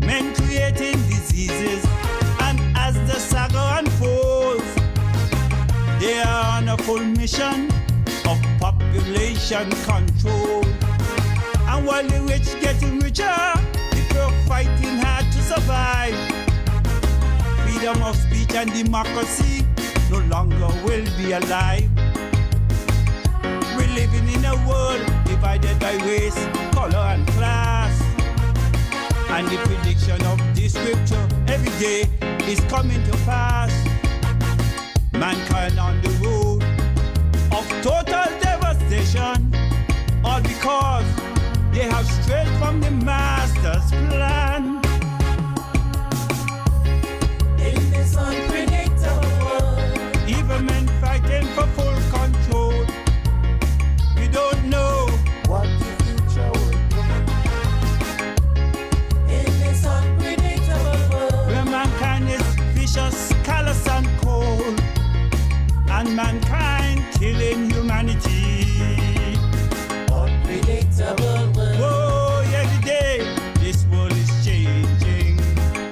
Men creating diseases, and as the saga unfolds, they are on a full mission of population control. And while the rich getting richer, the poor fighting hard to survive. Freedom of speech and democracy no longer will be alive. We're living in a world divided by race, color, and class. And the prediction of this scripture every day is coming to pass. Mankind on the road of total devastation, all because they have strayed from the master's plan. In this unpredictable world. Even men fighting for full control. We don't know what the future will bring. In this unpredictable world. where mankind is vicious, callous, and cold, and mankind killing humanity. Unpredictable world. Oh, every day this world is changing.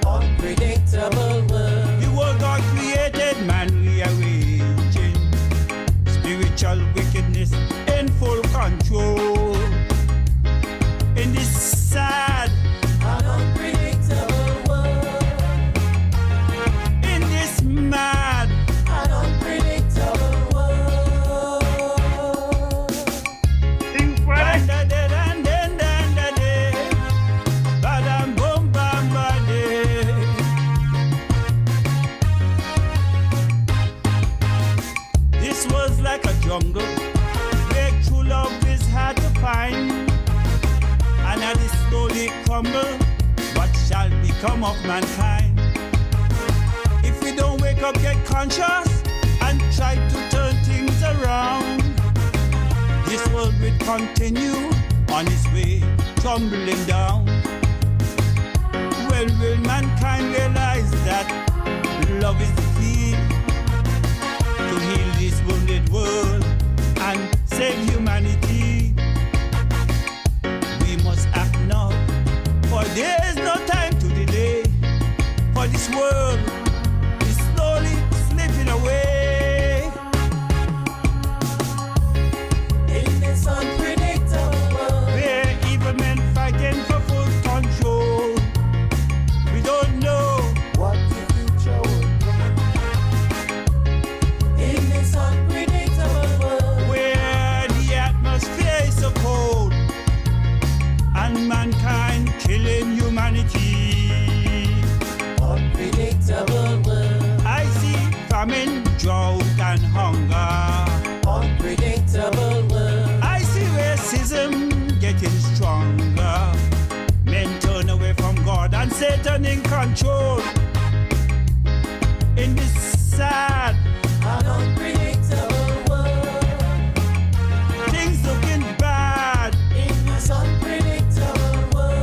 Unpredictable world. The world God created, man rearranging. Spiritual wickedness in full control. In this sad and unpredictable world. In this mad and unpredictable world. Dan da da dan dan dan da da. Badam boom bam ba de. This was like a jungle where true love is hard to find, and as it slowly crumble, what shall become of mankind? If we don't wake up, get conscious, and try to turn things around, this world will continue on its way, tumbling down. When will mankind realize that love is the key to heal this wounded world and save humanity? famine, drought, and hunger. Unpredictable world. I see racism getting stronger. Men turn away from God and Satan in control. In this sad and unpredictable world, things looking bad in this unpredictable world.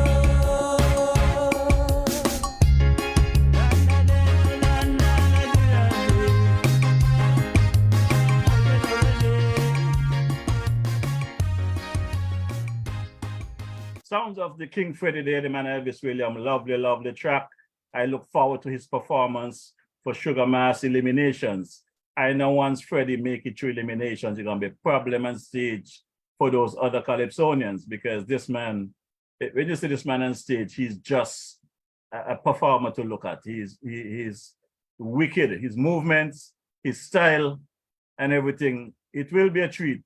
Sounds of the King Freddie there, the man Elvis William. Lovely, lovely track. I look forward to his performance for Sugar Mass Eliminations. I know once Freddie make it through eliminations, it's gonna be a problem on stage for those other Calypsonians, because this man, when you see this man on stage, he's just a performer to look at. He's wicked, his movements, his style, and everything. It will be a treat,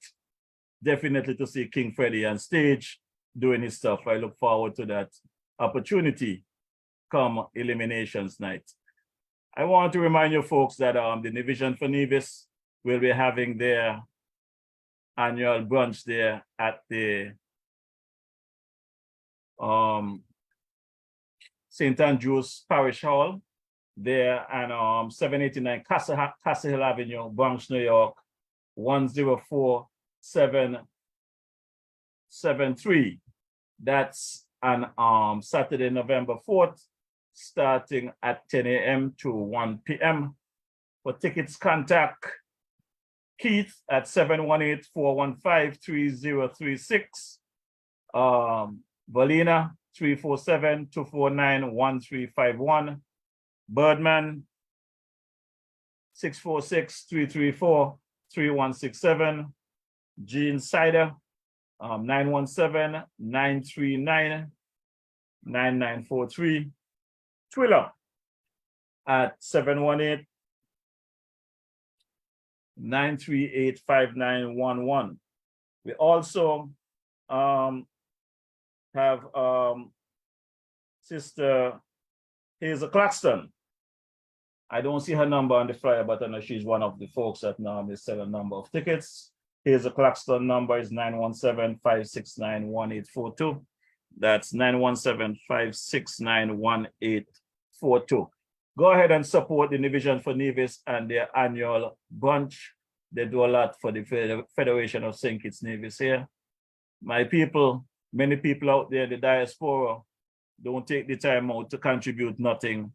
definitely, to see King Freddie on stage doing his stuff. I look forward to that opportunity come eliminations night. I want to remind you folks that the Division for Nevis will be having their annual brunch there at the St. Andrew's Parish Hall there and 789 Castle Hill Avenue, Bronx, New York, 104-773. That's on Saturday, November 4th, starting at 10 a.m. to 1 p.m. For tickets, contact Keith at 718-415-3036. Valina, 347-249-1351. Birdman, 646-334-3167. Gene Sider, 917-939-9943. Twiller at 718-938-5911. We also have Sister Hazel Claxton. I don't see her number on the flyer, but I know she's one of the folks that normally sell a number of tickets. Hazel Claxton number is 917-569-1842. That's 917-569-1842. Go ahead and support the Division for Nevis and their annual brunch. They do a lot for the Federation of St. Kitts Nevis here. My people, many people out there in the diaspora don't take the time out to contribute nothing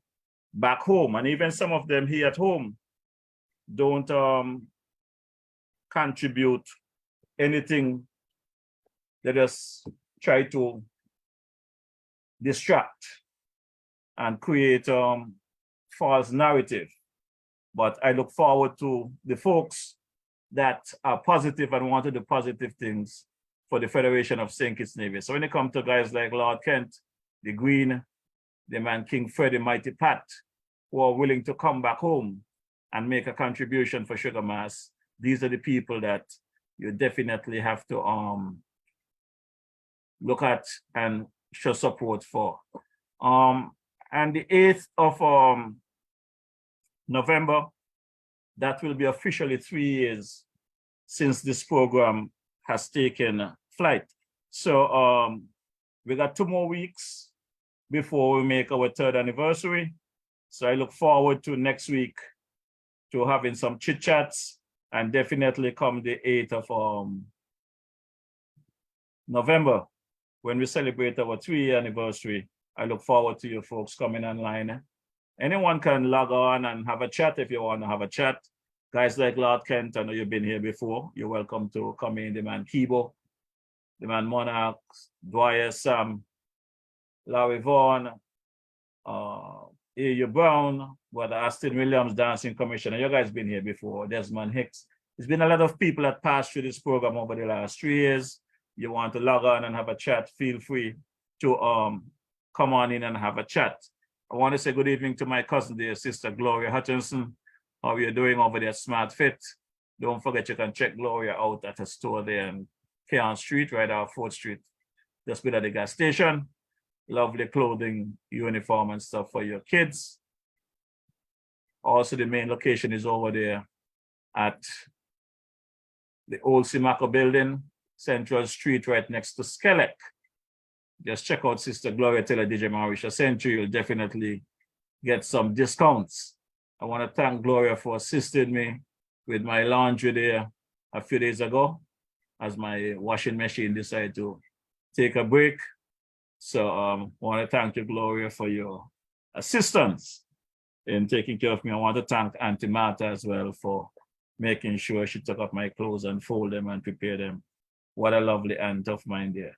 back home. And even some of them here at home don't contribute anything. They just try to distract and create false narrative. But I look forward to the folks that are positive and want to do positive things for the Federation of St. Kitts Nevis. So when it comes to guys like Lord Kent, the Green, the man King Freddie, Mighty Pat, who are willing to come back home and make a contribution for Sugar Mass, these are the people that you definitely have to look at and show support for. And the 8th of November, that will be officially 3 years since this program has taken flight. So we got 2 more weeks before we make our 3rd anniversary. So I look forward to next week to having some chit chats, and definitely come the 8th of November, when we celebrate our 3-year anniversary. I look forward to you folks coming online. Anyone can log on and have a chat if you want to have a chat. Guys like Lord Kent, I know you've been here before. You're welcome to come in. The man Kibo, the man Monarch, Dwyer Sam, Larry Vaughan, A.U. Brown, Brother Aston Williams, Dancing Commissioner. You guys been here before. Desmond Hicks. There's been a lot of people that passed through this program over the last 3 years. You want to log on and have a chat, feel free to come on in and have a chat. I want to say good evening to my cousin there, Sister Gloria Hutchinson. How are you doing over there at Smart Fit? Don't forget you can check Gloria out at a store there in Keon Street, right off 4th Street, just below the gas station. Lovely clothing, uniform and stuff for your kids. Also, the main location is over there at the old Simaco building, Central Street, right next to Skelec. Just check out Sister Gloria Taylor, DJ Morrishaw Century. You'll definitely get some discounts. I want to thank Gloria for assisting me with my laundry there a few days ago, as my washing machine decided to take a break. So I want to thank you, Gloria, for your assistance in taking care of me. I want to thank Auntie Martha as well for making sure she took up my clothes and fold them and prepare them. What a lovely aunt of mine there.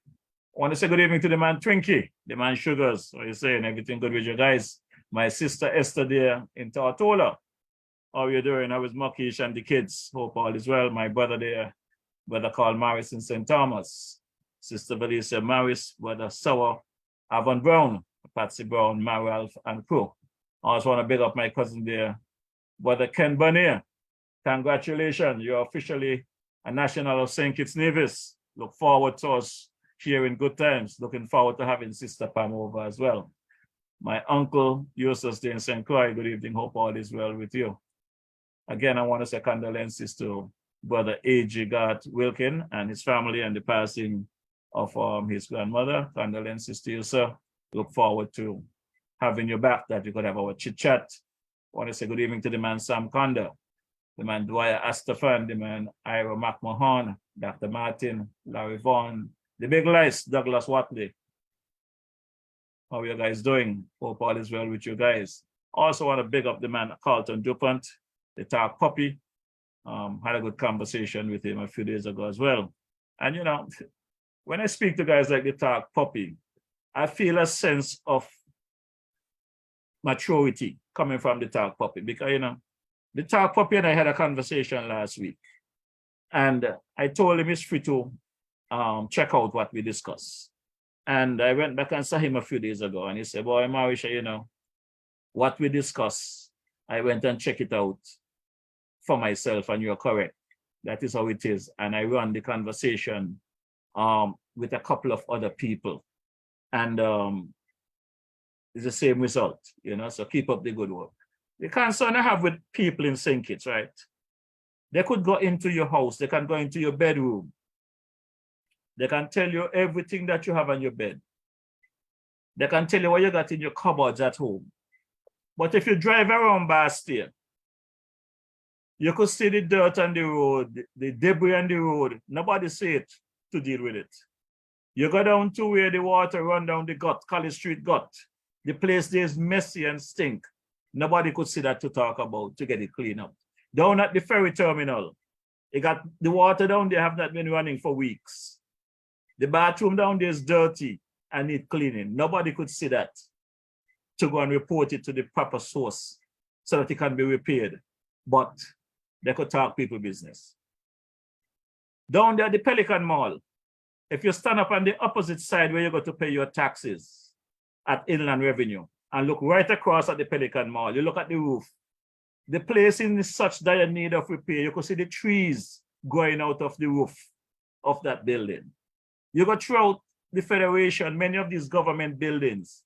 I want to say good evening to the man Twinkie, the man Sugars. What are you saying? Everything good with you guys? My sister Esther there in Tortola. How are you doing? How is Muckish and the kids? Hope all is well. My brother there, brother Carl Morris in St. Thomas. Sister Valencia Morris, brother Sour, Avon Brown, Patsy Brown, Maralf, and crew. I also want to big up my cousin there, brother Ken Bernier. Congratulations, you're officially a national of St. Kitts Nevis. Look forward to us sharing good times. Looking forward to having Sister Pam over as well. My uncle, Eustace there in St. Croix, good evening. Hope all is well with you. Again, I want to say condolences to brother A.G. Gart Wilkin and his family and the passing of his grandmother. Condolences to you, sir. Look forward to having you back, that we could have our chit chat. I want to say good evening to the man Sam Conda, the man Dwyer Astafan, the man Ira McMahon, Dr. Martin, Larry Vaughan, the big lice, Douglas Watley. How are you guys doing? Hope all is well with you guys. Also want to big up the man Carlton DuPont, the Talk Puppy. Had a good conversation with him a few days ago as well. And you know, when I speak to guys like the Talk Puppy, I feel a sense of maturity coming from the Talk Puppy, because you know, the Talk Puppy and I had a conversation last week, and I told him he's free to check out what we discussed. And I went back and saw him a few days ago, and he said, boy, Morrishaw, you know, what we discussed, I went and checked it out for myself, and you're correct. That is how it is. And I run the conversation with a couple of other people. And it's the same result, you know, so keep up the good work. The concern I have with people in St. Kitts, right? They could go into your house, they can go into your bedroom. They can tell you everything that you have on your bed. They can tell you what you got in your cupboards at home. But if you drive around Bastille, you could see the dirt on the road, the debris on the road. Nobody see it to deal with it. You go down to where the water run down the gut, College Street gut. The place there is messy and stink. Nobody could see that to talk about, to get it cleaned up. Down at the ferry terminal, you got the water down there have not been running for weeks. The bathroom down there is dirty and need cleaning. Nobody could see that to go and report it to the proper source so that it can be repaired. But they could talk people business. Down there at the Pelican Mall, if you stand up on the opposite side where you go to pay your taxes at Inland Revenue and look right across at the Pelican Mall, you look at the roof. The place in such dire need of repair, you could see the trees growing out of the roof of that building. You go throughout the Federation, many of these government buildings,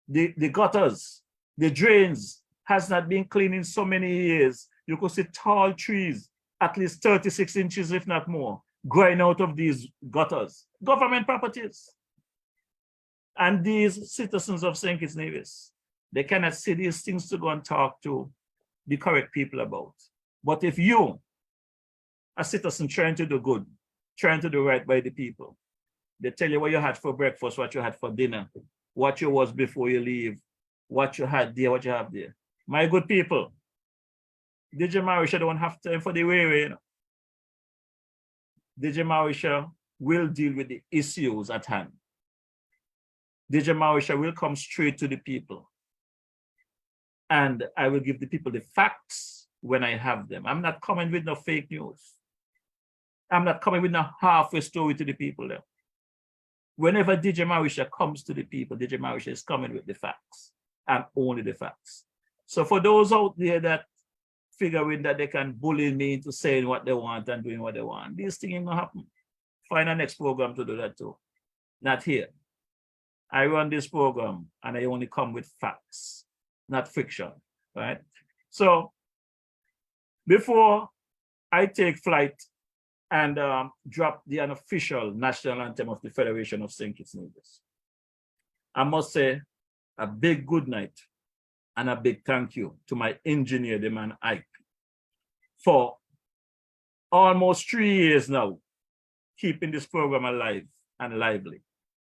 the gutters, the drains has not been cleaned in so many years. You could see tall trees, at least 36 inches, if not more, growing out of these gutters. Government properties. And these citizens of St. Kitts Nevis, they cannot see these things to go and talk to the correct people about. But if you, a citizen trying to do good, trying to do right by the people, they tell you what you had for breakfast, what you had for dinner, what you was before you leave, what you had there, what you have there. My good people, DJ Morrishaw don't have time for the way, you know. DJ Morrishaw will deal with the issues at hand. DJ Morrishaw will come straight to the people. And I will give the people the facts when I have them. I'm not coming with no fake news. I'm not coming with no halfway story to the people there. Whenever DJ Morrishaw comes to the people, DJ Morrishaw is coming with the facts and only the facts. So for those out there that figuring that they can bully me into saying what they want and doing what they want, these things ain't gonna happen. Find a next program to do that too. Not here. I run this program and I only come with facts, not fiction, right? So before I take flight and drop the unofficial national anthem of the Federation of St. Kitts Nevis, I must say a big good night and a big thank you to my engineer, the man Ike, for almost 3 years now, keeping this program alive and lively.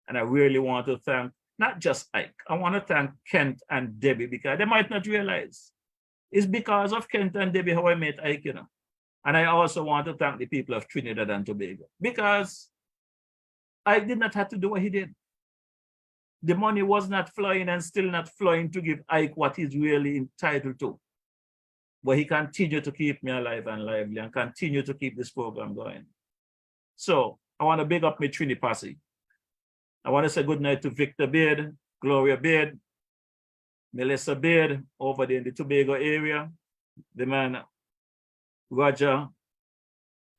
And I really want to thank not just Ike, I want to thank Kent and Debbie, because they might not realize it's because of Kent and Debbie how I met Ike, you know. And I also want to thank the people of Trinidad and Tobago, because I did not have to do what he did. The money was not flowing and still not flowing to give Ike what he's really entitled to. But he continued to keep me alive and lively and continue to keep this program going. So I want to big up my Trini Posse. I want to say good night to Victor Beard, Gloria Beard, Melissa Beard over there in the Tobago area, the man Roger,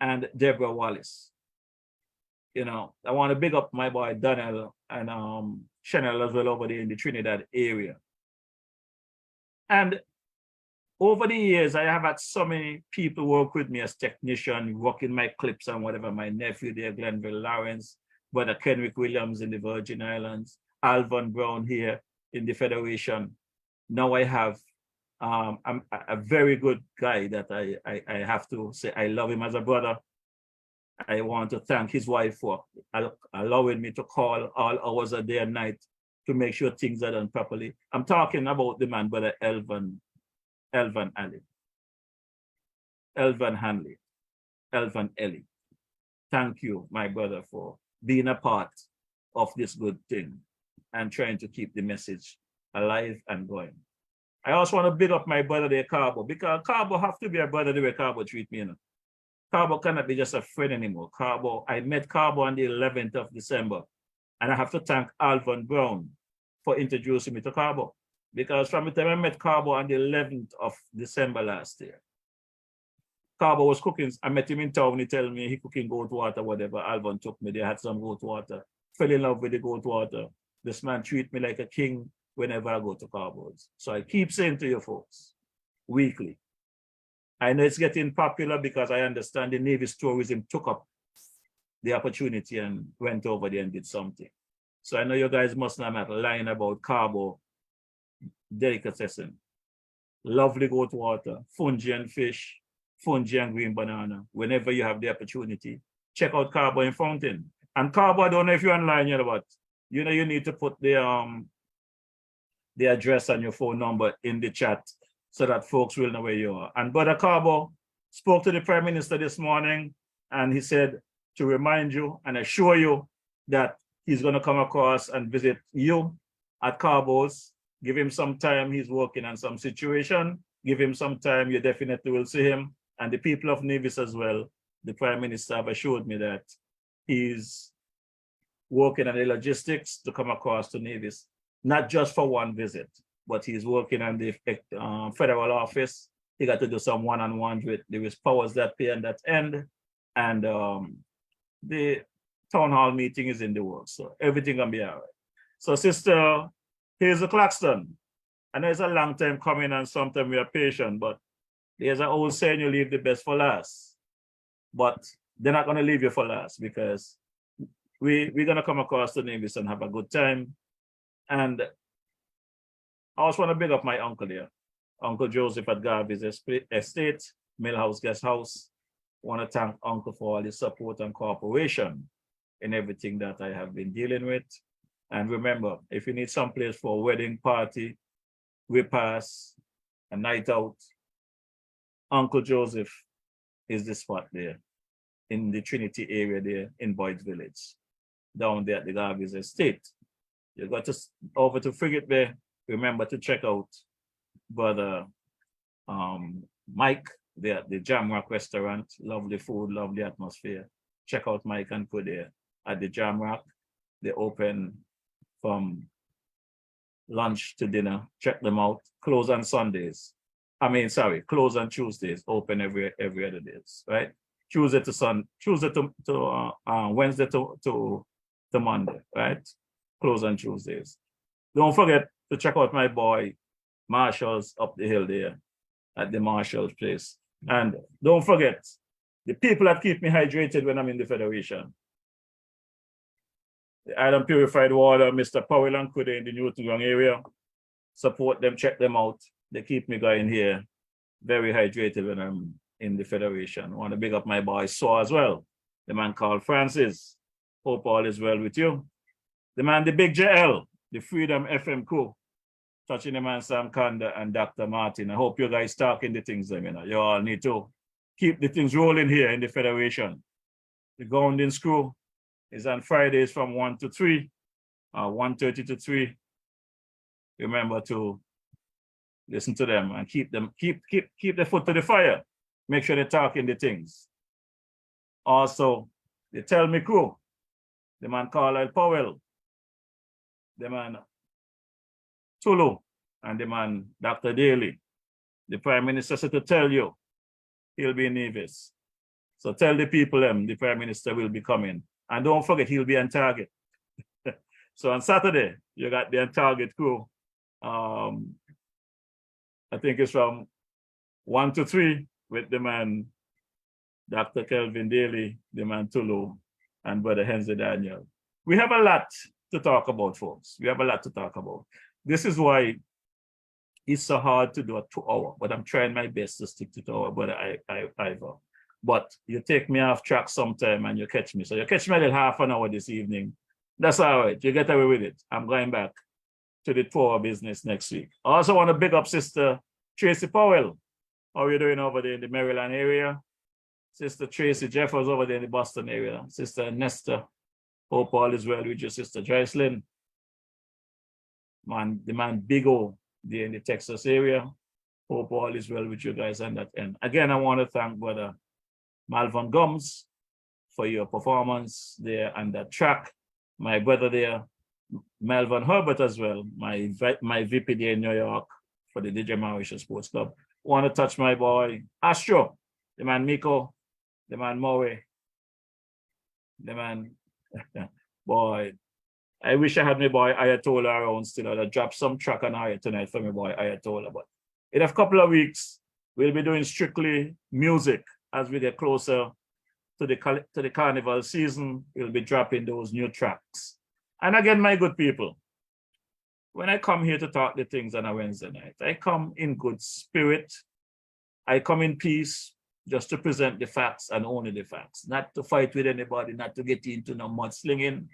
and Deborah Wallace. You know, I want to big up my boy Daniel and Chanel as well over there in the Trinidad area. And over the years, I have had so many people work with me as technician, working my clips and whatever. My nephew there, Glenville Lawrence, brother Kenrick Williams in the Virgin Islands, Alvin Brown here in the Federation. Now I have a very good guy that I have to say I love him as a brother. I want to thank his wife for allowing me to call all hours of day and night to make sure things are done properly. I'm talking about the man, brother Elvin Hanley, Elvin Ellie. Thank you, my brother, for being a part of this good thing and trying to keep the message alive and going. I also want to big up my brother there, Carbo, because Carbo have to be a brother the way Carbo treat me, you know. Carbo cannot be just a friend anymore. Carbo, I met Carbo on the 11th of December, and I have to thank Alvin Brown for introducing me to Carbo, because from the time I met Carbo on the 11th of December last year, Carbo was cooking. I met him in town. He told me he cooking goat water, whatever. Alvin took me. They had some goat water. Fell in love with the goat water. This man treat me like a king whenever I go to Carbo's. So I keep saying to you folks, weekly, I know it's getting popular because I understand the Navy tourism took up the opportunity and went over there and did something. So I know you guys must not have lying about Carbo delicatessen. Lovely goat water, fungi and fish, fungi and green banana. Whenever you have the opportunity, check out Carbo in Fountain. And Carbo, I don't know if you're online yet, but you know you need to put the address and your phone number in the chat so that folks will know where you are. And Brother Carbo spoke to the Prime Minister this morning, and he said to remind you and assure you that he's going to come across and visit you at Carbo's. Give him some time. He's working on some situation. Give him some time. You definitely will see him. And the people of Nevis as well. The Prime Minister have assured me that he's working on the logistics to come across to Nevis, not just for one visit, but he's working on the federal office. He got to do some one-on-ones with the powers that pay and that end. And the town hall meeting is in the works. So everything gonna be all right. So Sister Hazel Claxton, I know it's a long time coming and sometimes we are patient, but there's an old saying, you leave the best for last. But they're not gonna leave you for last, because we're gonna come across to Nevis and have a good time. And I also want to big up my uncle there, Uncle Joseph at Garvey's Estate, Millhouse Guest House. I want to thank Uncle for all his support and cooperation in everything that I have been dealing with. And remember, if you need some place for a wedding party, repast, a night out, Uncle Joseph is the spot there in the Trinity area there in Boyd's Village, down there at the Garvey's Estate. You got to over to Frigate Bay. Remember to check out Brother Mike there at the Jamrock restaurant. Lovely food, lovely atmosphere. Check out Mike and Co there at the Jamrock. They open from lunch to dinner. Check them out. Close on Sundays. Close on Tuesdays. Open every other days, right? Tuesday to Wednesday to Monday, right? Close on Tuesdays. Don't forget to check out my boy Marshall's up the hill there. at the Marshall's place. And don't forget, the people that keep me hydrated when I'm in the Federation. The Island Purified Water, Mr. Powell and Kude in the Newton Ground area. Support them, check them out. They keep me going here very hydrated when I'm in the Federation. I want to big up my boy Saw as well. The man called Francis. Hope all is well with you. The man, the big JL, the Freedom FM crew. Touching the man Sam Kanda and Dr. Martin. I hope you guys talking the things, you know. You all need to keep the things rolling here in the Federation. The grounding screw is on Fridays from 1 to 3, 1:30 to 3. Remember to listen to them and keep the foot to the fire. Make sure they're talking the things. Also, the Tell Me crew, the man Carlisle Powell, the man Tulu, and the man Dr. Daly. The Prime Minister said to tell you he'll be in Nevis. So tell the people the Prime Minister will be coming. And don't forget, he'll be on target. So on Saturday, you got the on target crew. I think it's from 1 to 3 with the man Dr. Kelvin Daly, the man Tulu, and Brother Henry Daniel. We have a lot to talk about, folks. We have a lot to talk about. This is why it's so hard to do a 2-hour, but I'm trying my best to stick to 2 hours, but Ivor. But you take me off track sometime and you catch me. So you catch me at half an hour this evening. That's all right. You get away with it. I'm going back to the 2-hour business next week. I also want to big up Sister Tracy Powell. How are you doing over there in the Maryland area? Sister Tracy Jeffers over there in the Boston area. Sister Nesta, hope all is well with you. Sister Joycelyn. Man, the man Big O there in the Texas area. Hope all is well with you guys on that end. Again, I want to thank Brother Malvern Gums for your performance there on that track. My brother there, Melvin Herbert as well, my VP there in New York for the DJ Morrishaw Sports Club. Want to touch my boy Astro, the man Miko, the man Moe, the man, boy. I wish I had my boy Ayatollah around still. I'd have dropped some track on Ayat tonight for my boy Ayatollah. But in a couple of weeks, we'll be doing strictly music as we get closer to the carnival season. We'll be dropping those new tracks. And again, my good people, when I come here to talk the things on a Wednesday night, I come in good spirit. I come in peace just to present the facts and only the facts, not to fight with anybody, not to get into no mudslinging.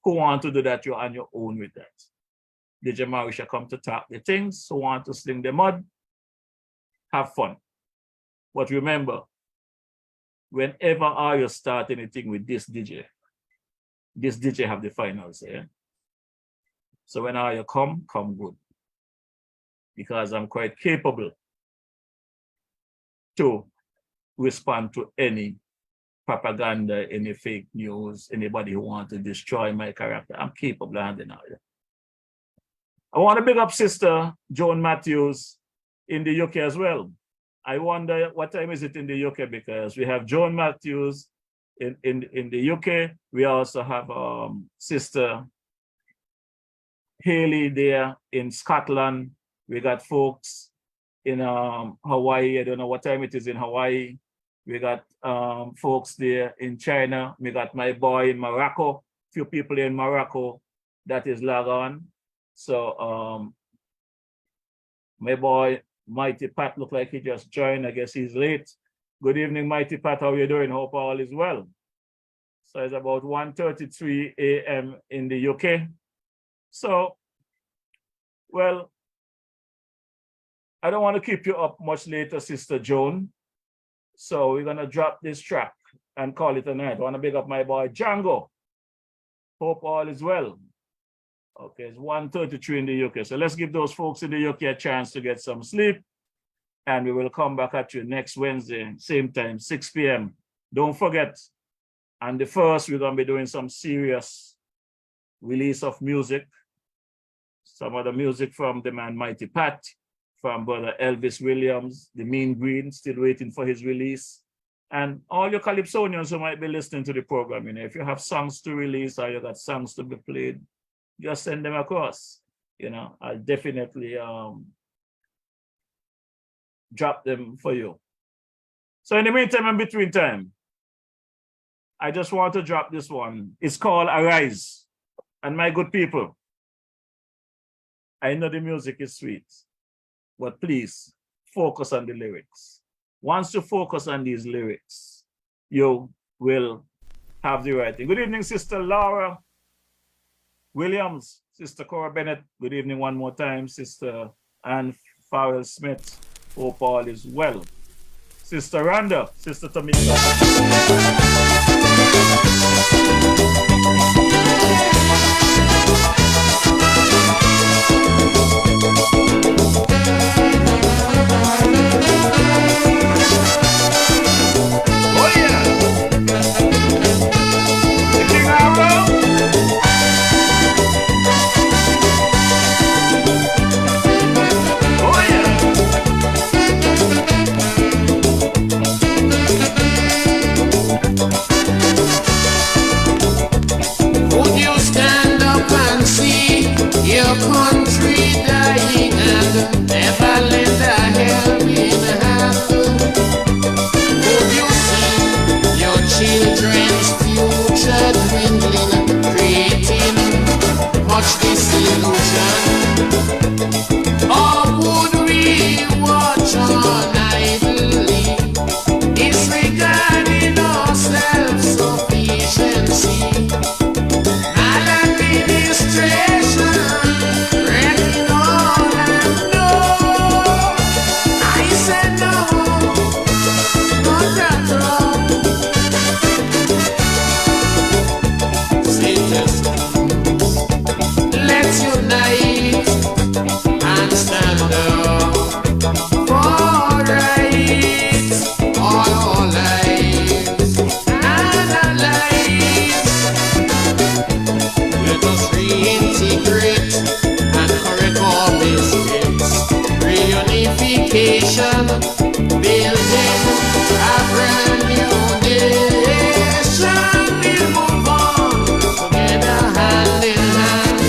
Who want to do that, you're on your own with that. DJ Morrishaw come to talk the things, who want to sling the mud, have fun. But remember, whenever you start anything with this DJ have the final say. Yeah? So when you come good. Because I'm quite capable to respond to any propaganda, any fake news, anybody who wants to destroy my character. I'm capable of handling all that. I want to big up Sister Joan Matthews in the UK as well. I wonder what time is it in the UK, because we have Joan Matthews in the UK. We also have Sister Haley there in Scotland. We got folks in Hawaii. I don't know what time it is in Hawaii. We got folks there in China. We got my boy in Morocco. Few people in Morocco that is log on. So my boy Mighty Pat look like he just joined. I guess he's late. Good evening, Mighty Pat. How you doing? Hope all is well. So it's about 1:33 a.m. in the UK. So, well, I don't want to keep you up much later, Sister Joan. So we're gonna drop this track and call it a night. I want to big up my boy Django. Hope all is well. Okay, it's 1:33 in the UK. So let's give those folks in the UK a chance to get some sleep. And we will come back at you next Wednesday, same time, 6 p.m. Don't forget, on the 1st, we're going to be doing some serious release of music. Some of the music from the man Mighty Pat, from Brother Elvis Williams, the Mean Green, still waiting for his release. And all your Calypsonians who might be listening to the program, you know, if you have songs to release or you got songs to be played, just send them across. You know, I'll definitely drop them for you. So in the meantime and between time, I just want to drop this one. It's called Arise. And my good people, I know the music is sweet, but please focus on the lyrics. Once you focus on these lyrics, you will have the right thing. Good evening, Sister Laura Williams, Sister Cora Bennett. Good evening one more time, Sister Ann Farrell Smith. Hope all is well. Sister Rhonda, Sister Tamika. Oh yeah! The King Album. Oh yeah! Would you stand up and see your country dying and never lend a helping hand? Would you see your children's future dwindling, creating much disillusion? Or would we watch on idly, disregarding our self-sufficiency? Maladministration, wrecking all and no. I said no, not at all. Citizens, let's unite and stand up for rights, all our lives and our lives. Let us reintegrate and correct our mistakes. Reunification, building a brand new nation. We'll move on together hand in hand.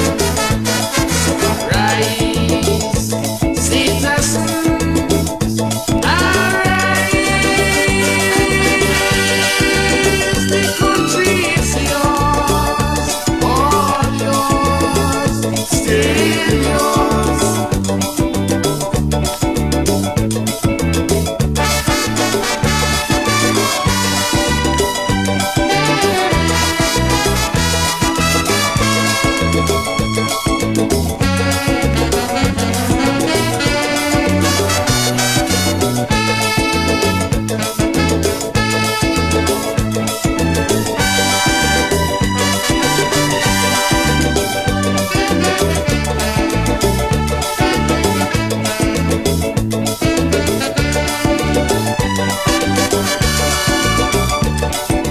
Rise, citizens, arise. The country is yours, all yours, still yours.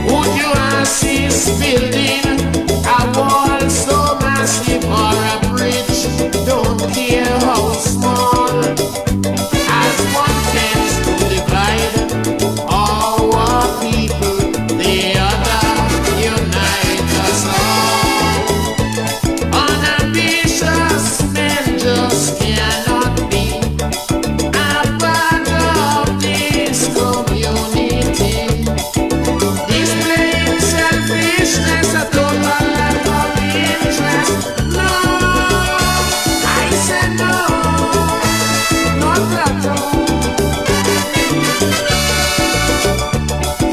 Would you assist building a wall so massive or a bridge? Don't care how small, as one tends to divide our people, the other unite us all. Unambitious men just cannot be a part of this community. Displaying selfishness, a total lack of interest. No, I said no, not at all.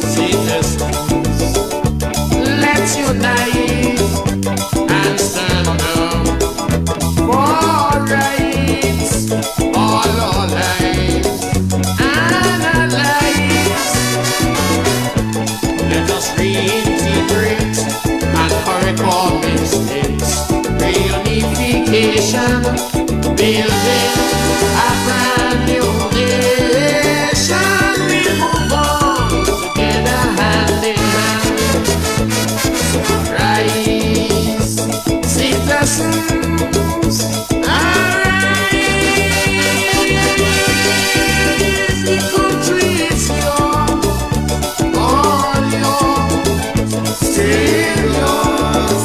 Citizens, let's unite and stand up for rights, all our lives and our lives. Let us reintegrate and correct our mistakes. Reunification, building a brand new nation. We move on together hand in hand. Rise, citizens, arise. The country is yours, all yours, still yours.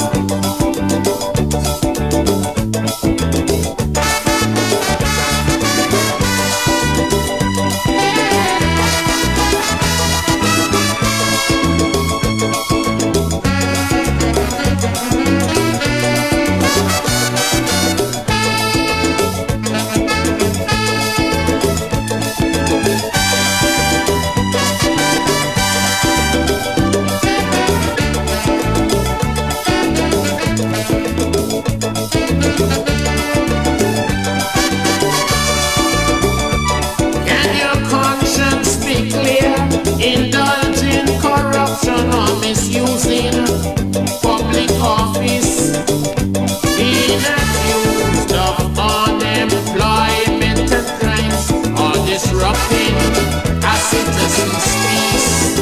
citizens peace.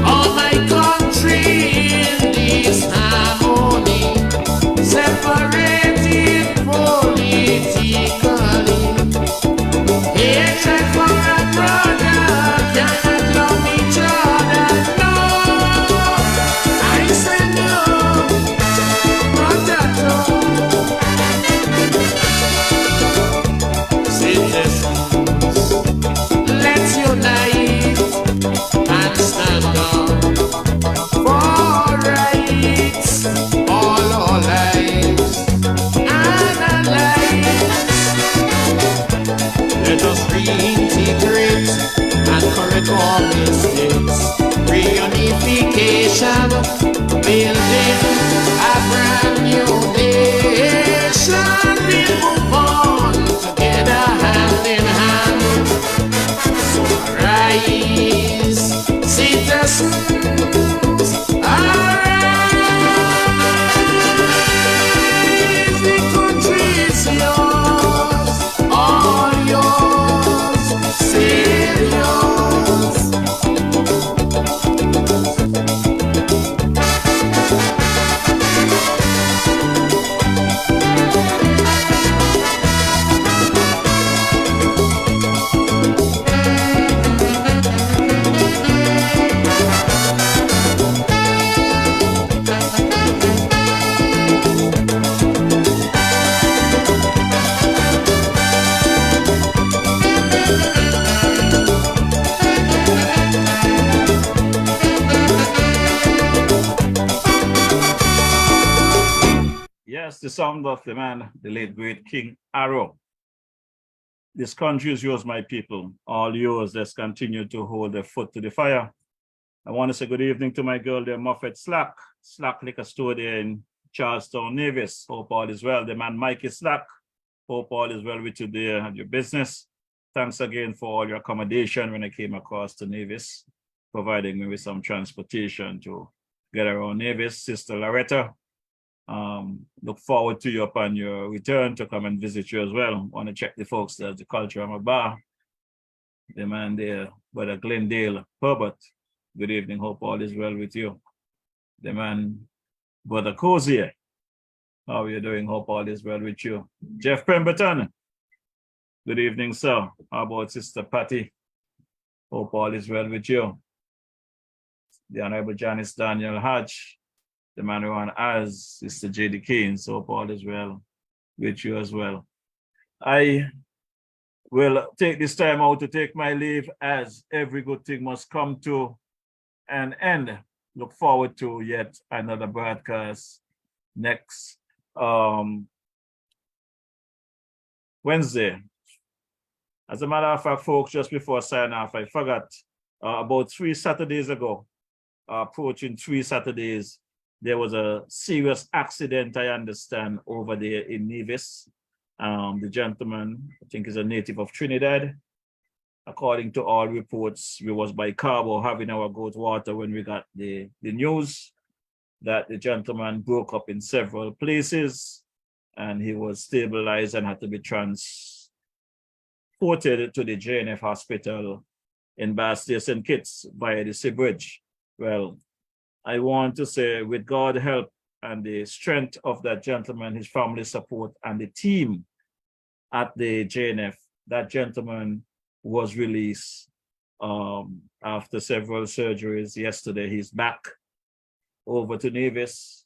All my country in this harmony, separated politically. Hatred for a brother cannot love each other. No, I say no, not at all. Citizens, let's unite and stand up for rights, all our lives and our lives. Let us reintegrate and correct our mistakes. Reunification, building a brand new nation. We'll move on together hand in hand. So rise, citizens, arise. The country is yours, all yours, still yours. Yes, the sound of the man, the late great King Arrow. This country is yours, my people. All yours. Let's continue to hold their foot to the fire. I want to say good evening to my girl there, Moffett Slack Liquor Store there in Charlestown, Nevis. Hope all is well. The man Mikey Slack. Hope all is well with you there and your business. Thanks again for all your accommodation when I came across to Nevis, providing me with some transportation to get around Nevis. Sister Loretta, look forward to you upon your return to come and visit you as well. Want to check the folks there at the Culture Bar. The man there, Brother Glendale Herbert. Good evening. Hope all is well with you. The man, Brother Cozier. How are you doing? Hope all is well with you. Jeff Pemberton. Good evening, sir. How about Sister Patty? Hope all is well with you. The Honorable Janice Daniel Hodge. The man who on as Sister J.D. Keynes. Hope all is well with you as well. I will take this time out to take my leave, as every good thing must come to an end. Look forward to yet another broadcast next Wednesday. As a matter of fact, folks, just before I sign off, I forgot about 3 Saturdays ago, approaching 3 Saturdays, there was a serious accident, I understand, over there in Nevis. The gentleman, I think, is a native of Trinidad. According to all reports, we was by carbo having our goat water when we got the news that the gentleman broke up in several places and he was stabilized and had to be transported to the JNF hospital in Bastille St. Kitts via the Sea Bridge. Well, I want to say, with God's help and the strength of that gentleman, his family support, and the team at the JNF, that gentleman was released after several surgeries yesterday. He's back over to Nevis,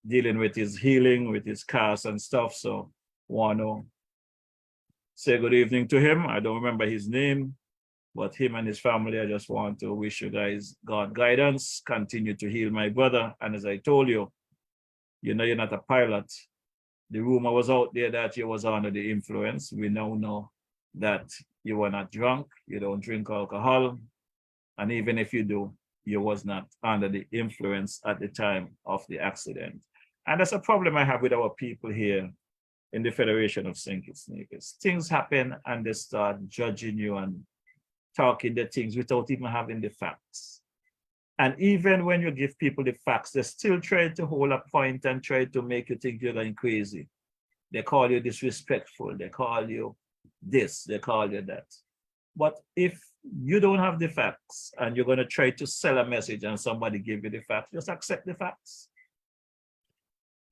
dealing with his healing, with his cast and stuff. So want to say good evening to him. I don't remember his name, but him and his family, I just want to wish you guys God guidance, continue to heal my brother. And as I told you, you know you're not a pilot. The rumor was out there that you was under the influence. We now know that you were not drunk, you don't drink alcohol, and even if you do, you was not under the influence at the time of the accident. And that's a problem I have with our people here in the Federation of St. Kitts Nevis. Things happen and they start judging you and talking the things without even having the facts. And even when you give people the facts, they still try to hold a point and try to make you think you're going crazy. They call you disrespectful, they call you this, they call you that. But if you don't have the facts and you're going to try to sell a message and somebody give you the facts, just accept the facts.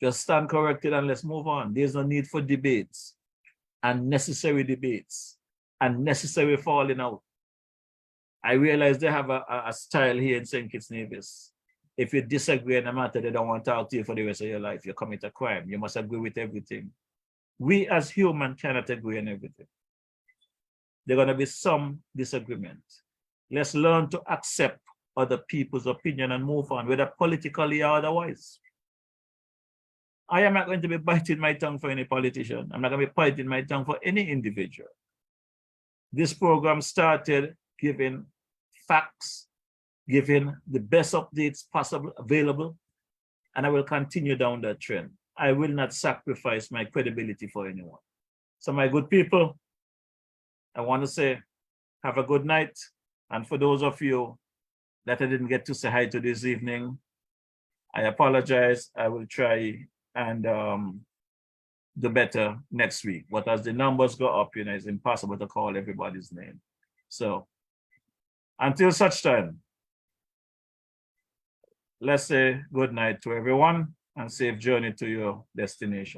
Just stand corrected and let's move on. There's no need for debates, unnecessary debates, unnecessary falling out. I realize they have a style here in St. Kitts Nevis. If you disagree on a matter, they don't want to talk to you for the rest of your life. You commit a crime. You must agree with everything. We as humans cannot agree on everything. There's going to be some disagreement. Let's learn to accept other people's opinion and move on, whether politically or otherwise. I am not going to be biting my tongue for any politician. I'm not going to be biting my tongue for any individual. This program started giving facts, giving the best updates possible, available, and I will continue down that trend. I will not sacrifice my credibility for anyone. So my good people, I want to say, have a good night. And for those of you that I didn't get to say hi to this evening, I apologize. I will try and do better next week. But as the numbers go up, you know, it's impossible to call everybody's name. So until such time, let's say good night to everyone and safe journey to your destination.